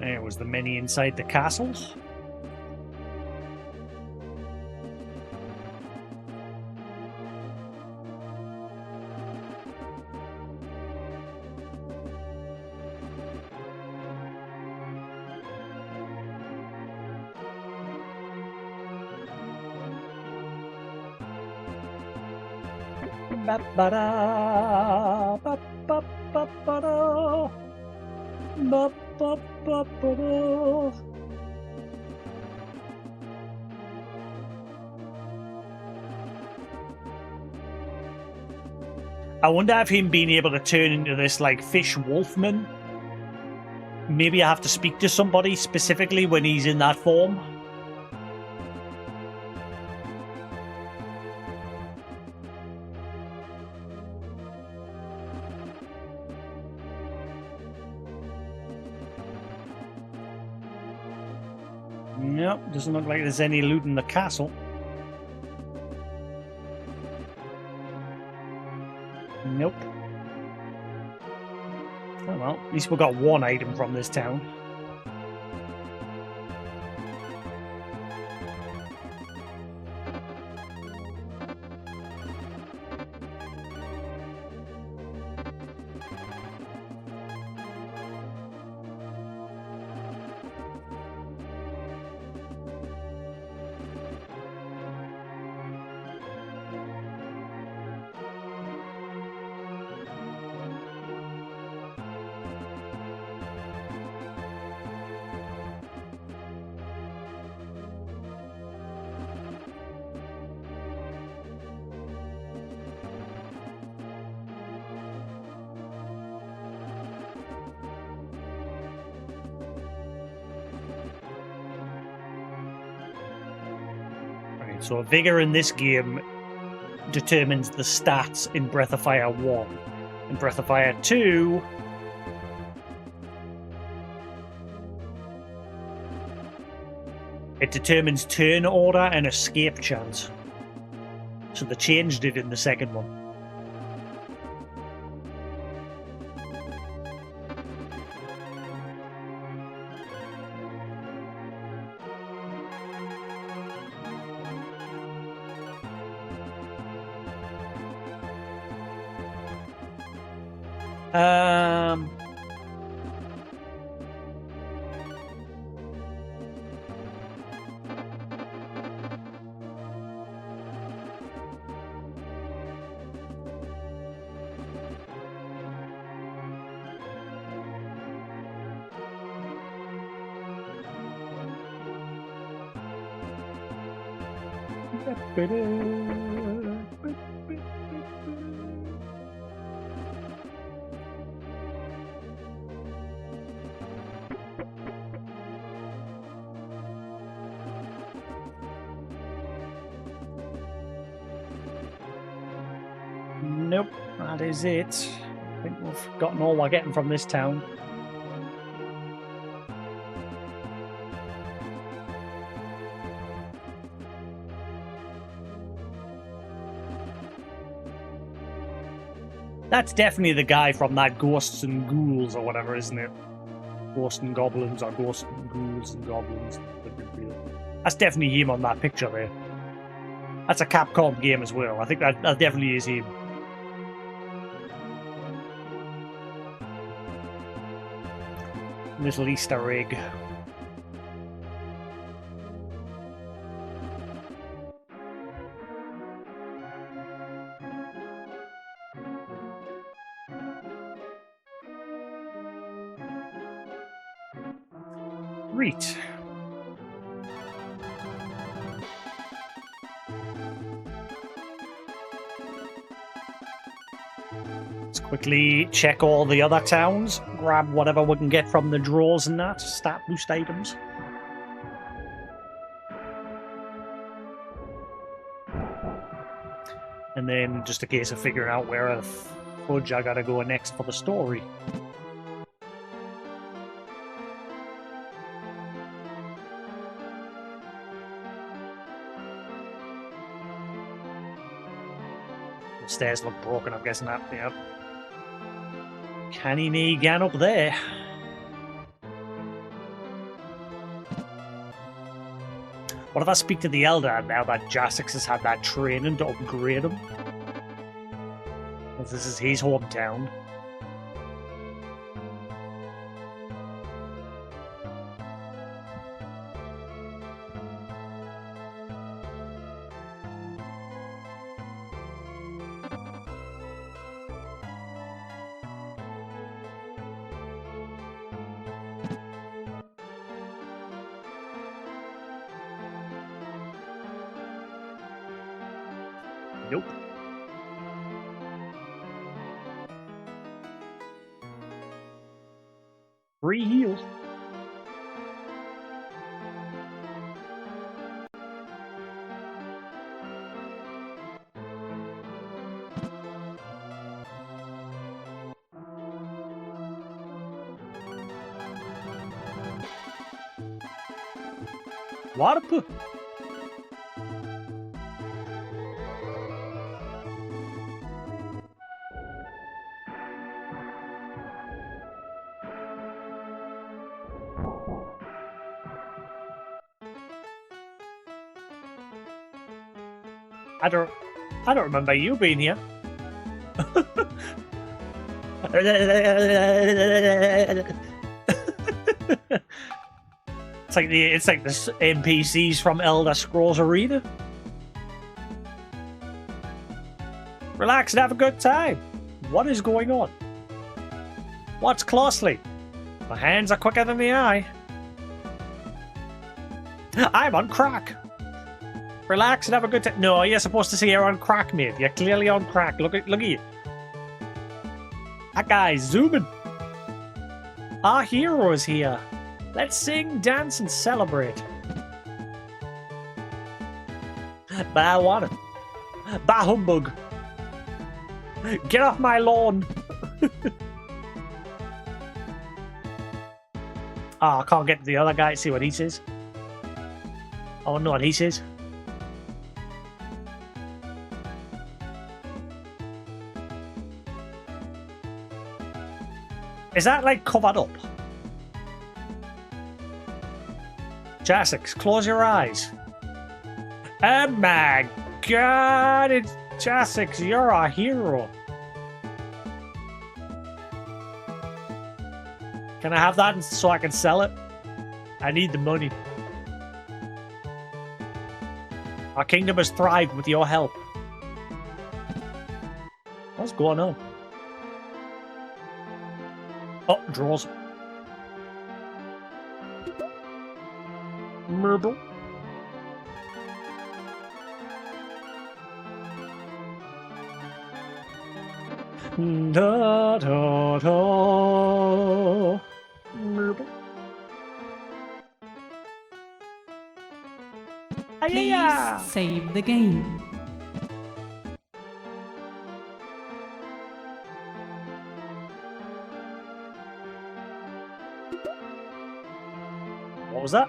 There was the mini inside the castle. Ba-ba-da, ba-ba-ba-ba-da, ba-ba-ba-ba-da. I wonder if him being able to turn into this like fish wolfman, maybe I have to speak to somebody specifically when he's in that form. Nope, doesn't look like there's any loot in the castle. Nope. Oh well, at least we got one item from this town. So vigor in this game determines the stats in Breath of Fire 1. In Breath of Fire 2, it determines turn order and escape chance. So they changed it in the second one. Nope, that is it. I think we've gotten all we're getting from this town. That's definitely the guy from that Ghosts and Ghouls or whatever, isn't it? Ghosts and Goblins or Ghosts and Ghouls and Goblins. That's definitely him on that picture there. That's a Capcom game as well. I think that definitely is him. Little Easter egg. Great. Let's quickly check all the other towns, grab whatever we can get from the drawers and that, stat boost items. And then just a case of figuring out where the fudge I gotta go next for the story. The stairs look broken, I'm guessing that, yeah. Canny me gan up there. What if I speak to the Elder now that Jasix has had that training to upgrade him? This is his hometown. Nope. Free heals. What a put. I don't remember you being here. It's like the NPCs from Elder Scrolls Arena. Relax and have a good time. What is going on? Watch closely. My hands are quicker than the eye. I'm on crack. Relax and have a good time. No, you're supposed to say you're on crack, mate. You're clearly on crack. Look at you. That guy's zooming. Our hero is here. Let's sing, dance, and celebrate. Bah what? Bah humbug. Get off my lawn. I can't get to the other guy to see what he says. I wonder what he says. Is that like covered up? Jasix, close your eyes. Oh my god, it's Jasix, you're a hero. Can I have that so I can sell it? I need the money. Our kingdom has thrived with your help. What's going on? Oh, draws. Myrtle. Da da da. Myrtle. Please save the game. What was that?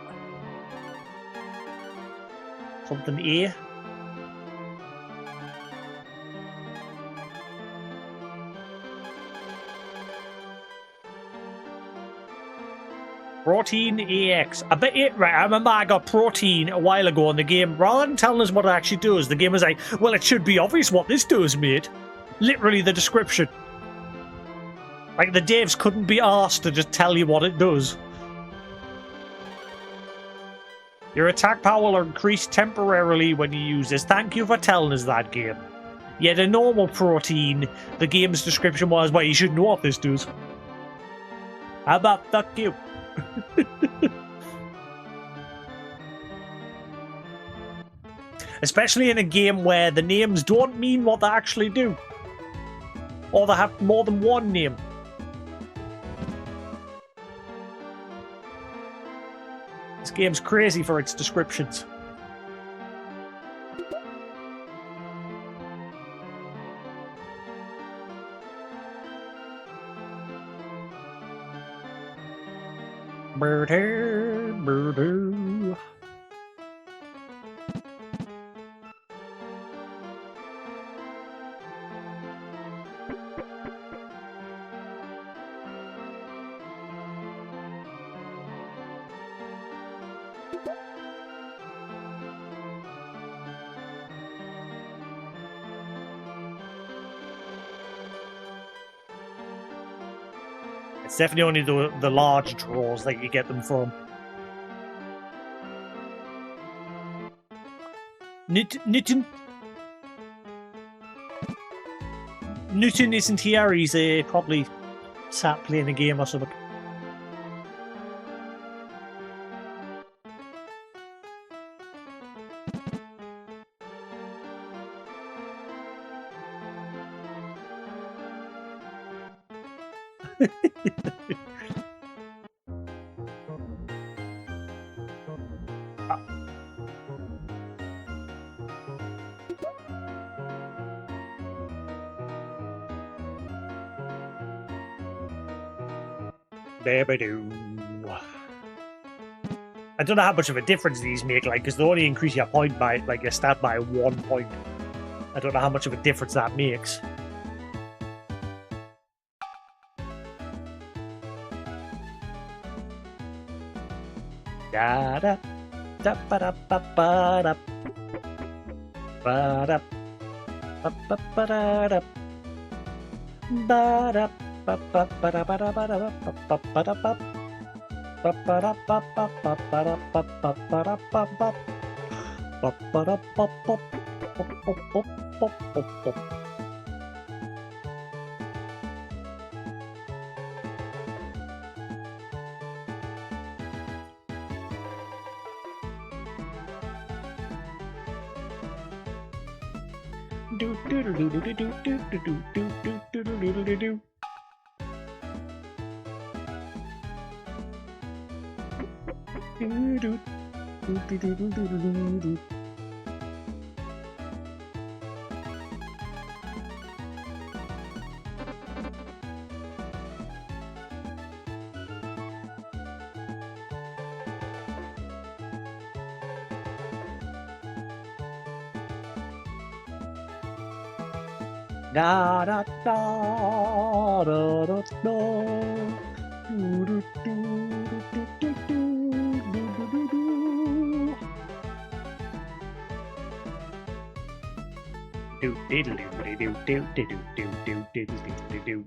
Something A. Protein AX. I bet it, right, I remember I got protein a while ago in the game. Rather than telling us what it actually does, the game was like, well, it should be obvious what this does, mate. Literally the description. Like, the devs couldn't be asked to just tell you what it does. Your attack power will increase temporarily when you use this. Thank you for telling us that, game. Yet a normal protein, the game's description was, well, you should know what this does. How about fuck you? Especially in a game where the names don't mean what they actually do. Or they have more than one name. This game's crazy for its descriptions. Birdie, birdie. It's definitely only the large draws that you get them from. Newton isn't here. He's probably sat playing a game or something. I don't know how much of a difference these make, like, because they only increase your point by, like, your stat by 1 point. I don't know how much of a difference that makes. Da da da ba da ba ba da ba da ba ba ba da da ba da ba ba ba da ba da ba da ba ba ba da ba ba ba da ba ba ba ba da ba ba ba da ba ba ba ba da ba ba ba. Do do do do do do do do do do do do do do do. Da da da da da da. Do do do do do do do do do. Do diddle do do do do do do do do do.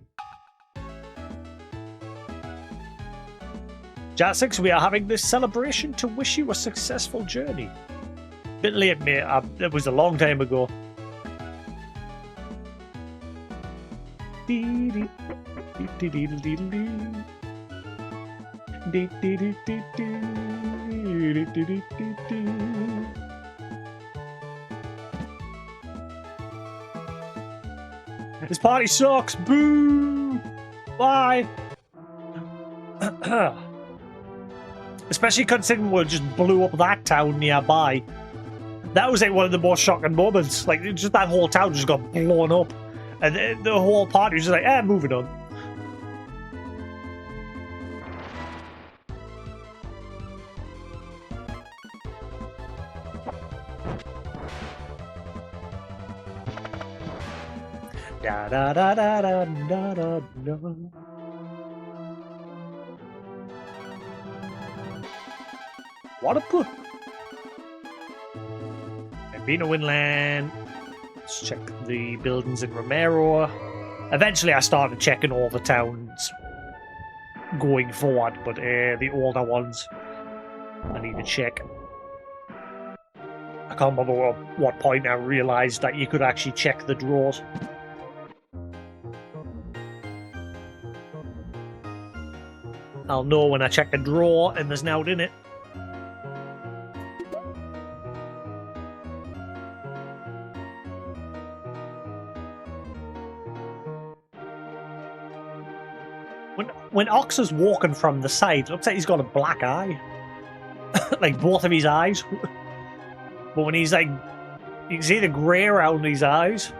Jasix, we are having this celebration to wish you a successful journey. Bit late, mate. It was a long time ago. This party sucks. Boo! Bye. Especially considering we just blew up that town nearby. That was like one of the most shocking moments. Like, just that whole town just got blown up. And the whole party was just like, moving on. Da da da da da da da da. What a put. I've been to Winland. Let's check the buildings in Romero. Eventually I started checking all the towns going forward, but the older ones I need to check. I can't remember what point I realised that you could actually check the draws. I'll know when I check a draw and there's nothing in it. When Ox is walking from the side, it looks like he's got a black eye. Like both of his eyes. But when he's like, you can see the grey around his eyes.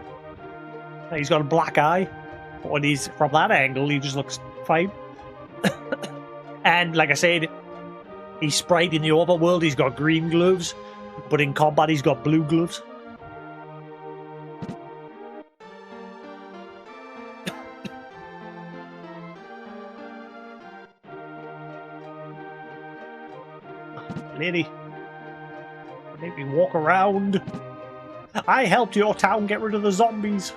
He's got a black eye. But when he's from that angle, he just looks fine. And like I said, he's Sprite in the overworld, he's got green gloves. But in combat, he's got blue gloves. Lady, make me walk around. I helped your town get rid of the zombies.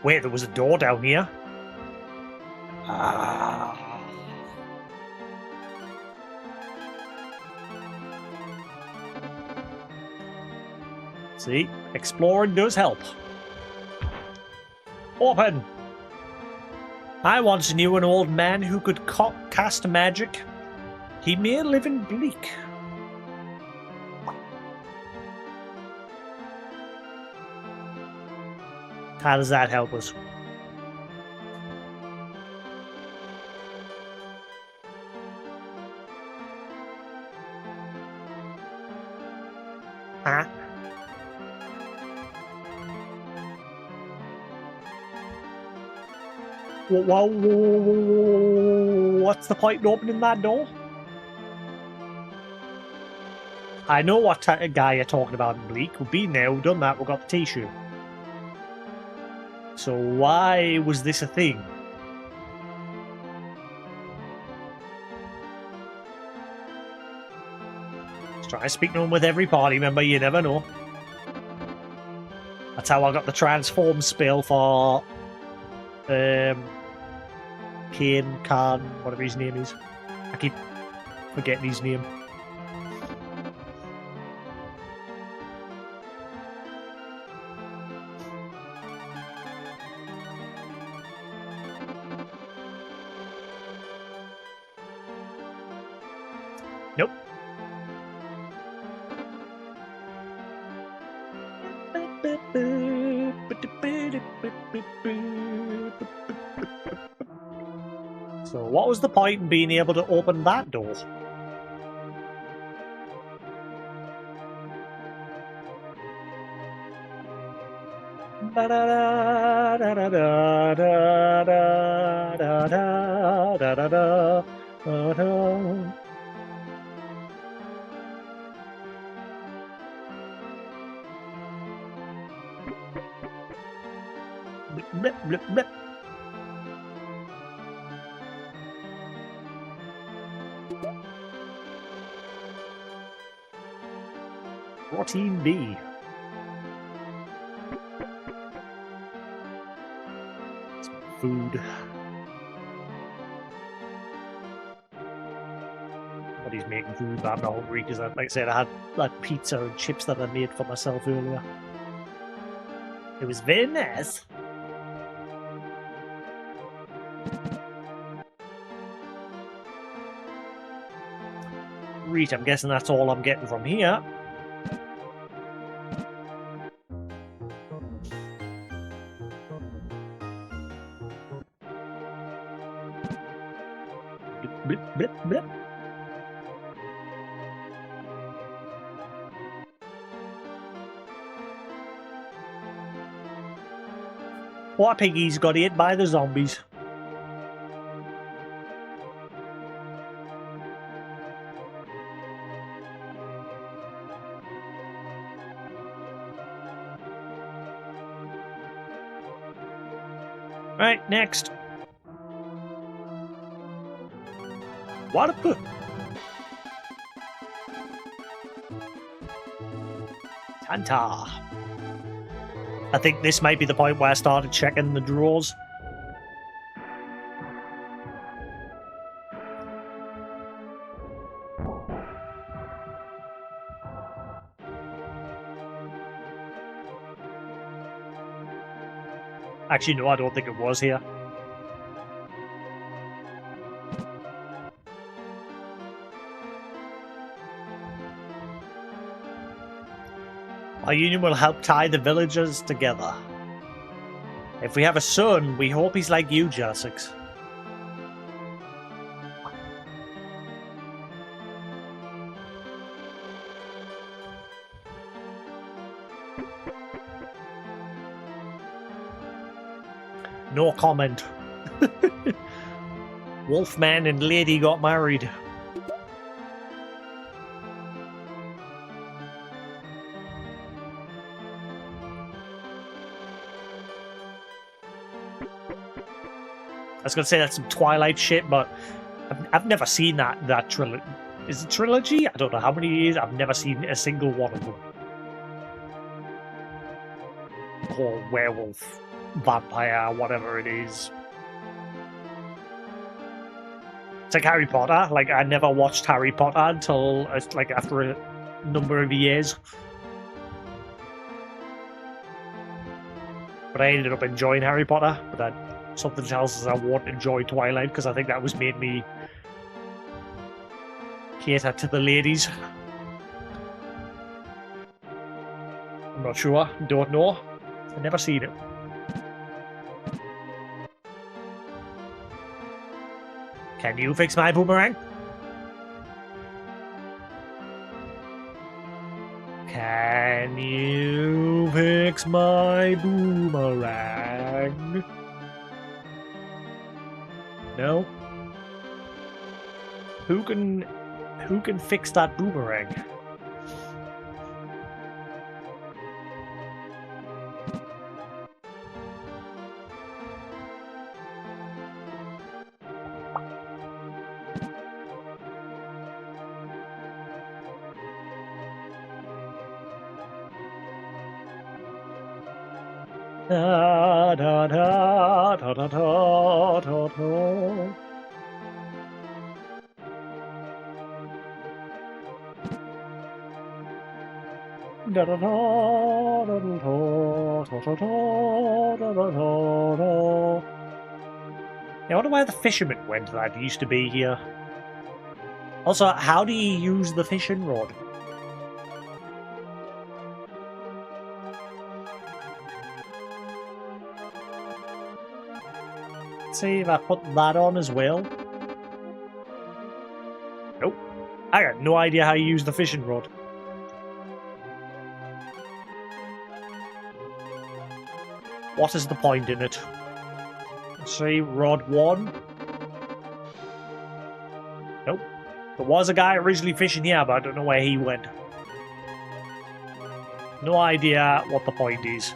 Wait, there was a door down here. See, exploring does help. Open! I once knew an old man who could cast magic. He may live in Bleak. How does that help us? Huh? What's the point in opening that door? I know what guy you're talking about in Bleak. We've been there, we've done that, we've got the t-shirt. So why was this a thing? Just try to speak to him with every party member, you never know. That's how I got the transform spell for Khan, whatever his name is. I keep forgetting his name. Nope. So what was the point in being able to open that door? Blip, blip, blip. Protein B. Some food. Somebody's making food, but I'm not hungry because, like I said, I had like pizza and chips that I made for myself earlier. It was very nice. Right, I'm guessing that's all I'm getting from here. Blip, blip, blip, blip. Poor piggies got hit by the zombies. Right, next. What a put. Tanta. I think this might be the point where I started checking the drawers. Actually, no, I don't think it was here. Our union will help tie the villagers together. If we have a son, we hope he's like you, Jasix. No comment. Wolfman and lady got married. I was gonna say that's some Twilight shit, but I've never seen that trilogy. Is it trilogy? I don't know how many years. I've never seen a single one of them. Or werewolf, vampire, whatever it is. It's like Harry Potter. Like, I never watched Harry Potter until, like, after a number of years. But I ended up enjoying Harry Potter. But that something tells us I won't enjoy Twilight, because I think that was made me cater to the ladies. I'm not sure. Don't know. I've never seen it. Can you fix my boomerang? Can you fix my boomerang? No? Who can fix that boomerang? Da da da da da da da da. Da da da da da da da da da. I wonder where the fisherman went that used to be here. Also, how do you use the fishing rod? Let's see if I put that on as well. Nope. I got no idea how you use the fishing rod. What is the point in it? Let's see, rod 1. Nope. There was a guy originally fishing here, but I don't know where he went. No idea what the point is.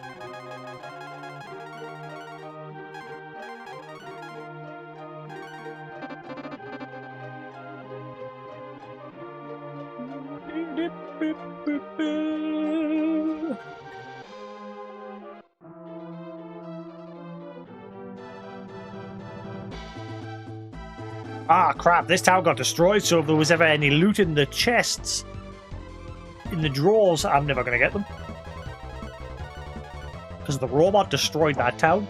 Ah, crap, this town got destroyed, so if there was ever any loot in the chests, in the drawers, I'm never going to get them. Because the robot destroyed that town.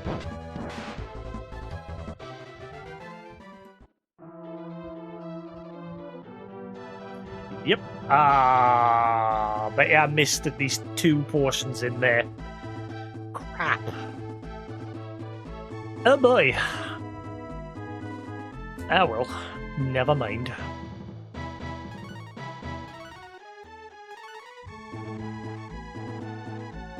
Yep. Ah, but yeah, I missed at least 2 portions in there. Crap. Oh boy. Ah well, never mind.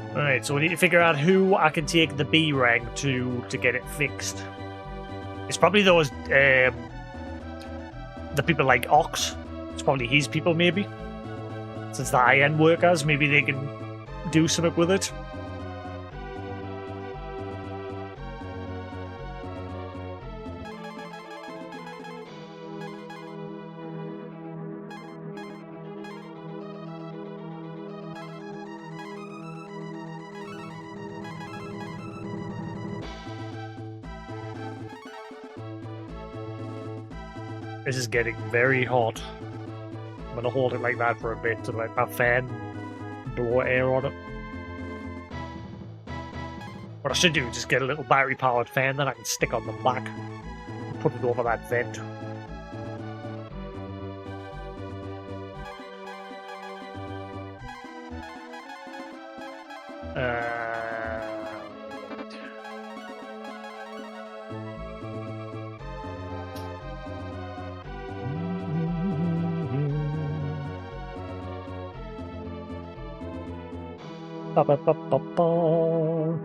Alright, so we need to figure out who I can take the B rank to get it fixed. It's probably those, the people like Ox. It's probably his people, maybe. Since the high-end workers, maybe they can do something with it. This is getting very hot. I'm gonna hold it like that for a bit to let my fan blow air on it. What I should do is just get a little battery-powered fan that I can stick on the back and put it over that vent. Ba ba ba ba ba.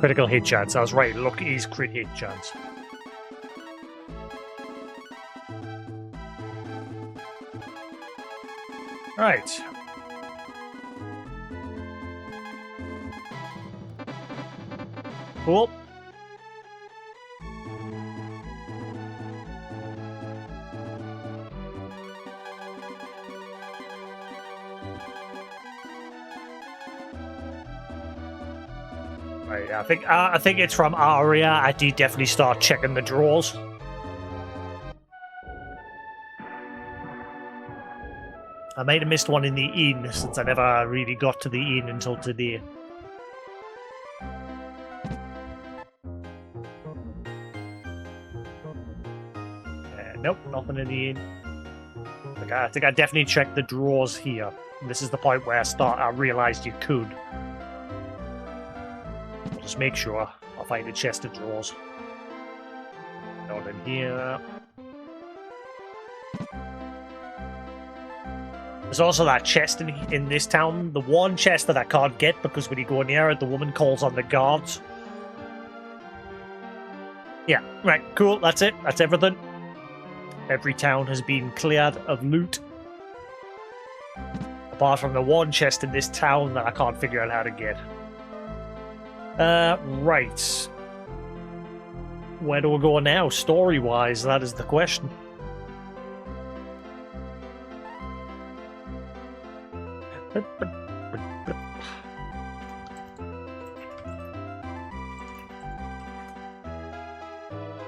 Critical hit chance. I was right. Look, is crit hit chance. Right. Cool. Right, I think it's from Aria. I did definitely start checking the drawers. I might have missed one in the inn since I never really got to the inn until today. Nope, nothing in the inn. I think I definitely checked the drawers here. This is the point where I realized you could. Just make sure. I'll find a chest of drawers. Not in here. There's also that chest in this town. The one chest that I can't get because when you go near it, the woman calls on the guards. Yeah, right, cool. That's it. That's everything. Every town has been cleared of loot. Apart from the one chest in this town that I can't figure out how to get. Right. Where do we go now, story-wise? That is the question.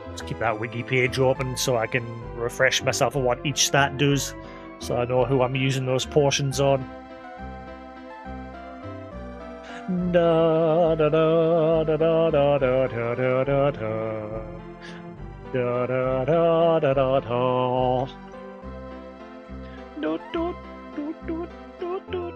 Let's keep that wiki page open so I can refresh myself on what each stat does, so I know who I'm using those portions on. Da da da da da da da da da da da da da da da da. Do do do do do do.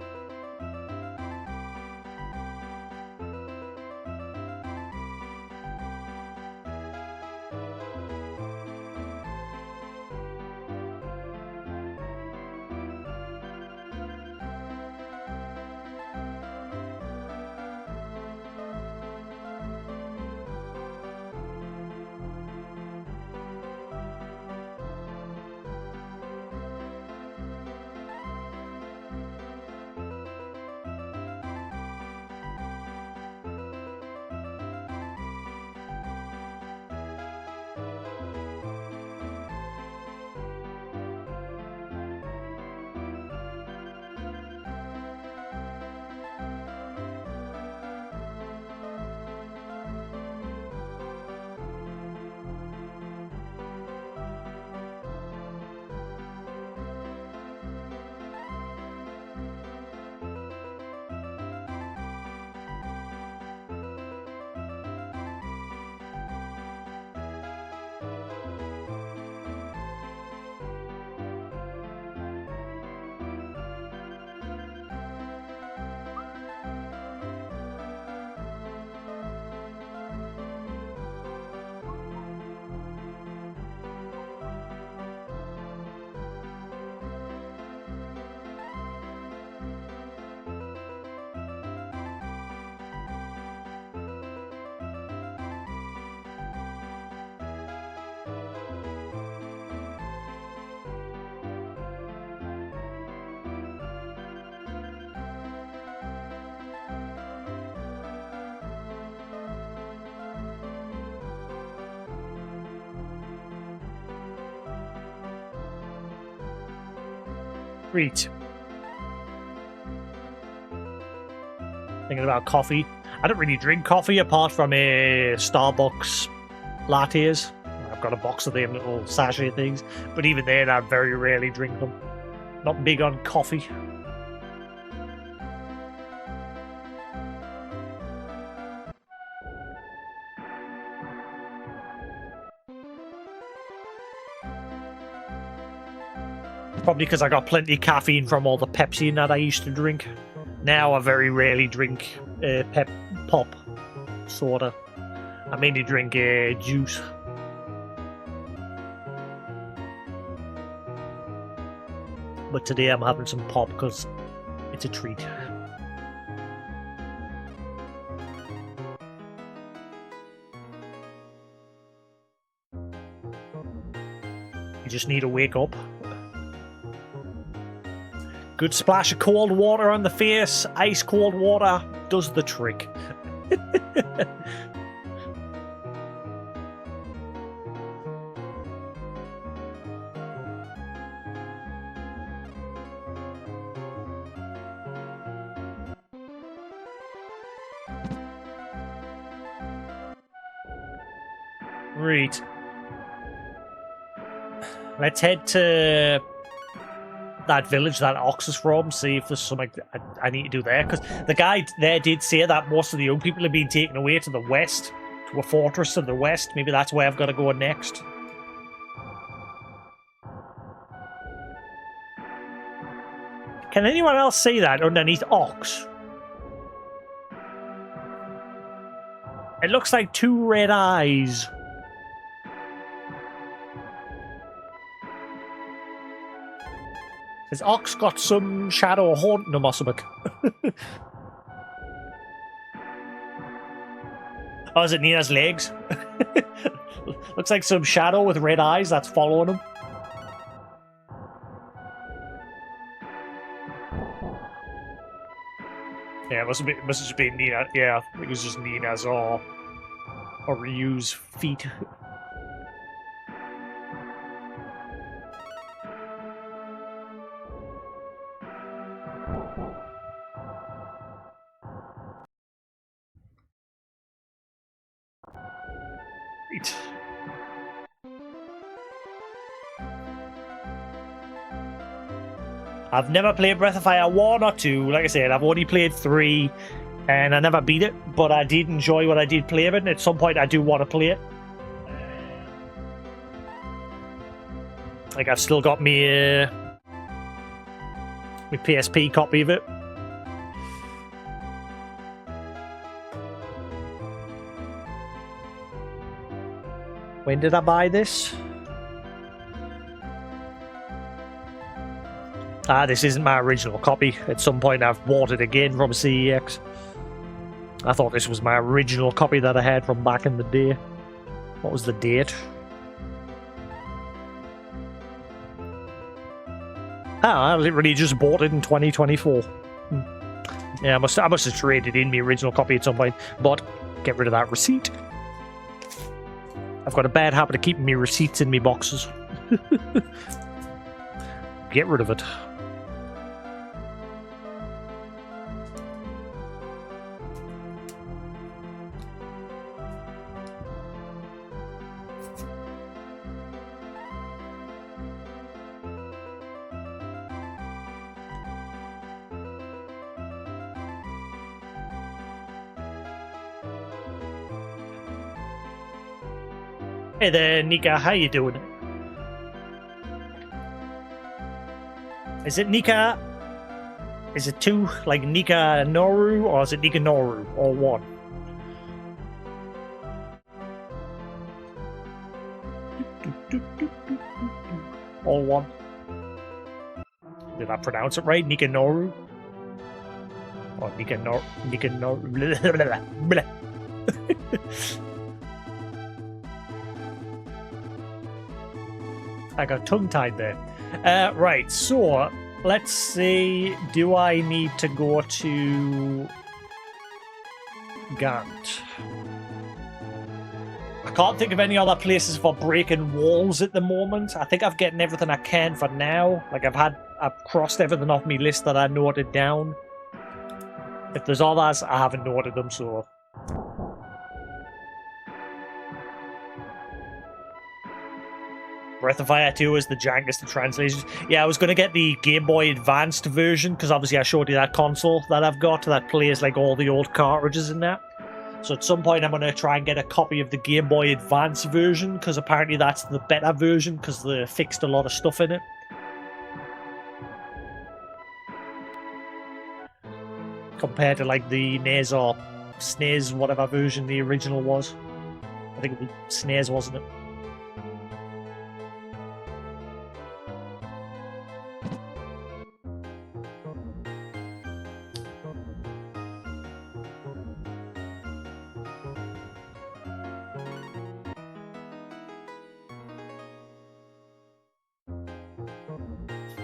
Sweet. Thinking about coffee. I don't really drink coffee apart from Starbucks lattes. I've got a box of them little sachet things, but even then I very rarely drink them. Not big on coffee. Probably because I got plenty of caffeine from all the Pepsi that I used to drink. Now I very rarely drink pop soda. I mainly drink juice. But today I'm having some pop because it's a treat. You just need to wake up. Good splash of cold water on the face. Ice cold water does the trick. Right. Let's head to that village that Ox is from, see if there's something I need to do there. Because the guy there did say that most of the young people have been taken away to the west, to a fortress to the west. Maybe that's where I've got to go next. Can anyone else see that underneath Ox? It looks like two red eyes. Has Ox got some shadow haunting him or something? Oh, is it Nina's legs? Looks like some shadow with red eyes that's following him. Yeah, it must have just been Nina. Yeah, it was just Nina's or Ryu's feet. Right. I've never played Breath of Fire 1 or 2. Like I said, I've only played 3, and I never beat it, but I did enjoy what I did play of it, and at some point I do want to play it. Like, I've still got me my PSP copy of it. When did I buy this? This isn't my original copy. At some point I've bought it again from CEX. I thought this was my original copy that I had from back in the day. What was the date? I literally just bought it in 2024. Yeah, I must have traded in my original copy at some point, but get rid of that receipt. I've got a bad habit of keeping my receipts in my boxes. Get rid of it. Hey there, Nika. How you doing? Is it Nika? Is it two, like Nika Noru, or is it Nika Noru, or one? All one. Did I pronounce it right? Nika Noru? Or Nika Noru? Nika Noru? I got tongue-tied there. Right, so let's see. Do I need to go to Gant? I can't think of any other places for breaking walls at the moment. I think I've gotten everything I can for now. Like I've crossed everything off my list that I noted down. If there's others, I haven't noted them, so. Breath of Fire 2 is the jankest of translations. Yeah, I was going to get the Game Boy Advanced version, because obviously I showed you that console that I've got that plays like all the old cartridges in that. So at some point I'm going to try and get a copy of the Game Boy Advance version, because apparently that's the better version, because they fixed a lot of stuff in it. Compared to like the NES or SNES, whatever version the original was. I think it was SNES, wasn't it?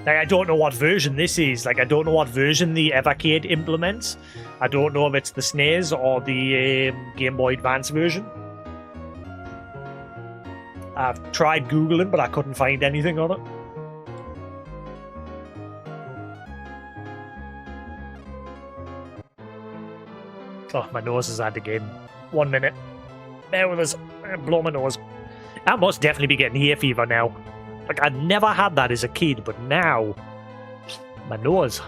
Like, I don't know what version this is. Like, I don't know what version the Evercade implements. I don't know if it's the SNES or the Game Boy Advance version. I've tried Googling, but I couldn't find anything on it. Oh, my nose is had again. 1 minute. Bear with us. Blow my nose. I must definitely be getting hay fever now. Like, I never had that as a kid, but now... my nose.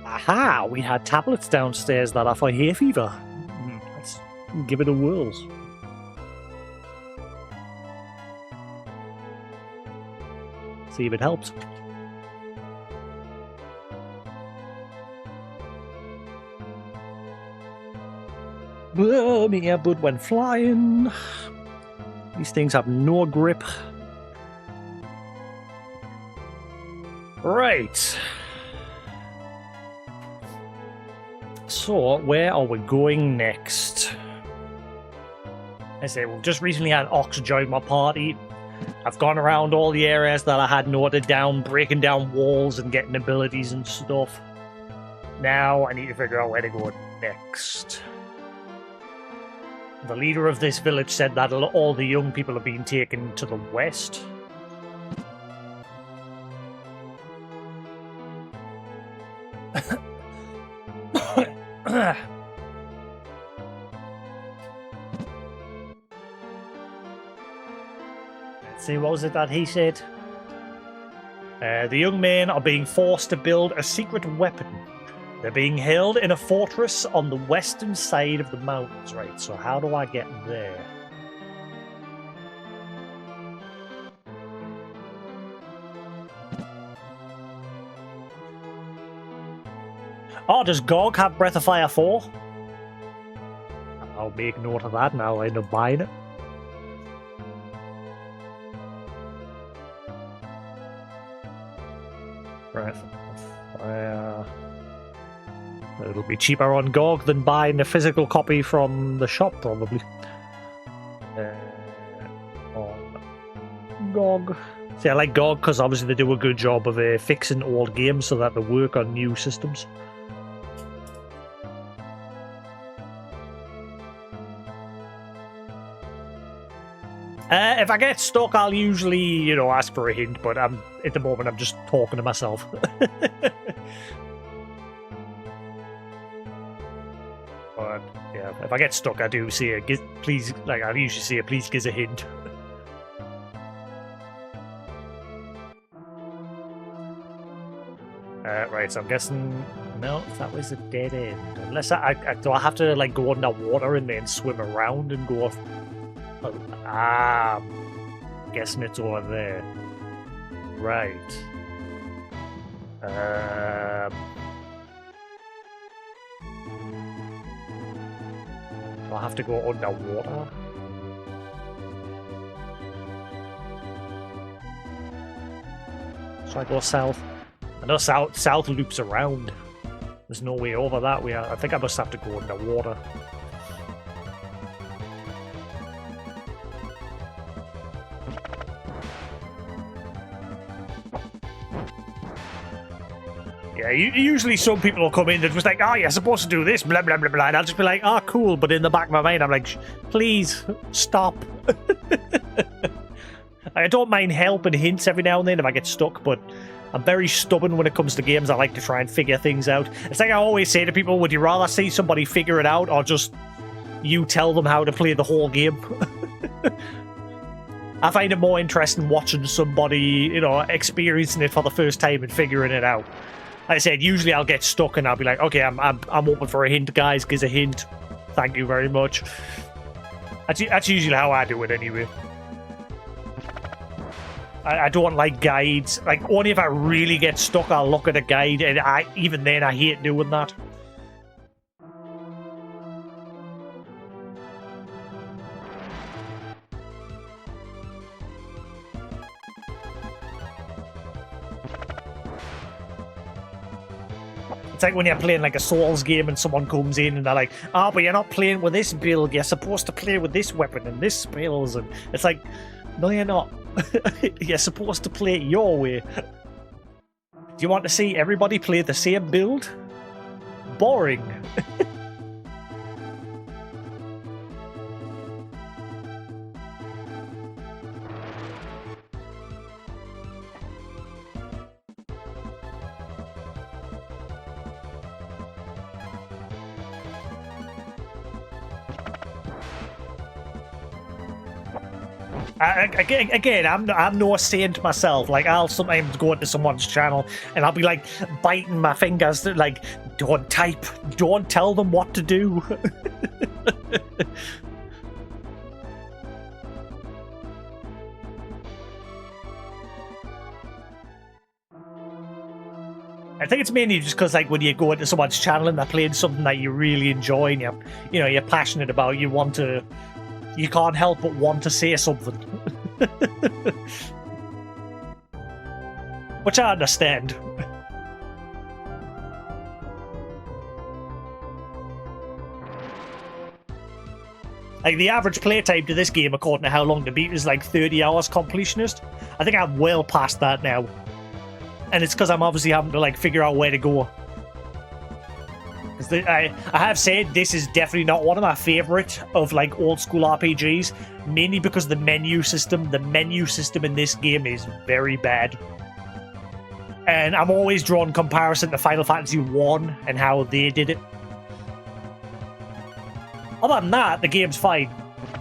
Aha! We had tablets downstairs that are for hay fever. Let's give it a whirl. See if it helps. My earbud went flying. These things have no grip. Right. So, where are we going next? I say, we've just recently had Ox join my party. I've gone around all the areas that I had noted down, breaking down walls and getting abilities and stuff. Now, I need to figure out where to go next. The leader of this village said that all the young people have been taken to the west. Let's see, what was it that he said? The young men are being forced to build a secret weapon. They're being held in a fortress on the western side of the mountains. Right, so how do I get there? Oh, does GOG have Breath of Fire 4? I'll make note of that and I'll end up buying it. Breath of Fire. It'll be cheaper on GOG than buying a physical copy from the shop, probably. On GOG. See, I like GOG because obviously they do a good job of fixing old games so that they work on new systems. If I get stuck, I'll usually, ask for a hint, but at the moment I'm just talking to myself. But yeah, if I get stuck, I do see a please. Like I usually see a please give a hint. Right, so I'm guessing no, that was a dead end. Unless do I have to like go underwater and then swim around and go off? I'm guessing it's over there. Right. Do I have to go underwater? So I go south. I know south loops around. There's no way over that way. I think I must have to go underwater. Yeah, usually some people will come in and just like, oh, you're supposed to do this, blah, blah, blah, blah. And I'll just be like, oh, cool. But in the back of my mind, I'm like, please, stop. I don't mind help and hints every now and then if I get stuck, but I'm very stubborn when it comes to games. I like to try and figure things out. It's like I always say to people, would you rather see somebody figure it out or just you tell them how to play the whole game? I find it more interesting watching somebody, experiencing it for the first time and figuring it out. Like I said, usually I'll get stuck and I'll be like, okay, I'm open for a hint, guys. Gives a hint. Thank you very much. That's usually how I do it anyway. I don't like guides. Like, only if I really get stuck, I'll look at a guide, and even then, I hate doing that. It's like when you're playing like a Souls game and someone comes in and they're like, oh, but you're not playing with this build. You're supposed to play with this weapon and this spells. And it's like, no, you're not. You're supposed to play it your way. Do you want to see everybody play the same build? Boring. Again, I'm no saint myself. Like, I'll sometimes go into someone's channel and I'll be like biting my fingers. Like, don't type. Don't tell them what to do. I think it's mainly just because, like, when you go into someone's channel and they're playing something that you really enjoy and you're passionate about, you can't help but want to say something. Which I understand. Like, the average playtime to this game, according to how long to beat, is like 30 hours completionist. I think I'm well past that now. And it's because I'm obviously having to, like, figure out where to go. I have said this is definitely not one of my favourite of like old school RPGs, mainly because the menu system in this game is very bad. And I'm always drawing comparison to Final Fantasy 1 and how they did it. Other than that, the game's fine.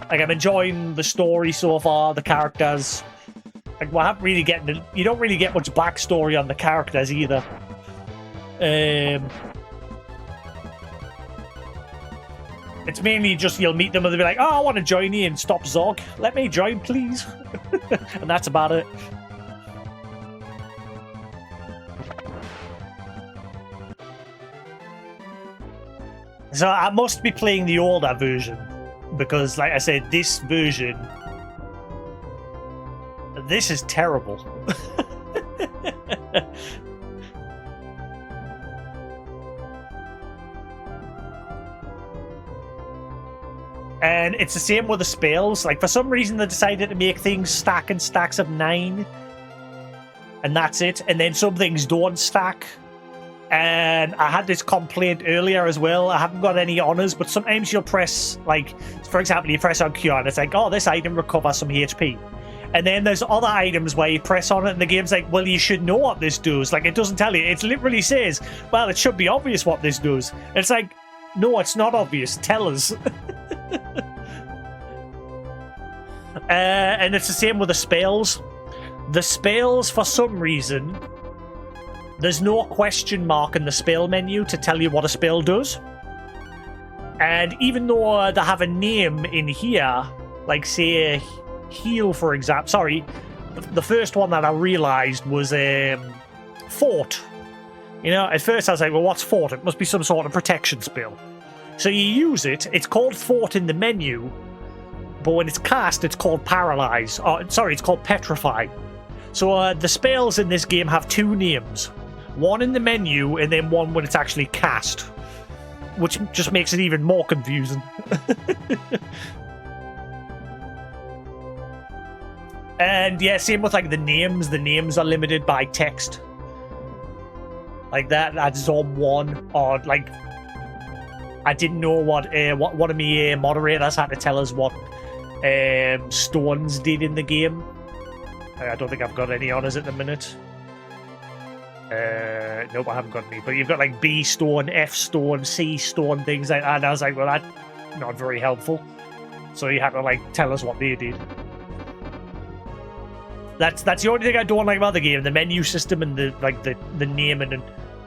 Like, I'm enjoying the story so far, the characters. Like, well, you don't really get much backstory on the characters either. It's mainly just you'll meet them and they'll be like, oh, I want to join you and stop Zog. Let me join, please. And that's about it. So I must be playing the older version. Because, like I said, this version... This is terrible. And it's the same with the spells. Like, for some reason, they decided to make things stack in stacks of 9. And that's it. And then some things don't stack. And I had this complaint earlier as well. I haven't got any honors, but sometimes you'll press, like, for example, you press on Cure, and it's like, oh, this item recovers some HP. And then there's other items where you press on it, and the game's like, well, you should know what this does. Like, it doesn't tell you. It literally says, well, it should be obvious what this does. And it's like, no, it's not obvious. Tell us. And it's the same with the spells. The spells, for some reason, there's no question mark in the spell menu to tell you what a spell does. And even though they have a name in here, like, say, heal, for example. Sorry, the first one that I realised was Fort. You know, at first I was like, well, what's Fort? It must be some sort of protection spell. So you use it. It's called Fort in the menu, but when it's cast, it's called Paralyze. Sorry, it's called Petrify. So the spells in this game have 2 names. One in the menu, and then one when it's actually cast. Which just makes it even more confusing. And yeah, same with like the names. The names are limited by text. Like that's Zom 1. Or like, I didn't know what one of my moderators had to tell us what stones did in the game. I don't think I've got any honors at the minute. Nope, I haven't got any. But you've got like B stone, F stone, C stone, things like that. And I was like, well, that's not very helpful. So you had to like tell us what they did. That's the only thing I don't like about the game. The menu system and the naming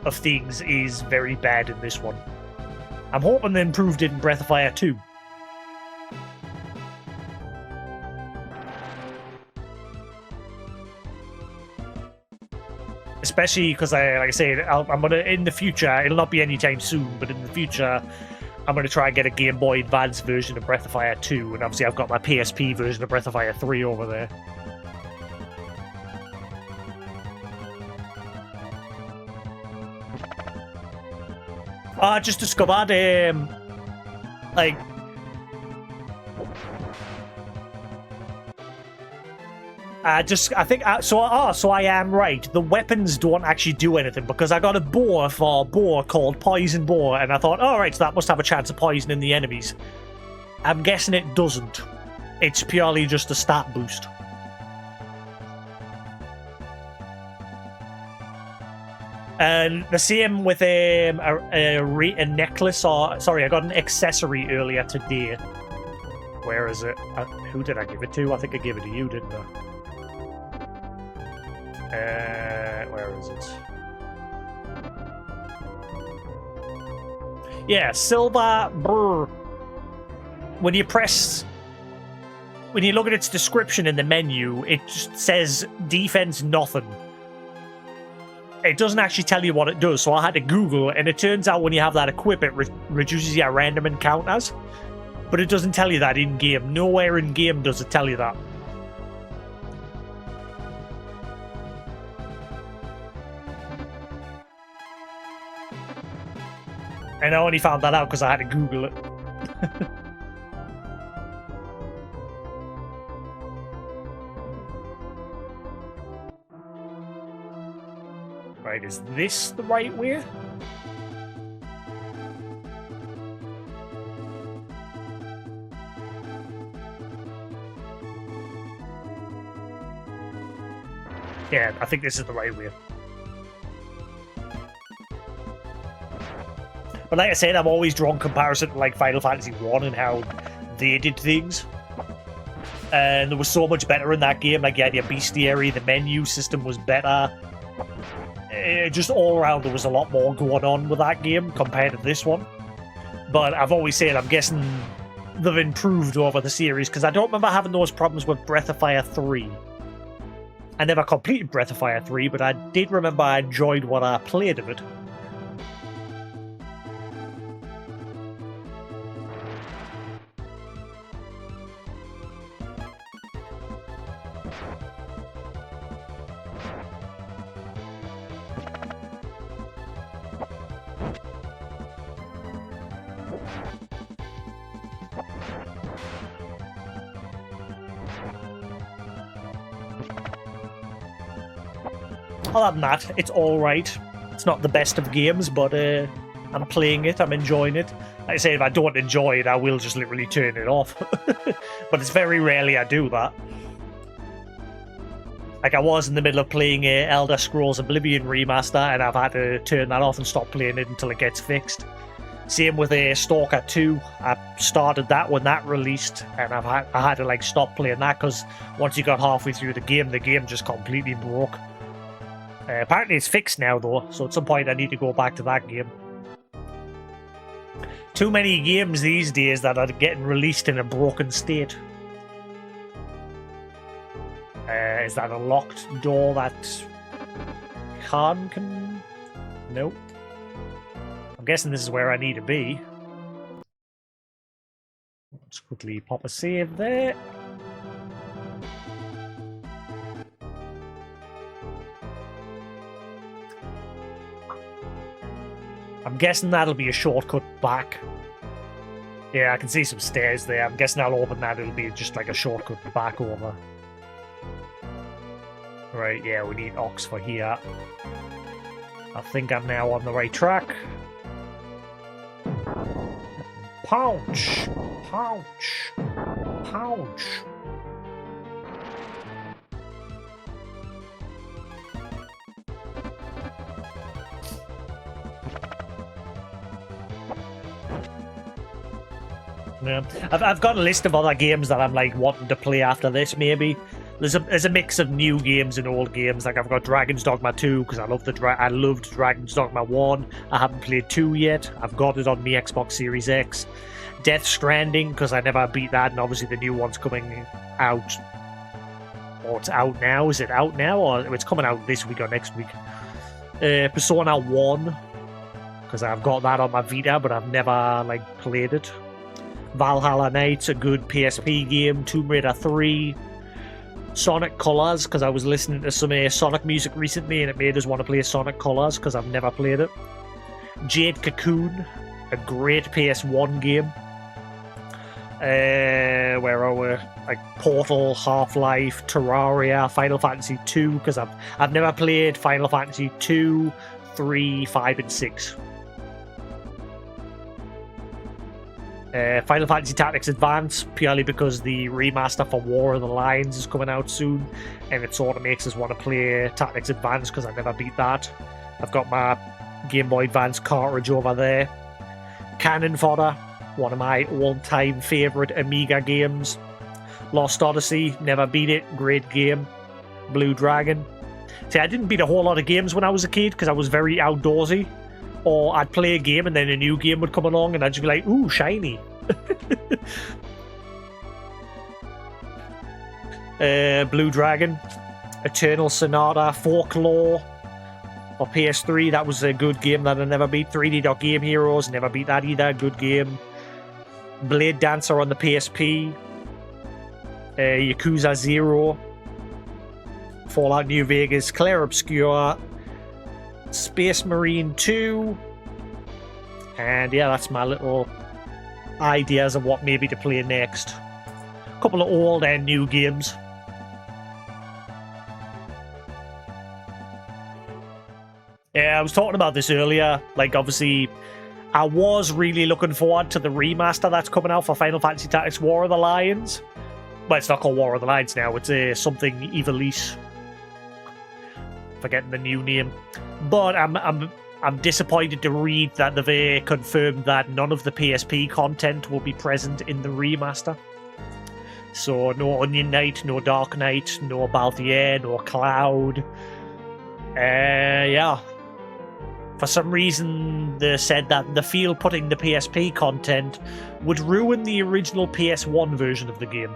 of things is very bad in this one. I'm hoping they improved it in Breath of Fire 2. Especially because, like I said, I'm gonna in the future. It'll not be anytime soon, but in the future, I'm gonna try and get a Game Boy Advance version of Breath of Fire 2, and obviously I've got my PSP version of Breath of Fire 3 over there. I just discovered, like, so I am right. The weapons don't actually do anything because I got a boar called Poison Boar, and I thought, all right, so that must have a chance of poisoning the enemies. I'm guessing it doesn't. It's purely just a stat boost. And the same with a necklace, or sorry, I got an accessory earlier today. Where is it? Who did I give it to? I think I gave it to you, didn't I? Where is it? Yeah, silver brr. When you look at its description in the menu, it just says defense nothing. It doesn't actually tell you what it does, so I had to Google, and it turns out when you have that equipped, it reduces your random encounters. But it doesn't tell you that in-game. Nowhere in-game does it tell you that. And I only found that out because I had to Google it. Right, is this the right way? Yeah, I think this is the right way. But like I said, I've always drawn comparison to like Final Fantasy 1 and how they did things. And there was so much better in that game. Like you had your bestiary, the menu system was better. Just all around there was a lot more going on with that game compared to this one. But I've always said I'm guessing they've improved over the series because I don't remember having those problems with Breath of Fire 3. I never completed Breath of Fire 3, but I did remember I enjoyed what I played of it. Other than that, it's alright. It's not the best of games, but I'm playing it, I'm enjoying it. Like I say, if I don't enjoy it, I will just literally turn it off. But it's very rarely I do that. Like, I was in the middle of playing Elder Scrolls Oblivion Remaster, and I've had to turn that off and stop playing it until it gets fixed. Same with Stalker 2. I started that when that released, and I had to like stop playing that because once you got halfway through the game just completely broke. Apparently it's fixed now though, so at some point I need to go back to that game. Too many games these days that are getting released in a broken state. Is that a locked door that can... Nope. I'm guessing this is where I need to be. Let's quickly pop a save there. I'm guessing that'll be a shortcut back. Yeah, I can see some stairs there. I'm guessing I'll open that. It'll be just like a shortcut back over. Right, yeah, we need Ox for here. I think I'm now on the right track. Pouch! Pouch! Pouch! Yeah. I've got a list of other games that I'm like wanting to play after this. Maybe there's a mix of new games and old games. Like I've got Dragon's Dogma 2 because I loved Dragon's Dogma 1. I haven't played 2 yet. I've got it on my Xbox Series X. Death Stranding because I never beat that, and obviously the new one's coming out. Or it's out now. Is it out now, or it's coming out this week or next week? Persona 1 because I've got that on my Vita, but I've never like played it. Valhalla Knights, a good PSP game. Tomb Raider 3. Sonic Colors, because I was listening to some Sonic music recently and it made us want to play Sonic Colors because I've never played it. Jade Cocoon, a great PS1 game. Where are we? Like Portal, Half-Life, Terraria, Final Fantasy 2, because I've never played Final Fantasy 2, 3, 5, and 6. Final Fantasy Tactics Advance, purely because the remaster for War of the Lions is coming out soon, and it sort of makes us want to play Tactics Advance because I never beat that. I've got my Game Boy Advance cartridge over there. Cannon Fodder, one of my all-time favourite Amiga games. Lost Odyssey, never beat it, great game. Blue Dragon. See, I didn't beat a whole lot of games when I was a kid because I was very outdoorsy. Or I'd play a game and then a new game would come along and I'd just be like, ooh, shiny. Blue Dragon, Eternal Sonata, Folklore for PS3. That was a good game that I never beat. 3D Dot Game Heroes, never beat that either. Good game. Blade Dancer on the PSP. Yakuza 0. Fallout New Vegas, Clair Obscur. Space Marine 2, and yeah, that's my little ideas of what maybe to play next. A couple of old and new games. Yeah, I was talking about this earlier. Like, obviously, I was really looking forward to the remaster that's coming out for Final Fantasy Tactics War of the Lions. Well, it's not called War of the Lions now. It's something Ivalice. Forgetting the new name. But I'm disappointed to read that they've confirmed that none of the PSP content will be present in the remaster. So no Onion Knight, no Dark Knight, no Balthier, no Cloud. Yeah. For some reason, they said that they feel putting the PSP content would ruin the original PS1 version of the game.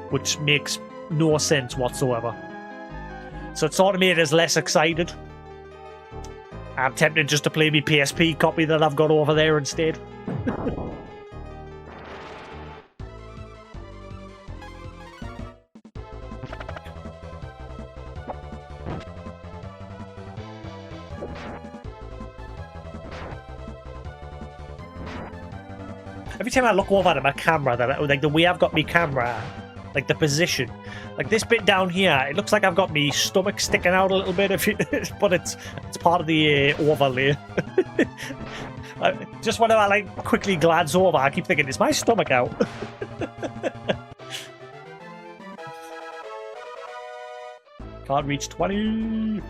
Which makes no sense whatsoever. So it sort of made us less excited. I'm tempted just to play my PSP copy that I've got over there instead. Every time I look over at my camera, like the way I've got my camera like the position. Like this bit down here, it looks like I've got my stomach sticking out a little bit, but it's part of the overlay. Just whenever I like quickly glance over, I keep thinking, is my stomach out? Can't reach 20.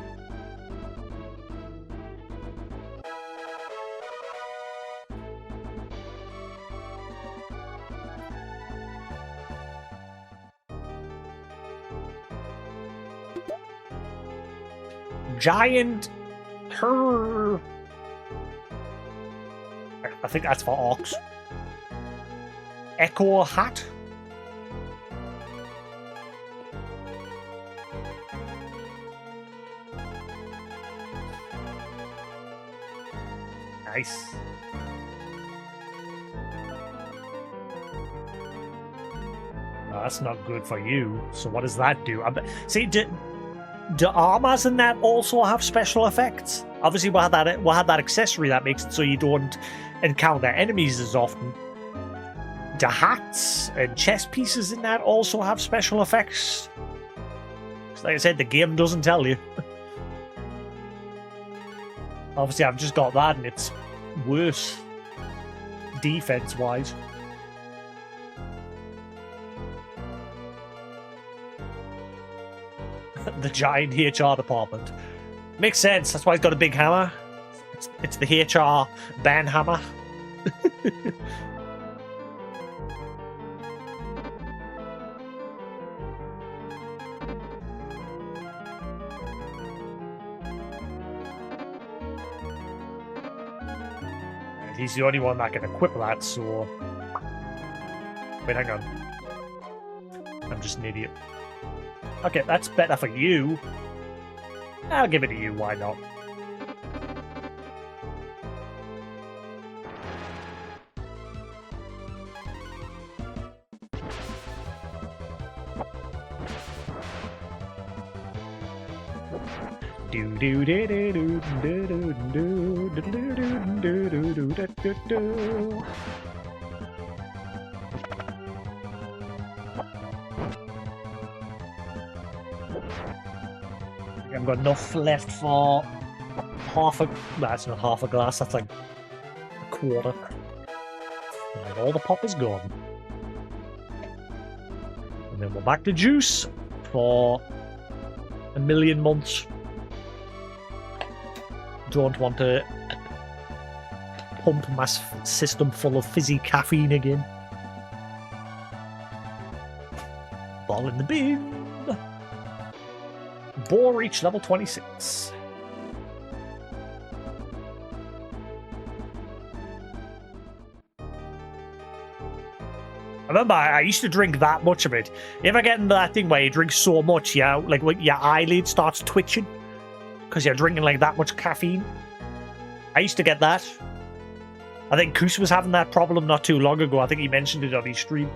Giant her. I think that's for orcs. Echo hat. Nice. No, that's not good for you. So what does that do? See, do armors in that also have special effects? Obviously, we had that accessory that makes it so you don't encounter enemies as often. Do hats and chest pieces in that also have special effects? Like I said, the game doesn't tell you. Obviously, I've just got that, and it's worse defense-wise. The giant HR department. Makes sense. That's why he's got a big hammer. It's the HR band hammer. He's the only one that can equip that, so... Wait, hang on. I'm just an idiot. Okay, that's better for you. I'll give it to you, why not? Do do do do do do do do do do do do do do. I've got enough left for half a... That's not half a glass, that's like a quarter. And all the pop is gone. And then we're back to juice for a million months. Don't want to pump my system full of fizzy caffeine again. Ball in the bin. Boar reached level 26. I remember I used to drink that much of it. You ever get into that thing where you drink so much, yeah, like your eyelid starts twitching because you're drinking like that much caffeine? I used to get that. I think Koos was having that problem not too long ago. I think he mentioned it on his stream.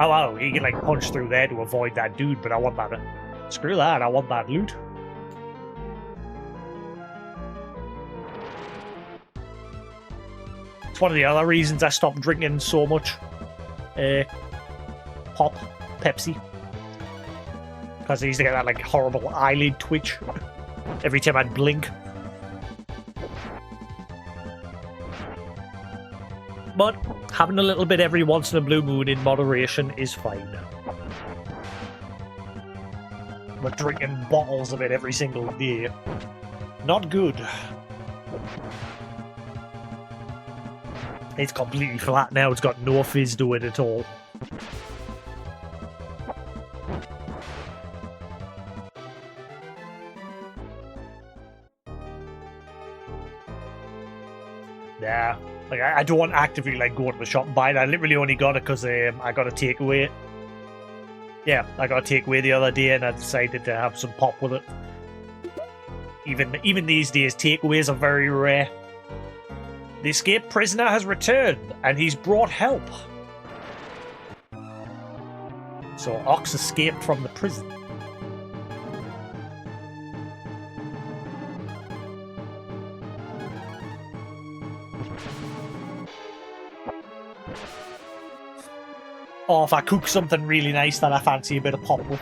Oh, wow, you can like punch through there to avoid that dude, but I want that. Screw that, I want that loot. It's one of the other reasons I stopped drinking so much pop, Pepsi. Because I used to get that like horrible eyelid twitch every time I'd blink. But having a little bit every once in a blue moon in moderation is fine. But drinking bottles of it every single day, not good. It's completely flat now, it's got no fizz to it at all. Yeah, like I don't actively like go to the shop and buy it. I literally only got it because I got a takeaway. Yeah, I got a takeaway the other day and I decided to have some pop with it. Even these days, takeaways are very rare. The escaped prisoner has returned and he's brought help. So Ox escaped from the prison. Or if I cook something really nice that I fancy a bit of pop with.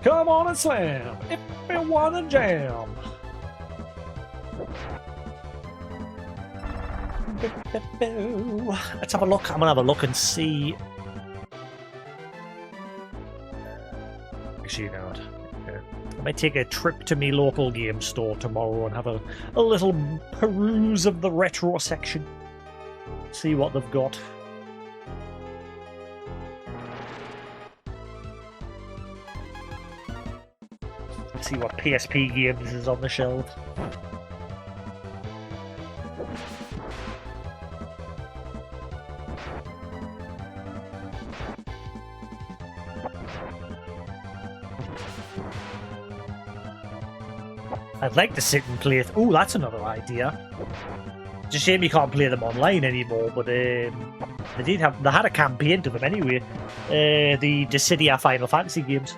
Come on and slam if you want to jam. Let's have a look. I'm gonna have a look and see. Actually, no. I might take a trip to my local game store tomorrow and have a little peruse of the retro section. See what they've got. See what PSP games is on the shelf. I'd like to sit and play. Oh, that's another idea. It's a shame you can't play them online anymore, but they had a campaign to them anyway. The Dissidia Final Fantasy games.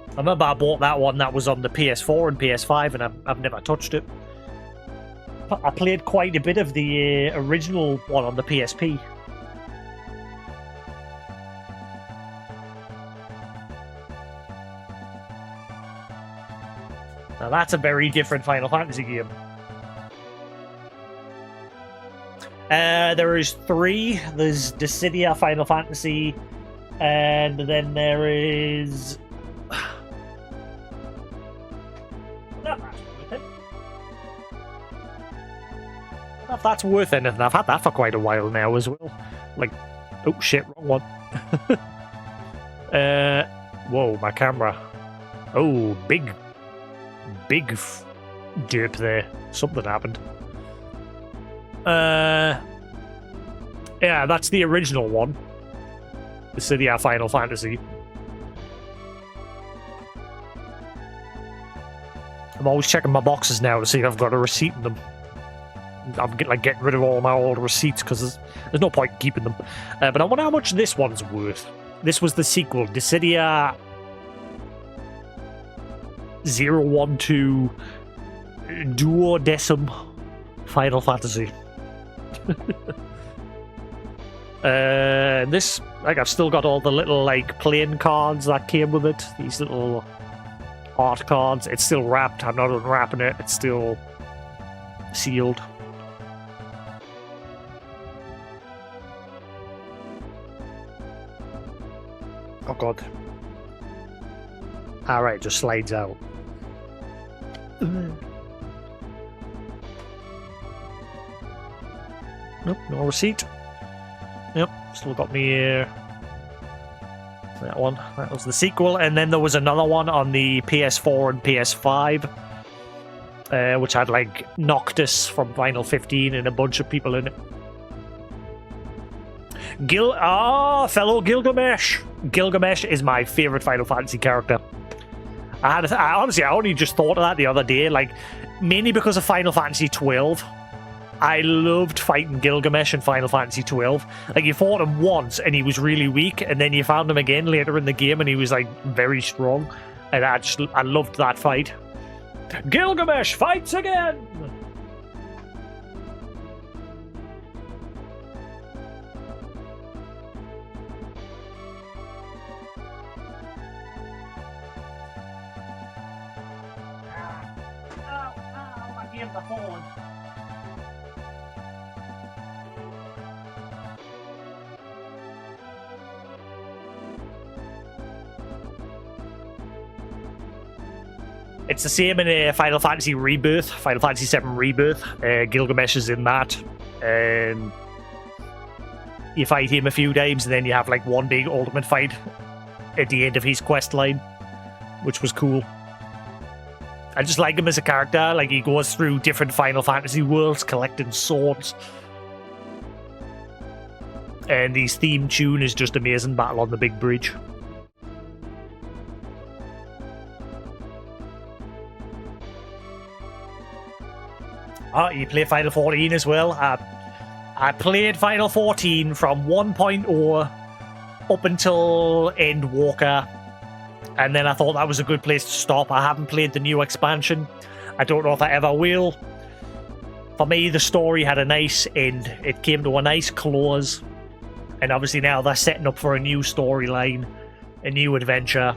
I remember I bought that one that was on the PS4 and PS5, and I've never touched it. I played quite a bit of the original one on the PSP. Now that's a very different Final Fantasy game. There is 3. There's Dissidia Final Fantasy, and then there is... If that's worth anything, I've had that for quite a while now as well. Like, oh shit, wrong one. Whoa, my camera. Oh, big dip there. Something happened. Yeah, that's the original one. The Dissidia Final Fantasy. I'm always checking my boxes now to see if I've got a receipt in them. I'm getting rid of all my old receipts because there's no point in keeping them. But I wonder how much this one's worth. This was the sequel, Dissidia 012 Duodecim Final Fantasy. This, like, I've still got all the little, like, playing cards that came with it. These little art cards. It's still wrapped. I'm not unwrapping it. It's still sealed. Oh god. Alright, just slides out. Nope, no receipt. Yep, still got me that one. That was the sequel, and then there was another one on the PS4 and PS5, which had like Noctis from Final 15 and a bunch of people in it. Fellow Gilgamesh. Gilgamesh is my favorite Final Fantasy character. Honestly, I only just thought of that the other day, like, mainly because of Final Fantasy 12. I loved fighting Gilgamesh in Final Fantasy 12. Like, you fought him once and he was really weak, and then you found him again later in the game and he was, like, very strong. And I loved that fight. Gilgamesh fights again! The horn. It's the same in Final Fantasy Rebirth, Final Fantasy 7 Rebirth. Gilgamesh is in that. You fight him a few times, and then you have like one big ultimate fight at the end of his quest line, which was cool. I just like him as a character. Like, he goes through different Final Fantasy worlds collecting swords. And his theme tune is just amazing. Battle on the Big Bridge. Oh, you play Final 14 as well? I played Final 14 from 1.0 up until Endwalker, and then I thought that was a good place to stop. I haven't played the new expansion. I don't know if I ever will. For me, the story had a nice end. It came to a nice close, and obviously now they're setting up for a new storyline, a new adventure.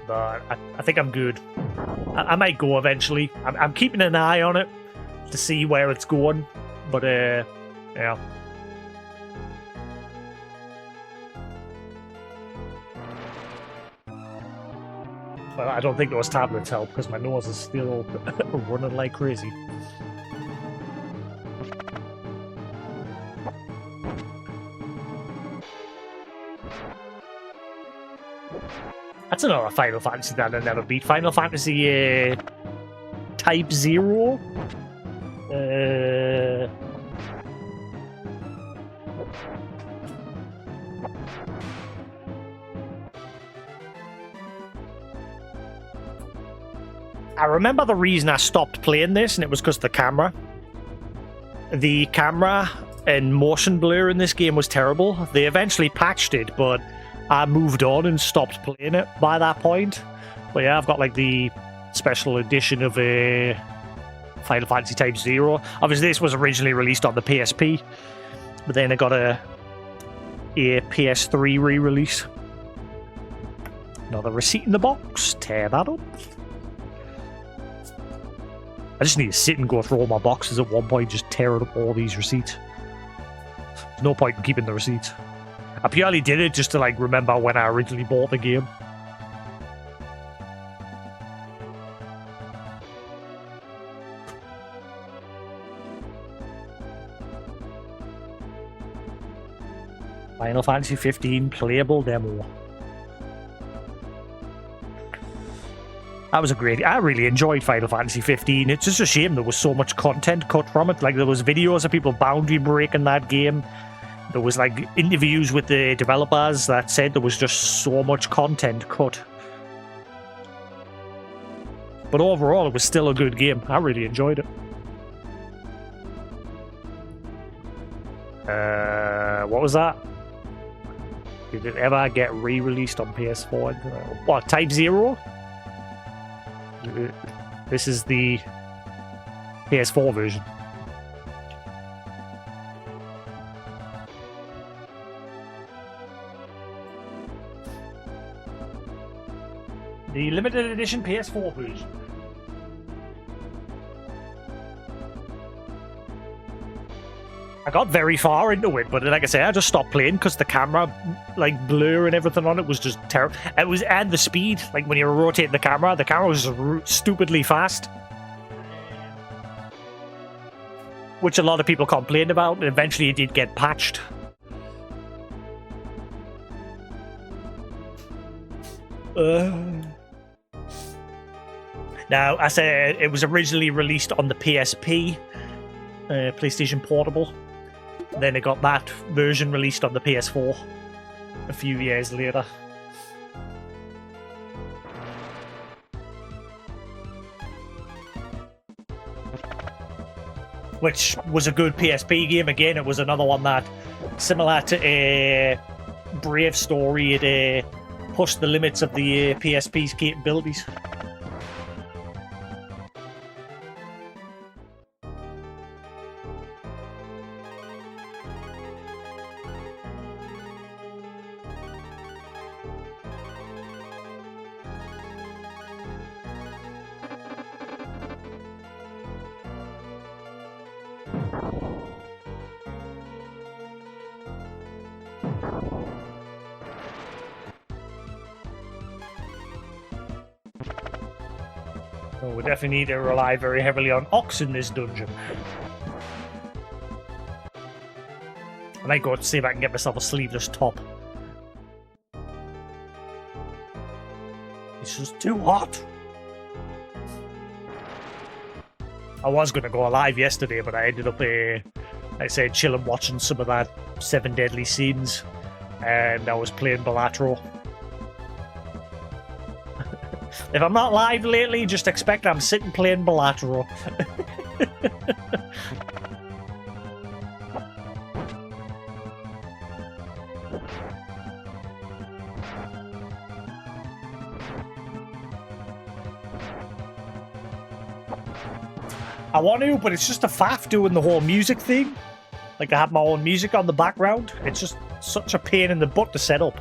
But I think I'm good. I might go eventually. I'm keeping an eye on it to see where it's going, but yeah. Well, I don't think those tablets help because my nose is still running like crazy. That's another Final Fantasy that I never beat. Final Fantasy Type 0. I remember the reason I stopped playing this, and it was because of the camera. The camera and motion blur in this game was terrible. They eventually patched it, but I moved on and stopped playing it by that point. But yeah, I've got like the special edition of Final Fantasy Type 0. Obviously, this was originally released on the PSP, but then it got a PS3 re-release. Another receipt in the box. Tear that up. I just need to sit and go through all my boxes at one point, just tear up all these receipts. There's no point in keeping the receipts. I purely did it just to like remember when I originally bought the game. Final Fantasy 15 playable demo. That was a great... I really enjoyed Final Fantasy 15. It's just a shame there was so much content cut from it. Like, there was videos of people boundary breaking that game. There was, like, interviews with the developers that said there was just so much content cut. But overall, it was still a good game. I really enjoyed it. What was that? Did it ever get re-released on PS4? What, Type 0? This is the PS4 version. The limited edition PS4 version. I got very far into it, but like I say, I just stopped playing because the camera, like, blur and everything on it was just terrible. It was, and the speed, like when you were rotating the camera was stupidly fast. Which a lot of people complained about, and eventually it did get patched. Now, I said it was originally released on the PSP, PlayStation Portable. Then it got that version released on the PS4 a few years later. Which was a good PSP game. Again, it was another one that, similar to a Brave Story, it pushed the limits of the PSP's capabilities. So we definitely need to rely very heavily on Ox in this dungeon. I might go to see if I can get myself a sleeveless top. It's just too hot. I was going to go live yesterday, but I ended up, like I said, chilling watching some of that 7 Deadly Sins, and I was playing Balatro. If I'm not live lately, just expect I'm sitting playing Balatro. I want to, but it's just a faff doing the whole music thing. Like, I have my own music on the background. It's just such a pain in the butt to set up.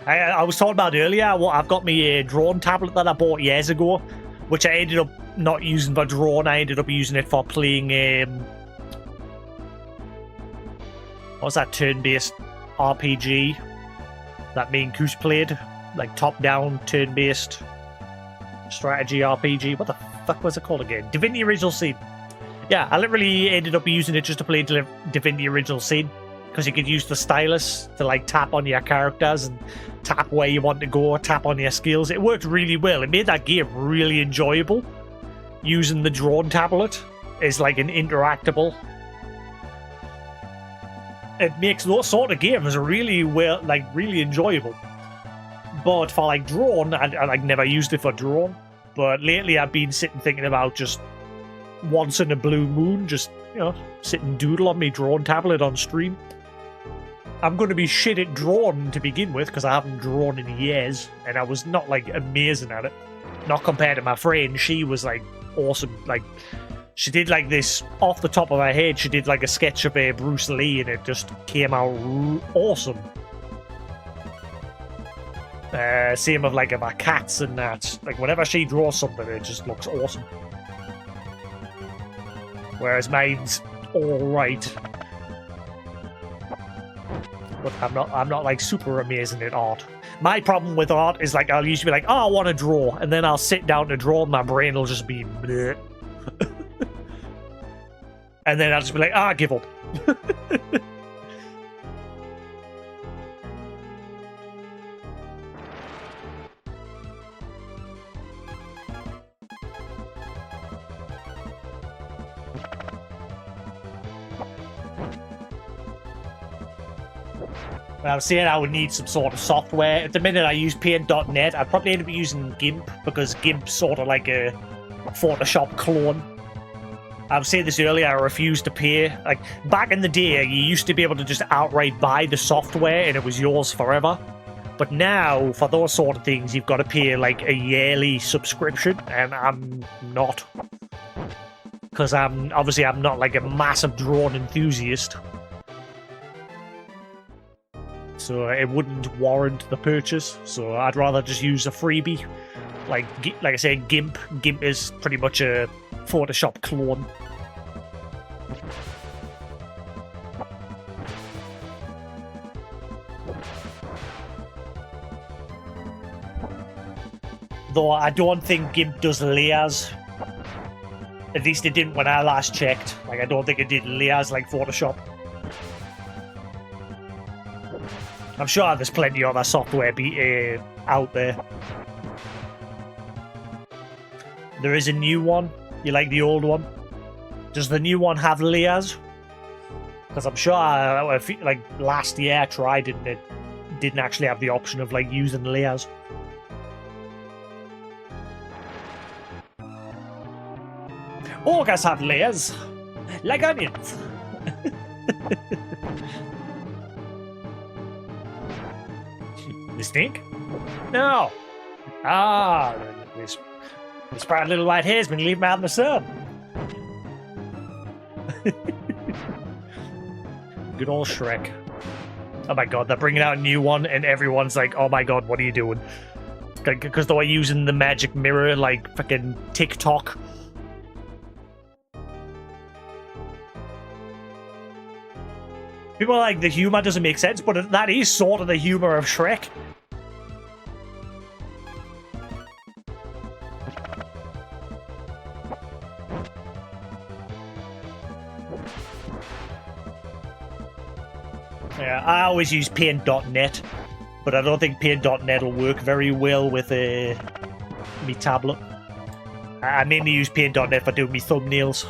I was talking about earlier, I've got my drone tablet that I bought years ago, which I ended up not using for drone. I ended up using it for playing, what was that turn-based RPG that me and Goose played? Like, top-down, turn-based strategy RPG. What the fuck was it called again? Divinity Original Sin. Yeah, I literally ended up using it just to play Divinity Original Sin, because you could use the stylus to, like, tap on your characters and tap where you want to go, tap on your skills. It worked really well. It made that game really enjoyable. Using the drone tablet is like an interactable. It makes those sort of games really well, like, really enjoyable. But for, like, drone, I like, never used it for drone. But lately I've been sitting thinking about just once in a blue moon, just, you know, sit and doodle on my drone tablet on stream. I'm going to be shit at drone to begin with, because I haven't drawn in years, and I was not, like, amazing at it. Not compared to my friend. She was, like, awesome. Like, she did, like, this, off the top of her head, she did, like, a sketch of Bruce Lee, and it just came out awesome. Same of, like, of her cats and that. Like, whenever she draws something, it just looks awesome. Whereas mine's alright. But I'm not like super amazing at art. My problem with art is, like, I'll usually be like, oh, I want to draw, and then I'll sit down to draw and my brain will just be bleh. And then I'll just be like, ah, give up. I was saying I would need some sort of software. At the minute I use Paint.net. I'd probably end up using GIMP, because GIMP's sort of like a Photoshop clone. I was saying this earlier, I refuse to pay. Like, back in the day, you used to be able to just outright buy the software and it was yours forever. But now, for those sort of things, you've got to pay, like, a yearly subscription, and I'm not. Because I'm not, like, a massive drone enthusiast. So it wouldn't warrant the purchase. So I'd rather just use a freebie. Like I said, GIMP. GIMP is pretty much a Photoshop clone. Though I don't think GIMP does layers. At least it didn't when I last checked. Like, I don't think it did layers like Photoshop. I'm sure there's plenty of other software out there. There is a new one. You like the old one? Does the new one have layers? Because I'm sure, like, last year I tried it and it didn't actually have the option of, like, using layers. Ogres have layers, like onions. They stink? No. Ah, this bright little white hair's been leaving out in the sun. Good old Shrek. Oh my god, they're bringing out a new one, and everyone's like, oh my god, what are you doing? Because they were using the magic mirror like fucking TikTok. People are like, the humor doesn't make sense, but that is sort of the humor of Shrek. Yeah, I always use Paint.net, but I don't think Paint.net will work very well with me tablet. I mainly use Paint.net for doing me thumbnails.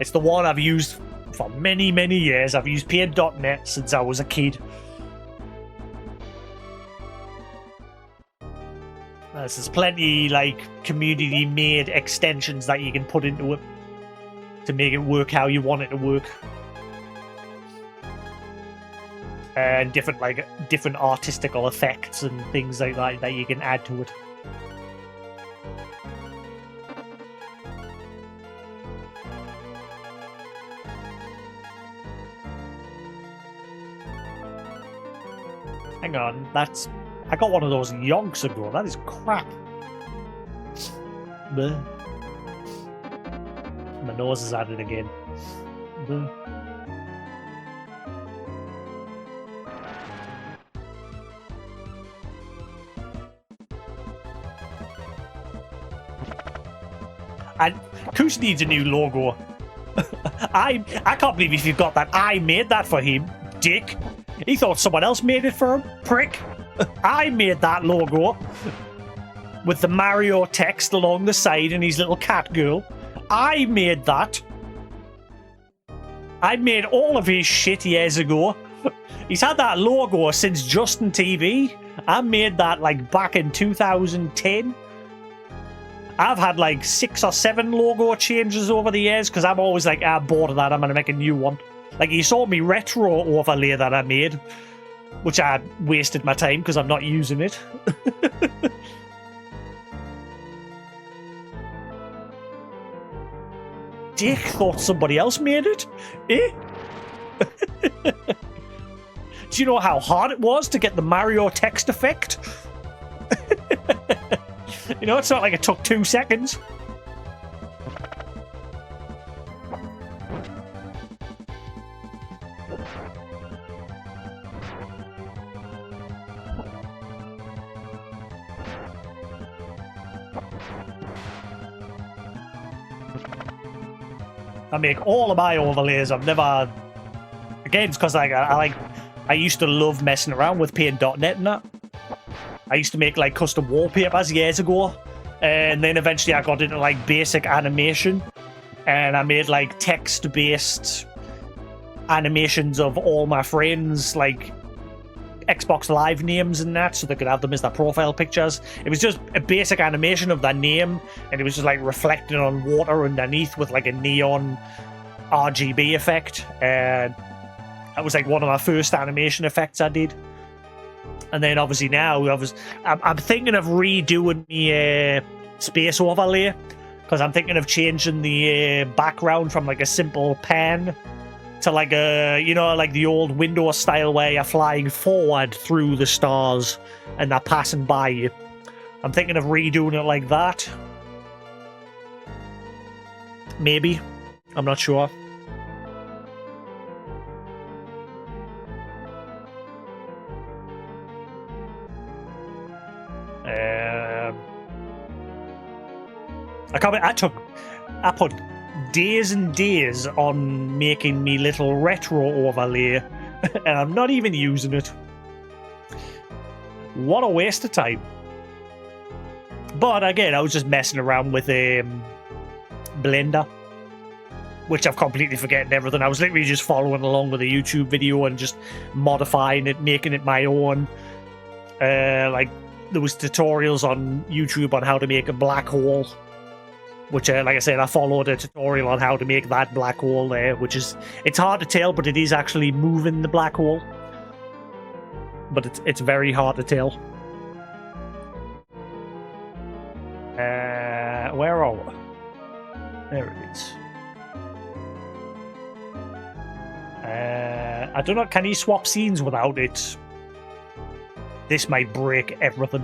It's the one I've used for many, many years. I've used Paint.net since I was a kid. There's plenty, like, community-made extensions that you can put into it to make it work how you want it to work. And different artistical effects and things like that you can add to it. Hang on, I got one of those yonks ago. That is crap. Bleh. My nose is at it again. Bleh. And Kush needs a new logo. I can't believe if you've got that. I made that for him, dick. He thought someone else made it for him, prick. I made that logo with the Mario text along the side and his little cat girl. I made that. I made all of his shit years ago. He's had that logo since Justin TV. I made that like back in 2010. I've had like 6 or 7 logo changes over the years because I'm always like, I'm bored of that, I'm going to make a new one. Like, you saw me retro overlay that I made, which I wasted my time because I'm not using it. Dick thought somebody else made it? Eh? Do you know how hard it was to get the Mario text effect? You know, it's not like it took 2 seconds. I make all of my overlays. I've never... Again, it's because I used to love messing around with Paint.net and that. I used to make like custom wallpapers years ago, and then eventually I got into like basic animation, and I made like text-based animations of all my friends, like Xbox Live names and that, so they could have them as their profile pictures. It was just a basic animation of their name, and it was just like reflecting on water underneath with like a neon RGB effect, and that was like one of my first animation effects I did. And then obviously now, I'm thinking of redoing the space overlay, because I'm thinking of changing the background from like a simple pan to like a, you know, like the old Windows style where you're flying forward through the stars and they're passing by you. I'm thinking of redoing it like that. Maybe. I'm not sure. I put days and days on making me little retro overlay, and I'm not even using it. What a waste of time. But again, I was just messing around with Blender, which I've completely forgotten everything. I was literally just following along with a YouTube video and just modifying it, making it my own. Like, there was tutorials on YouTube on how to make a black hole, which, like I said, I followed a tutorial on how to make that black hole there, which is, it's hard to tell, but it is actually moving the black hole. But it's very hard to tell. Where are we? There it is. I don't know, can you swap scenes without it? This might break everything.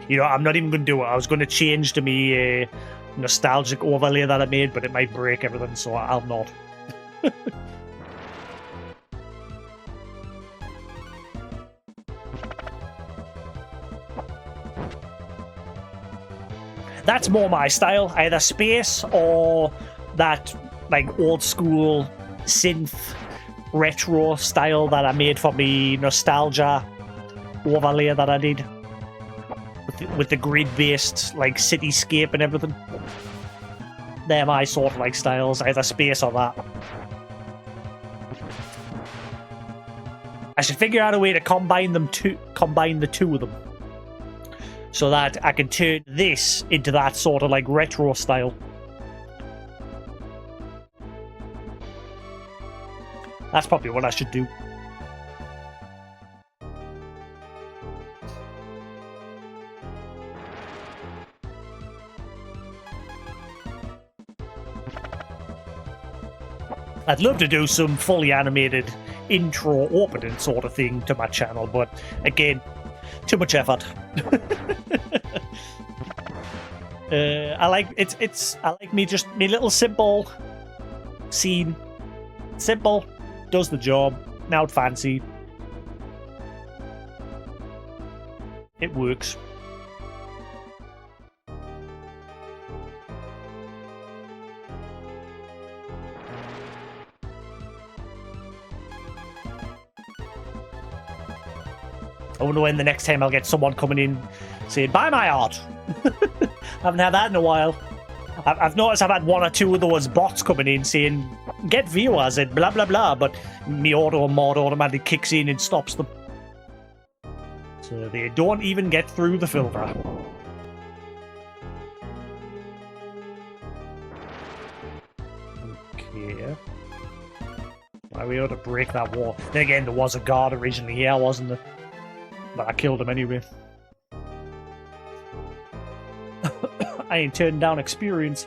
You know, I'm not even going to do it. I was going to change to me nostalgic overlay that I made, but it might break everything, so I'll not. That's more my style, either space or that like old school synth retro style that I made for me nostalgia overlay that I did. With the grid-based like cityscape and everything. They're my sort of like styles, either space or that. I should figure out a way to combine the two of them. So that I can turn this into that sort of like retro style. That's probably what I should do. I'd love to do some fully animated intro opening sort of thing to my channel, but again, too much effort. I like me little simple scene. Simple, does the job, not fancy. It works. I wonder when the next time I'll get someone coming in saying, buy my art. I haven't had that in a while. I've noticed I've had one or two of those bots coming in saying, get viewers and blah, blah, blah, but me auto mod automatically kicks in and stops them. So they don't even get through the filter. Okay. Why we ought to break that wall. Then again, there was a guard originally here, wasn't there? But I killed him anyway. I ain't turning down experience.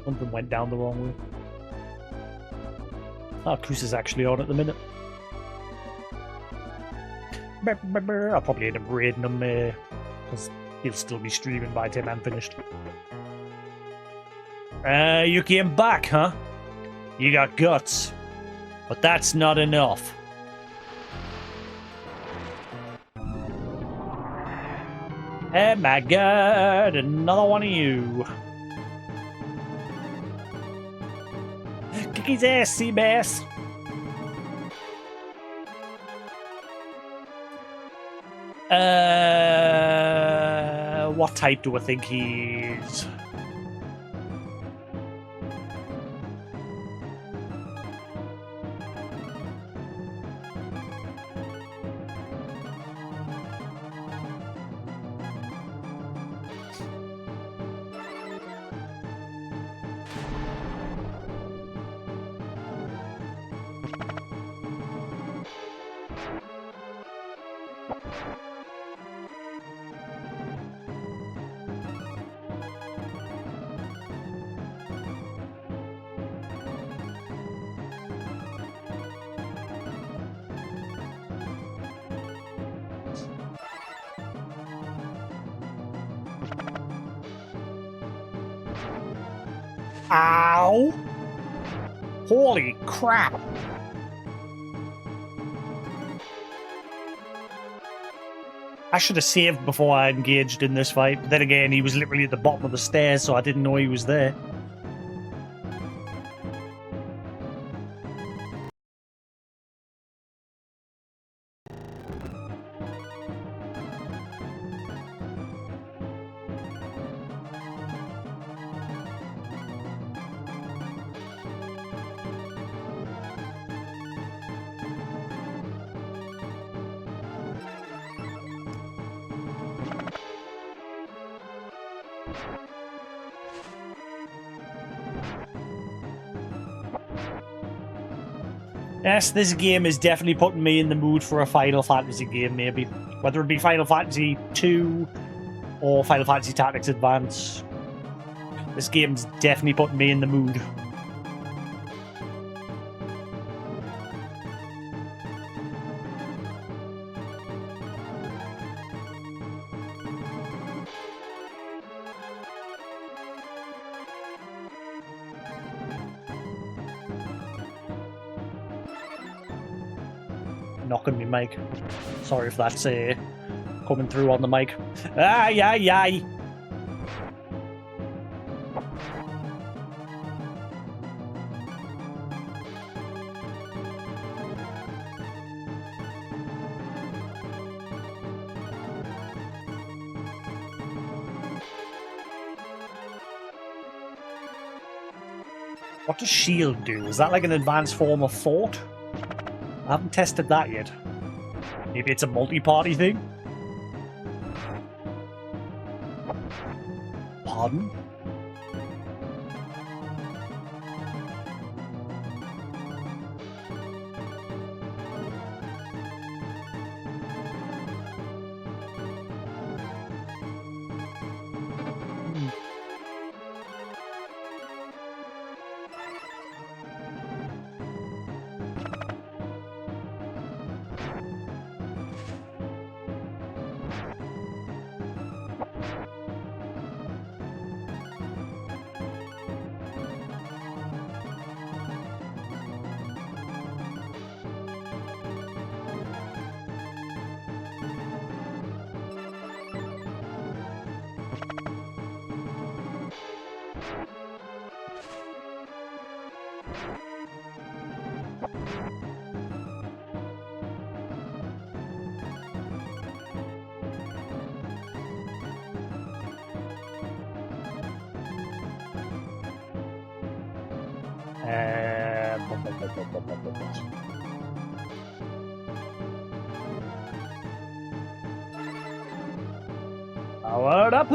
Something went down the wrong way. Oh, Cruz is actually on at the minute. I'll probably end up raiding him because he'll still be streaming by the time I'm finished. You came back, huh? You got guts. But that's not enough. Oh my god, another one of you. Kick his ass, Seabass. What type do I think he is? Ow! Holy crap! I should have saved before I engaged in this fight. But then again, he was literally at the bottom of the stairs, so I didn't know he was there. Yes, this game is definitely putting me in the mood for a Final Fantasy game, maybe. Whether it be Final Fantasy 2 or Final Fantasy Tactics Advance. This game's definitely putting me in the mood. Knocking me mic. Sorry if that's coming through on the mic. Aye, aye, aye. What does shield do? Is that like an advanced form of fort? I haven't tested that yet. Maybe it's a multi-party thing? Pardon? Powered up!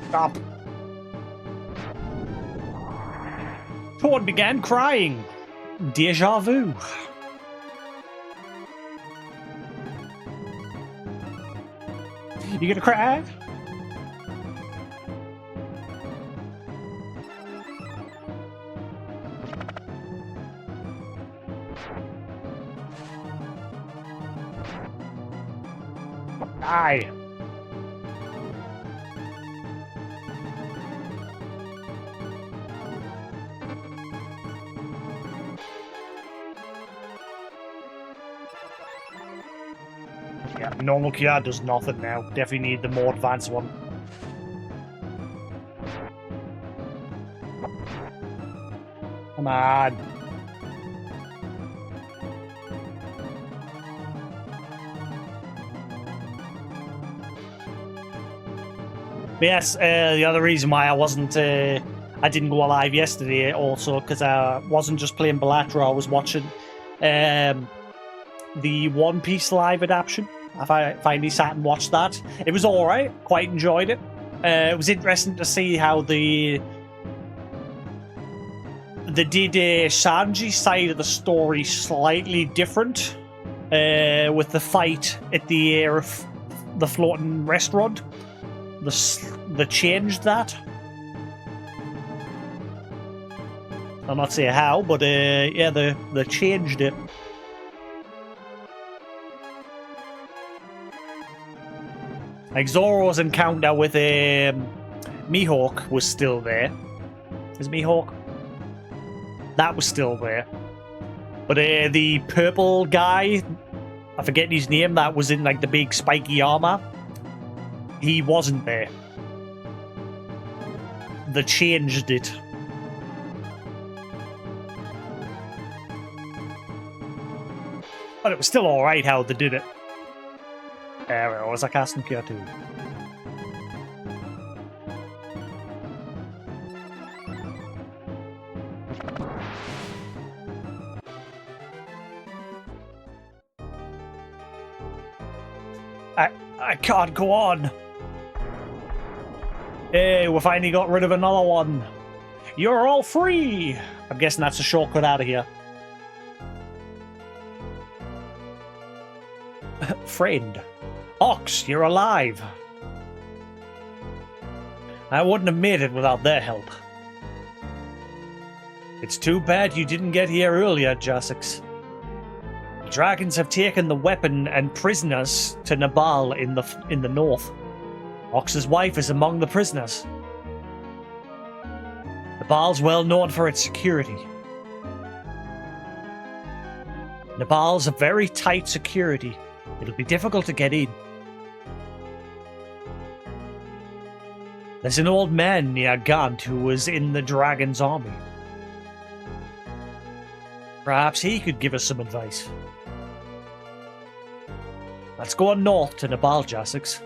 Stop. Todd began crying. Deja vu. You gonna cry? Die. Yeah, normal QR does nothing now. Definitely need the more advanced one. Come on. Yes, the other reason why I didn't go live yesterday also because I wasn't just playing Balatro, I was watching the One Piece live adaptation. I finally sat and watched that. It was alright, quite enjoyed it. It was interesting to see how they did Sanji's side of the story slightly different with the fight at the floating restaurant. They changed that. I'll not say how, but yeah, they changed it. Like Zoro's encounter with Mihawk was still there. Is Mihawk? That was still there. But the purple guy, I forget his name, that was in like the big spiky armor. He wasn't there. They changed it. But it was still alright how they did it. There it was, I cast him here too. I can't go on. Hey, we finally got rid of another one. You're all free. I'm guessing that's a shortcut out of here. Friend. Ox, you're alive. I wouldn't have made it without their help. It's too bad you didn't get here earlier, Jasix. The dragons have taken the weapon and prisoners to Nabal in the north. Ox's wife is among the prisoners. Nabal's well known for its security. Nepal's a very tight security. It'll be difficult to get in. There's an old man near Gant who was in the Dragon's army. Perhaps he could give us some advice. Let's go on north to Nepal, Jasix.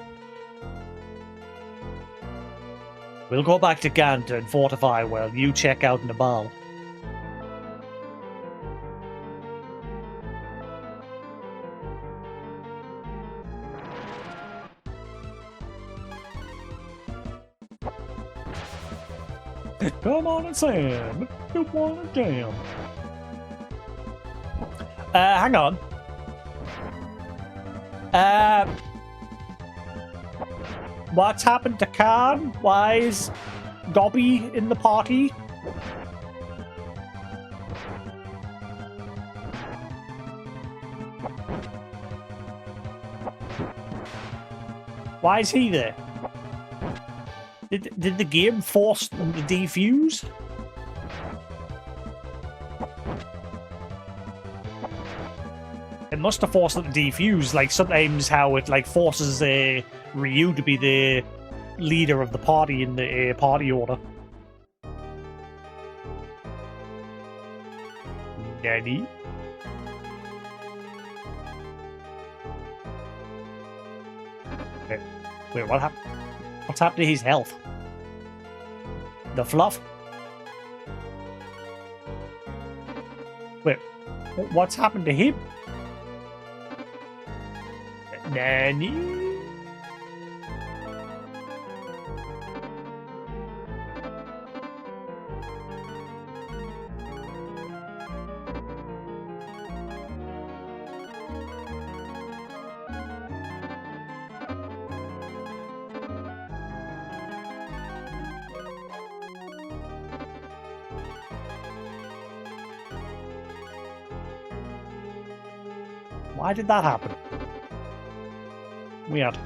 We'll go back to Gant and fortify while you check out Nepal. Come on and Sam, you wanna jam? Hang on. What's happened to Khan? Why is Dobby in the party? Why is he there? Did the game force them to defuse? It must have forced them to defuse, like sometimes how it like forces Ryu to be the leader of the party in the party order. Daddy? Wait, what happened? What's happened to his health? The fluff? Wait, what's happened to him? Nanny? Why did that happen? Weird.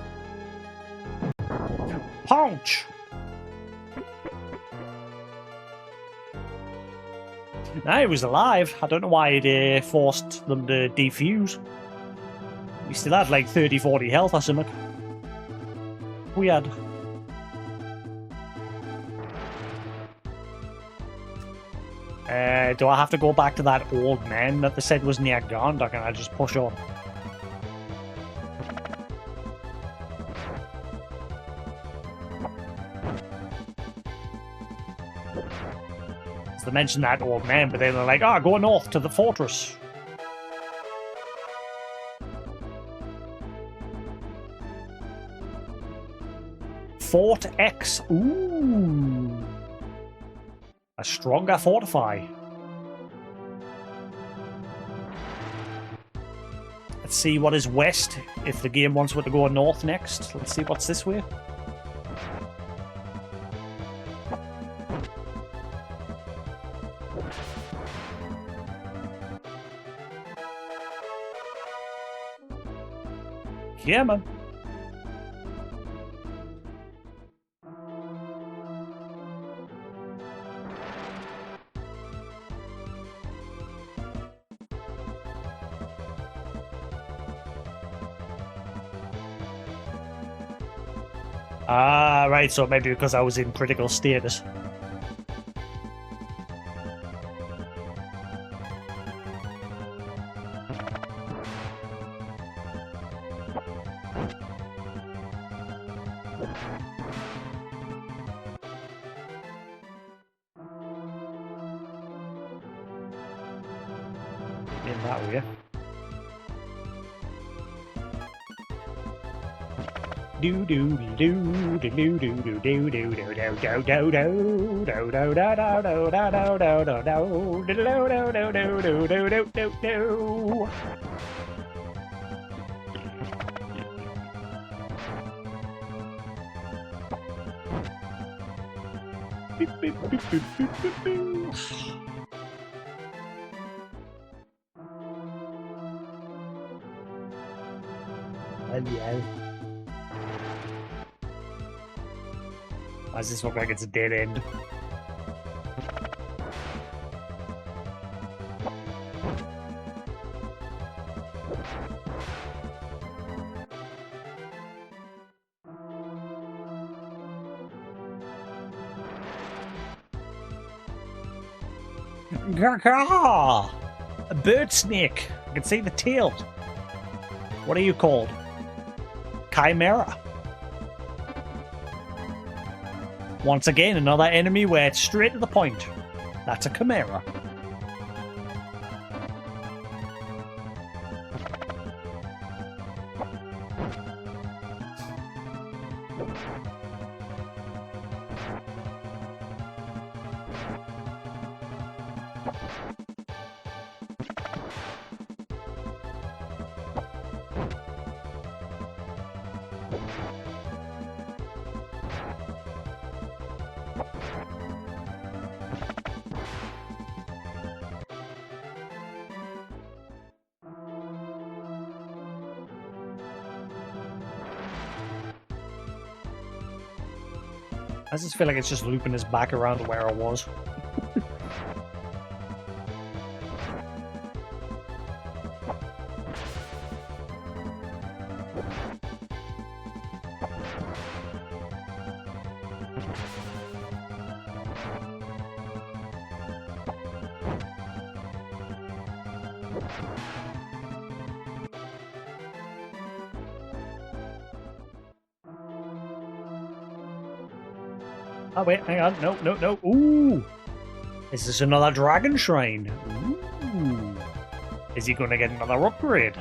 Punch! No, he was alive. I don't know why it forced them to defuse. He still had like 30-40 health or something. Weird. Do I have to go back to that old man that they said was near Gond, or can I just push on? They mentioned that old man, but then they're like, oh, go north to the fortress. Fort X. Ooh. A stronger fortify. Let's see what is west, if the game wants me to go north next. Let's see what's this way. Yeah, man. Ah, right, so maybe because I was in critical status. In that way. Do do do do do do do do do do do do do do do do do do. Beep beep beep beep beep beep beep. Hello. Why does this look like it's a dead end? Gah! A bird snake. I can see the tail. What are you called? Chimera. Once again, another enemy where it's straight to the point. That's a chimera. I just feel like it's just looping us back around to where I was. Oh wait, hang on. No, no, no. Ooh! Is this another dragon shrine? Ooh! Is he gonna get another upgrade?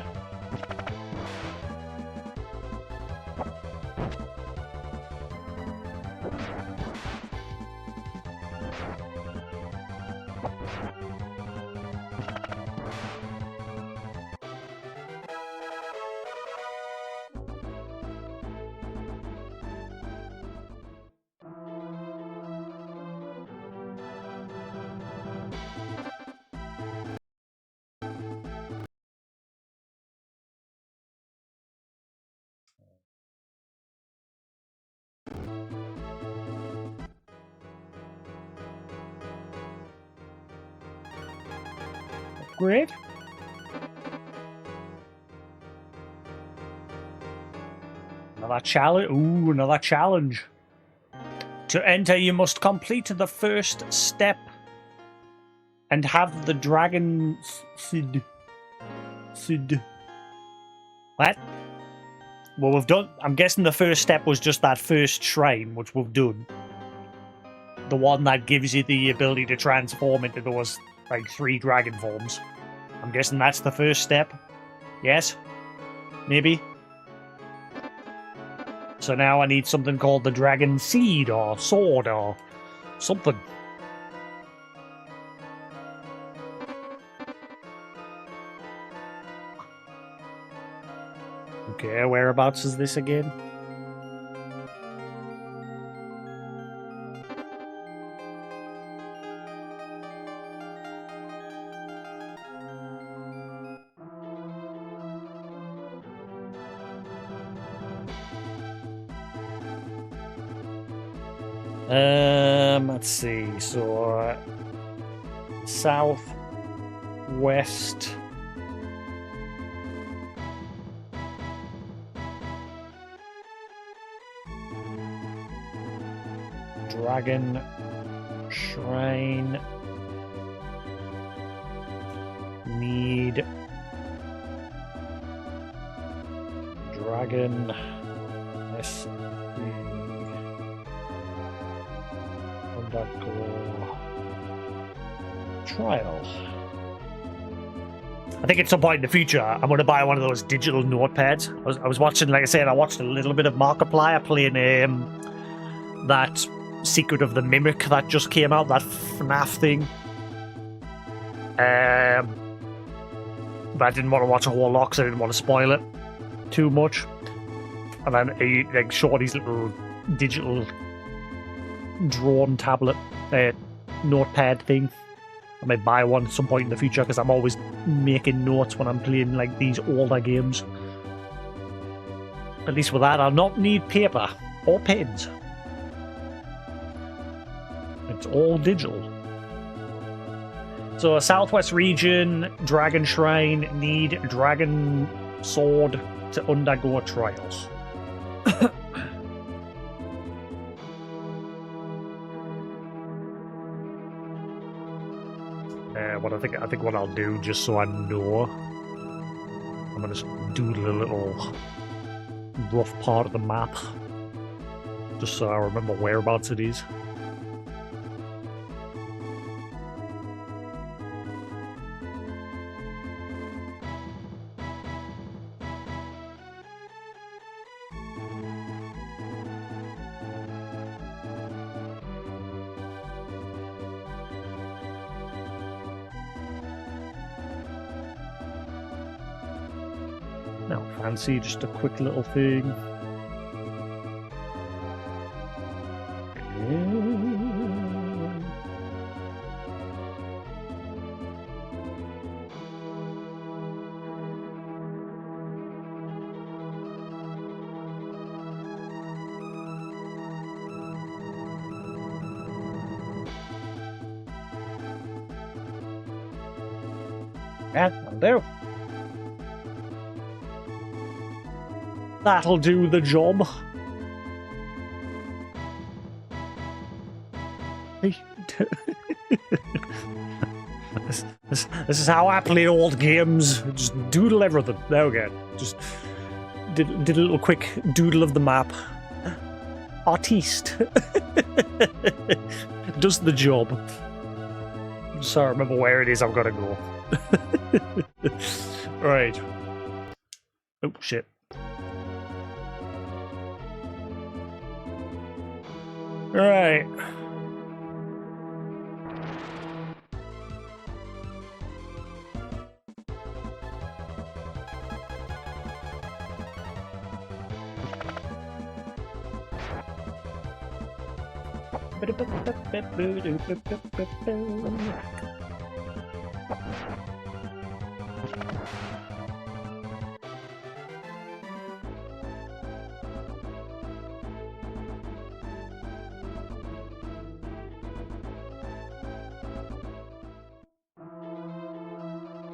Upgrade? Another challenge. Ooh, another challenge. To enter, you must complete the first step and have the dragon Sid. What? Well, we've done. I'm guessing the first step was just that first shrine, which we've done. The one that gives you the ability to transform into those, like, 3 dragon forms. I'm guessing that's the first step. Yes? Maybe? So now I need something called the dragon seed or sword or something. Okay, whereabouts is this again? Let's see. So, south, west. Dragon Shrine. Need Dragon. Let's undergo trial. I think at some point in the future, I'm going to buy one of those digital notepads. I was watching, like I said, I watched a little bit of Markiplier playing that Secret of the Mimic that just came out, that FNAF thing. But I didn't want to watch a whole lot because I didn't want to spoil it too much. And then he like showed his little digital drawn tablet notepad thing. I might buy one at some point in the future because I'm always making notes when I'm playing like these older games. At least with that, I'll not need paper or pens. It's all digital. So, Southwest region, Dragon Shrine, need Dragon Sword to undergo trials. what I think what I'll do, just so I know, I'm gonna just doodle a little rough part of the map, just so I remember whereabouts it is. No fancy, just a quick little thing. That'll do. That'll do the job. This is how I play old games. Just doodle everything. There we go. Just did a little quick doodle of the map. Artiste. Does the job. So I remember where it is I've got to go. Right. Oh, shit. Right.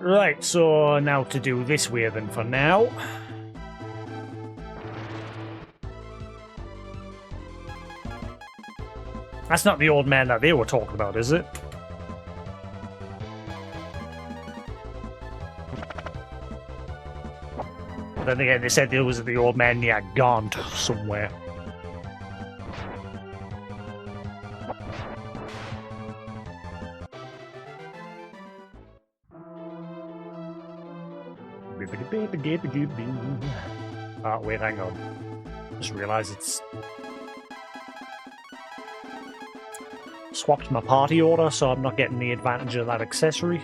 Right, so now to do this way then for now. That's not the old man that they were talking about, is it? But then again, they said there was the old man near Gaunt somewhere. Oh, wait, hang on. Just realised it's... swapped my party order, so I'm not getting the advantage of that accessory.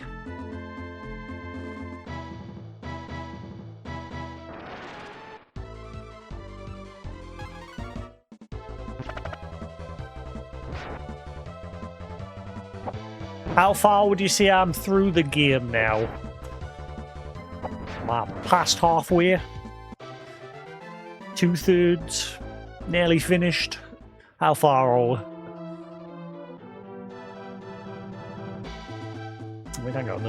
How far would you say I'm through the game now? I'm past halfway. 2/3. Nearly finished. How far are we? Wait, hang on,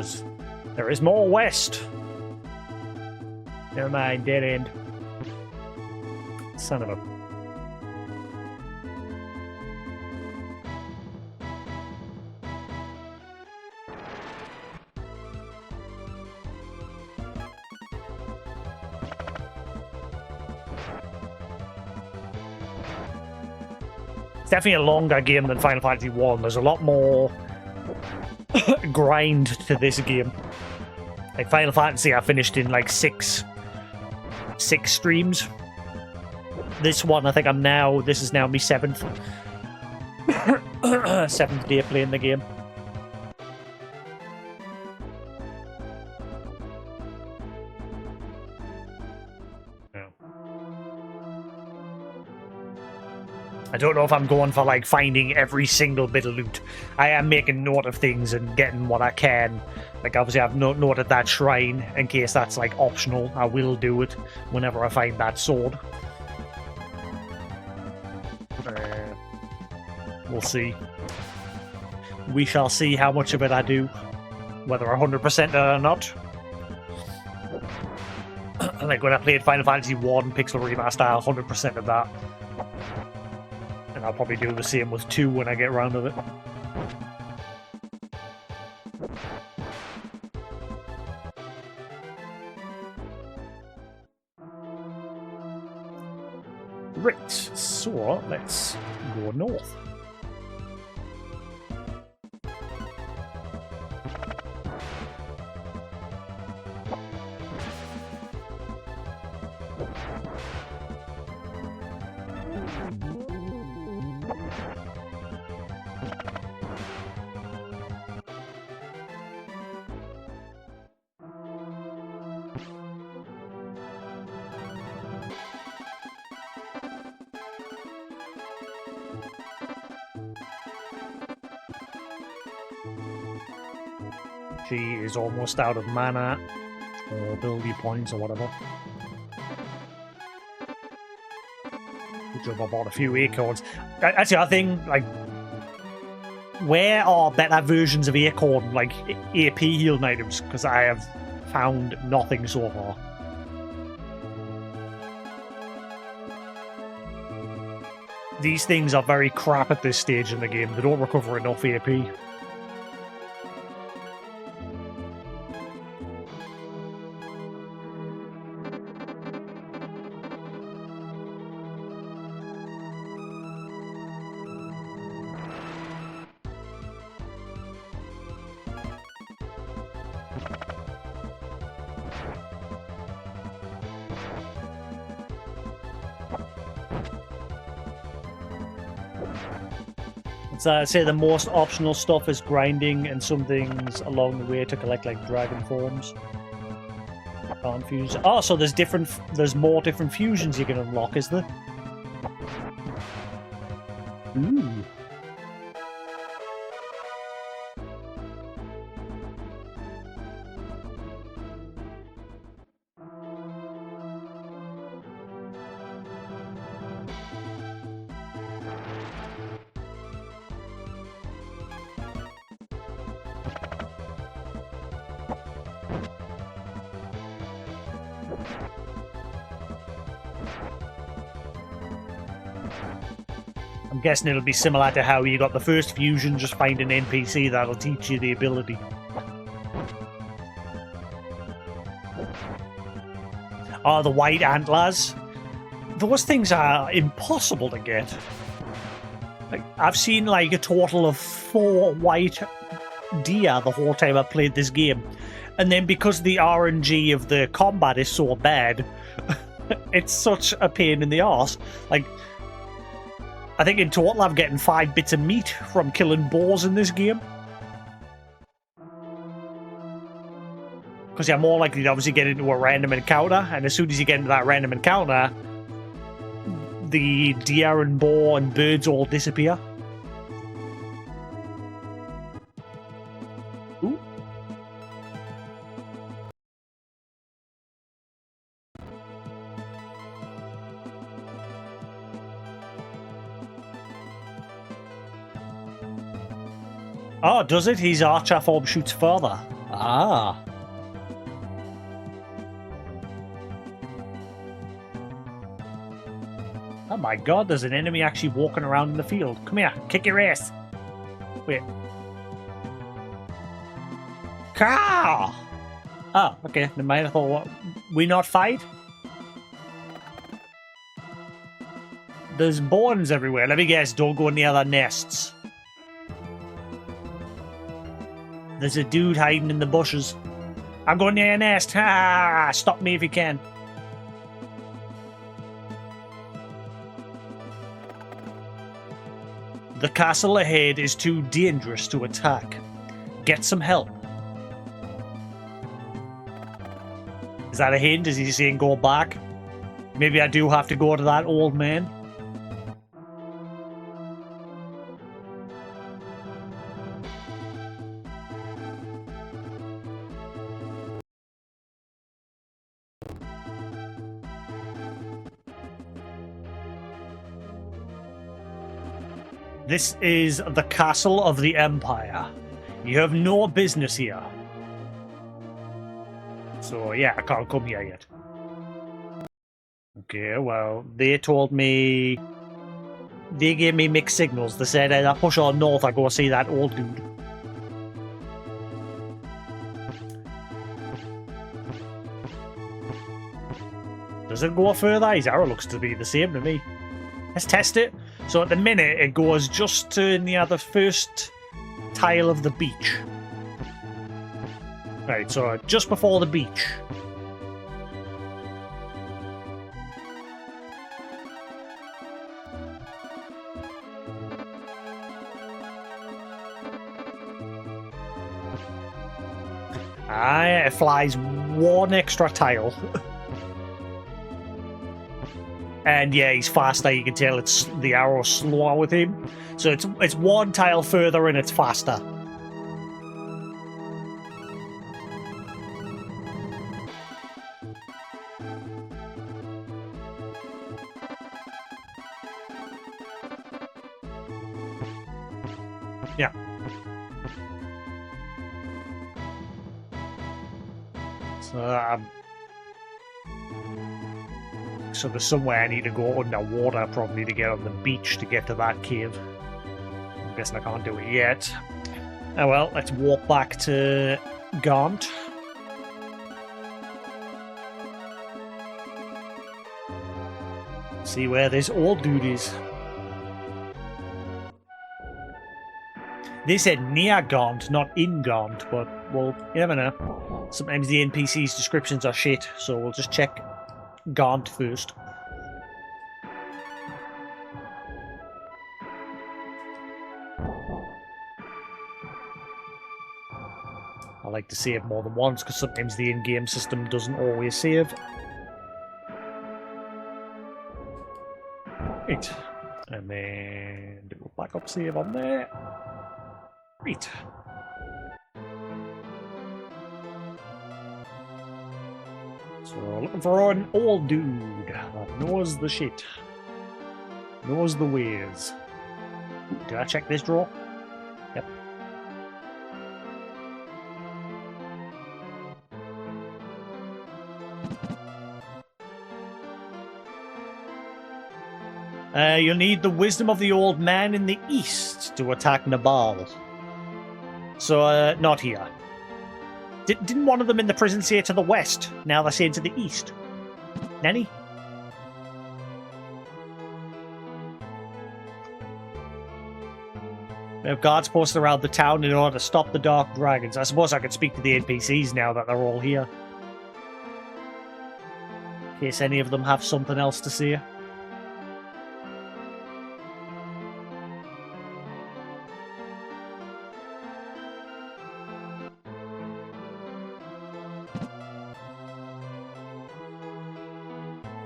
there is more west. Never mind, dead end. Son of a... It's definitely a longer game than Final Fantasy 1. There's a lot more grind to this game. Like Final Fantasy, I finished in like six streams. This one, I think this is now my 7th. 7th day playing the game. I don't know if I'm going for like finding every single bit of loot. I am making note of things and getting what I can. Like obviously I've noted that shrine in case that's like optional. I will do it whenever I find that sword. We'll see. We shall see how much of it I do. Whether 100% or not. Like when I played Final Fantasy 1 Pixel Remaster, 100% of that. And I'll probably do the same with 2 when I get around to it. Right, so let's go north. She is almost out of mana or ability points or whatever. Good job, I bought a few acorns. Actually, I think, like, where are better versions of acorn, like AP healing items? Because I have found nothing so far. These things are very crap at this stage in the game. They don't recover enough AP. Say the most optional stuff is grinding and some things along the way to collect like dragon forms. Can't fuse. Oh, so there's more different fusions you can unlock, is there? Ooh. I'm guessing it'll be similar to how you got the first fusion, just find an NPC that'll teach you the ability. Oh, the white antlers. Those things are impossible to get. Like, I've seen like a total of 4 white deer the whole time I've played this game. And then because the RNG of the combat is so bad, it's such a pain in the arse. Like, I think in total I'm getting 5 bits of meat from killing boars in this game. Because you're more likely to obviously get into a random encounter, and as soon as you get into that random encounter, the deer and boar and birds all disappear. Ooh. Oh, does it? His archer form shoots further. Ah. Oh my god, there's an enemy actually walking around in the field. Come here, kick your ass. Wait. Caw! Oh, okay, never mind. I thought, what? We not fight? There's bones everywhere. Let me guess, don't go near the nests. There's a dude hiding in the bushes. I'm going near your nest. Ha! Stop me if you can. The castle ahead is too dangerous to attack. Get some help. Is that a hint? Is he saying go back? Maybe I do have to go to that old man. This is the castle of the Empire. You have no business here. So yeah, I can't come here yet. Okay, well, they told me... They gave me mixed signals. They said I push on north, I go see that old dude. Does it go further? His arrow looks to be the same to me. Let's test it. So at the minute, it goes just to near the first tile of the beach. Right, so just before the beach. It flies one extra tile. And yeah, he's faster. You can tell it's the arrow's slower with him. So it's one tile further and it's faster. Yeah. So there's somewhere I need to go underwater probably to get on the beach to get to that cave. I'm guessing I can't do it yet. Oh well, let's walk back to Gaunt. See where this old dude is. They said near Gaunt, not in Gaunt, but, well, you never know. Sometimes the NPC's descriptions are shit, so we'll just check Gaunt first. I like to save more than once, because sometimes the in-game system doesn't always save. Right. And then do a backup save on there. Right. So looking for an old dude that knows the shit. Knows the ways. Did I check this drawer? Yep. You'll need the wisdom of the old man in the east to attack Nabal. So, not here. Didn't one of them in the prison say to the west? Now they're saying to the east. Nanny? We have guards posted around the town in order to stop the dark dragons. I suppose I could speak to the NPCs now that they're all here. In case any of them have something else to say.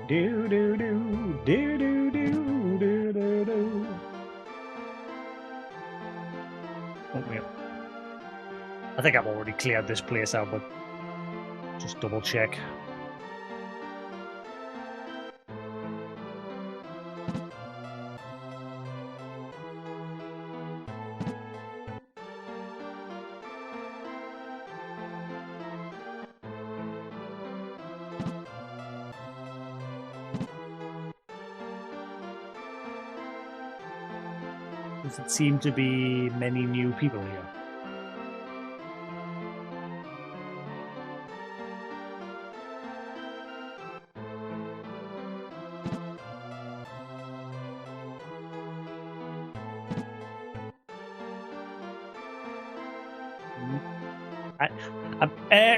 Do do do do do do do do do. Oh wait. I think I've already cleared this place out, but just double check. Doesn't seem to be many new people here.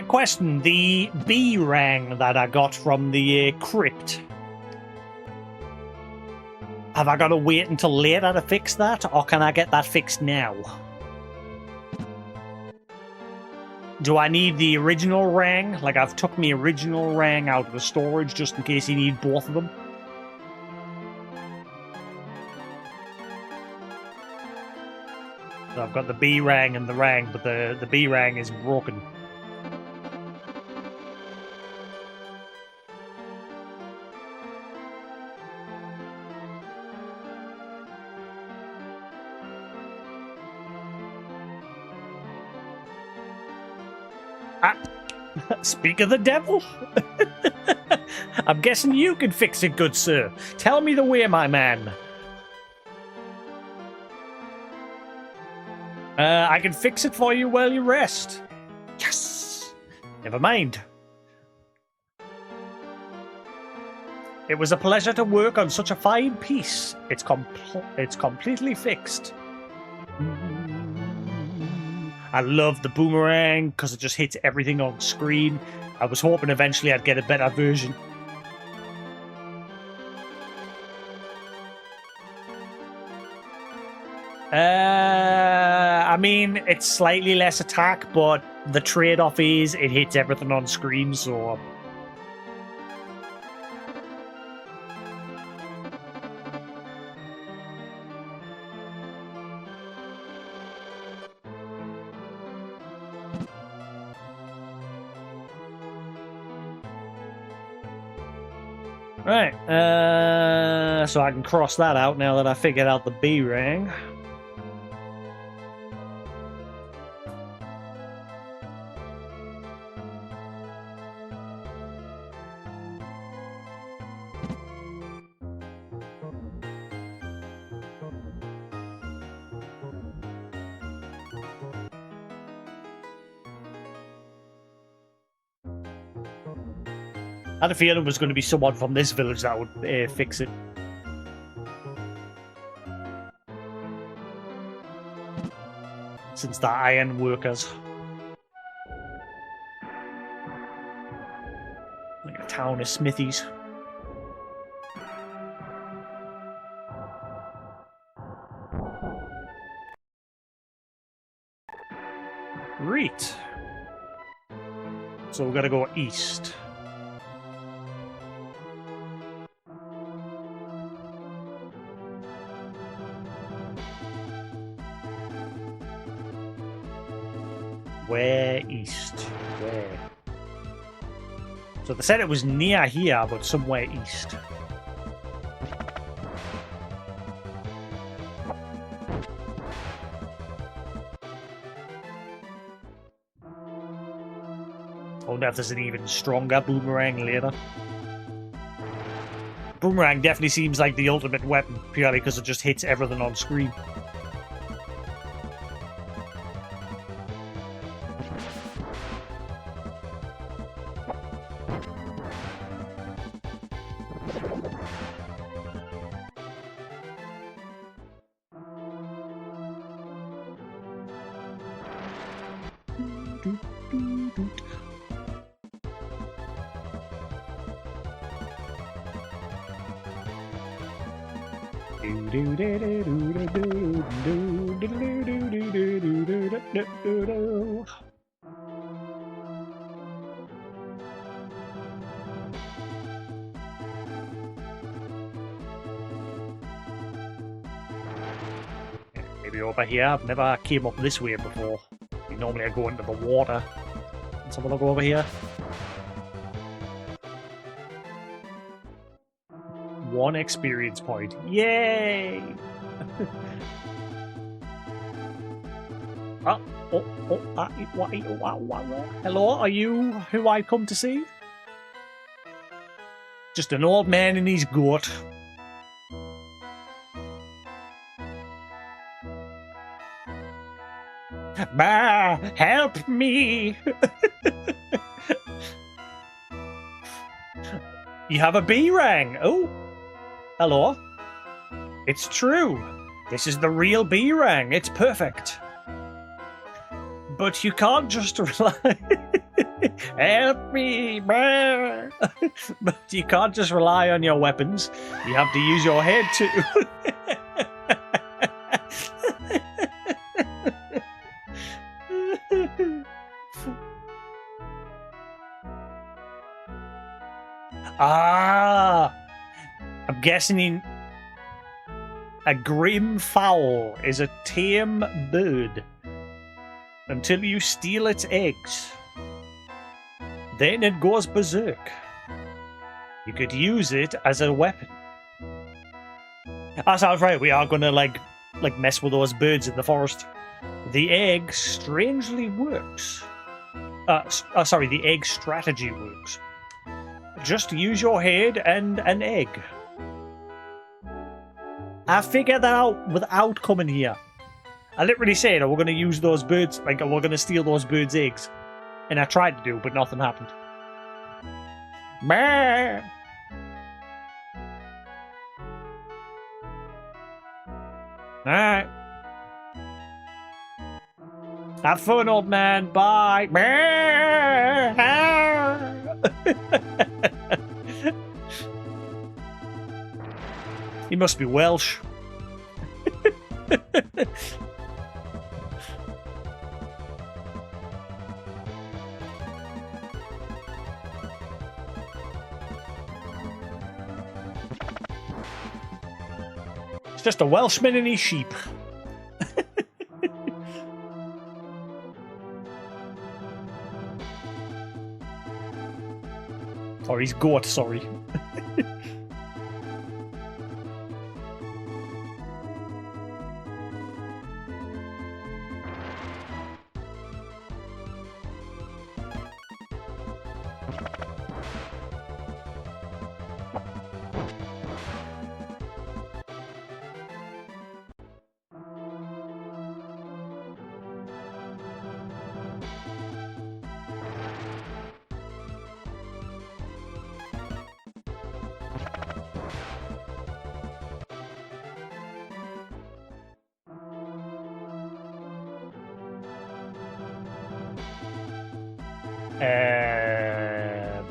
Question, the B rang that I got from the crypt. Have I got to wait until later to fix that, or can I get that fixed now? Do I need the original rang? Like, I've took my original rang out of the storage just in case you need both of them. So I've got the B rang and the rang, but the B rang is broken. Speak of the devil. I'm guessing you can fix it, good sir. Tell me the way, my man. I can fix it for you while you rest. Yes. Never mind. It was a pleasure to work on such a fine piece. It's completely fixed. I love the boomerang because it just hits everything on screen. I was hoping eventually I'd get a better version. I mean, it's slightly less attack, but the trade-off is it hits everything on screen, so... Right, so I can cross that out now that I figured out the B ring. I had a feeling it was going to be someone from this village that would fix it. Since they're iron workers. Like a town of smithies. Right. So we've got to go east. Where east? Where? So they said it was near here, but somewhere east. I wonder if there's an even stronger boomerang later. Boomerang definitely seems like the ultimate weapon, purely because it just hits everything on screen. Maybe over here. I've never came up this way before. Normally I go into the water. Let's have a look over here. 1 experience point. Yay! Hello, are you who I've come to see? Just an old man and his goat. Bah, help me! You have a B-rang. Oh, hello. It's true. This is the real B-rang. It's perfect. But you can't just rely... Help me! Bah. But you can't just rely on your weapons. You have to use your head too. Ah! I'm guessing a grim fowl is a tame bird until you steal its eggs. Then it goes berserk. You could use it as a weapon. That sounds right. We are gonna like mess with those birds in the forest. The egg strangely works. Sorry, the egg strategy works. Just use your head and an egg. I figured that out without coming here. I literally said, we're going to use those birds, we're going to steal those birds' eggs. And I tried to do, but nothing happened. Bah! Alright. Have fun, old man. Bye. He must be Welsh. It's just a Welshman and his sheep. Or his goat, sorry.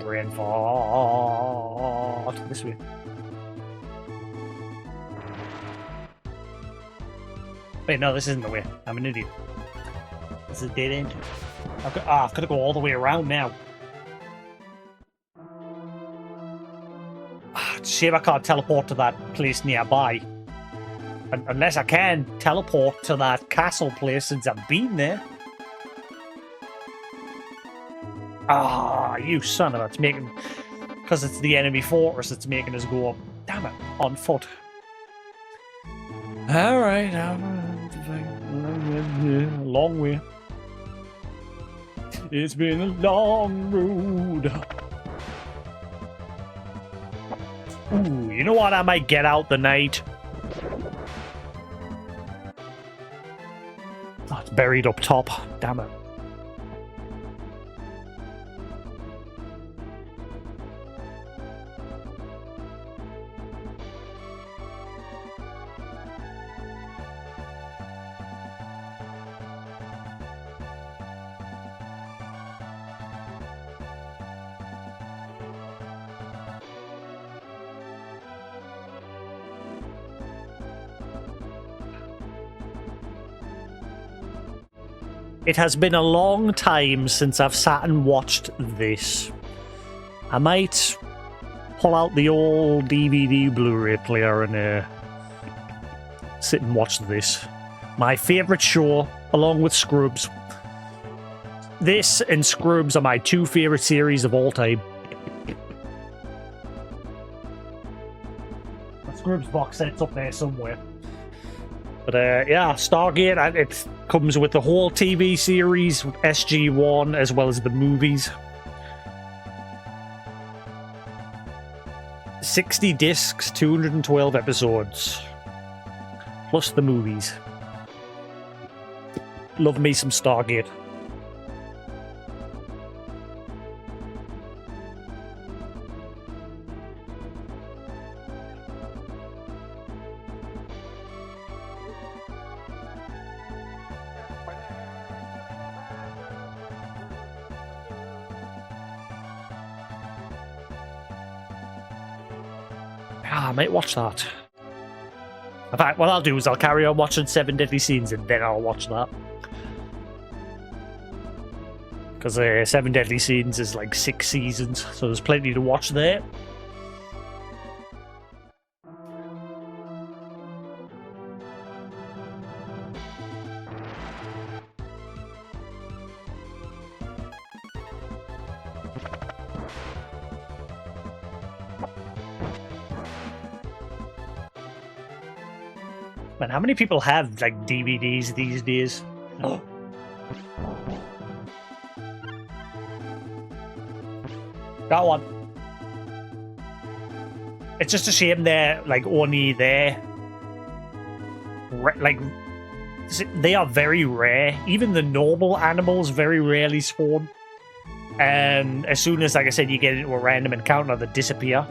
Brain fart. This way. Wait, no, this isn't the way. I'm an idiot. This is a dead end. I've got to go all the way around now. It's a shame I can't teleport to that place nearby. Unless I can teleport to that castle place since I've been there. Ah, you son of a... It's making... Because it's the enemy fortress, it's making us go up. Damn it, on foot. Alright, long way. It's been a long road. Ooh, you know what? I might get out the night. Oh, it's buried up top. Damn it. It has been a long time since I've sat and watched this. I might pull out the old DVD Blu-ray player and sit and watch this. My favourite show, along with Scrubs. This and Scrubs are my two favourite series of all time. The Scrubs box set's up there somewhere. But yeah, Stargate, it comes with the whole TV series, SG-1, as well as the movies. 60 discs, 212 episodes. Plus the movies. Love me some Stargate. I might watch that. In fact, what I'll do is I'll carry on watching 7 Deadly Sins and then I'll watch that. Because 7 Deadly Sins is like 6 seasons, so there's plenty to watch there. Man, how many people have like DVDs these days? Oh. That one. It's just a shame they're like only there. Like they are very rare. Even the normal animals very rarely spawn. And as soon as, like I said, you get into a random encounter, they disappear.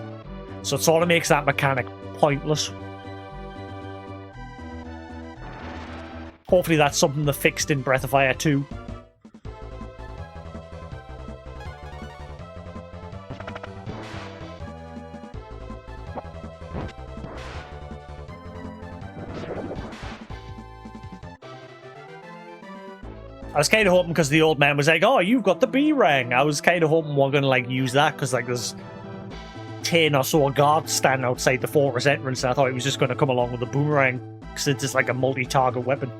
So it sort of makes that mechanic pointless. Hopefully that's something they fixed in Breath of Fire 2. I was kind of hoping because the old man was like, oh, you've got the B ring. I was kind of hoping we're going to like use that because like there's 10 or so guards standing outside the forest entrance, and I thought he was just going to come along with a boomerang because it's just like a multi-target weapon.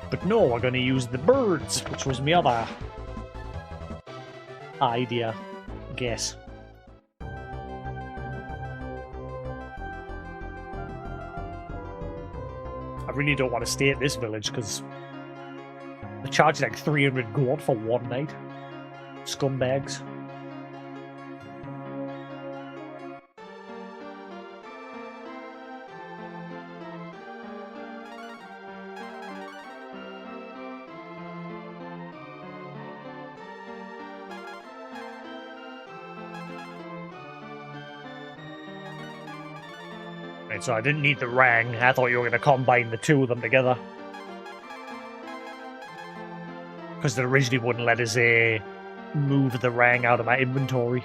But no, we're going to use the birds, which was my other idea, I guess. I really don't want to stay at this village because they're charging like 300 gold for one night. Scumbags. Right, so I didn't need the rang. I thought you were going to combine the two of them together. Because they originally wouldn't let us move the rang out of my inventory.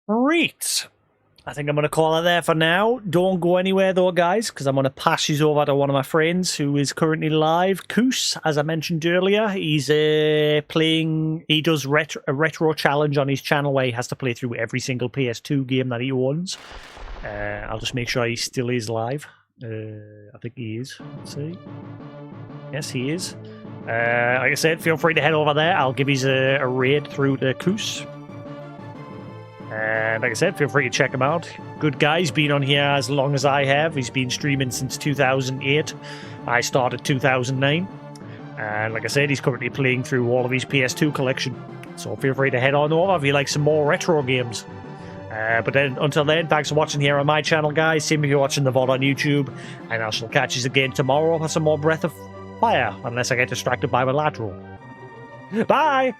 Right. I think I'm going to call it there for now. Don't go anywhere though, guys, because I'm going to pass you over to one of my friends who is currently live. Koos, as I mentioned earlier, he's playing... He does a retro challenge on his channel where he has to play through every single PS2 game that he owns. I'll just make sure he still is live. I think he is. Let's see. Yes, he is. Like I said, feel free to head over there. I'll give his a raid through to Koos. And like I said, feel free to check him out. Good guy. He's been on here as long as I have. He's been streaming since 2008. I started 2009. And like I said, he's currently playing through all of his PS2 collection. So feel free to head on over if you like some more retro games. But then, until then, thanks for watching here on my channel, guys. Same if you're watching the VOD on YouTube. And I shall catch you again tomorrow for some more Breath of Fire. Unless I get distracted by my lateral. Bye!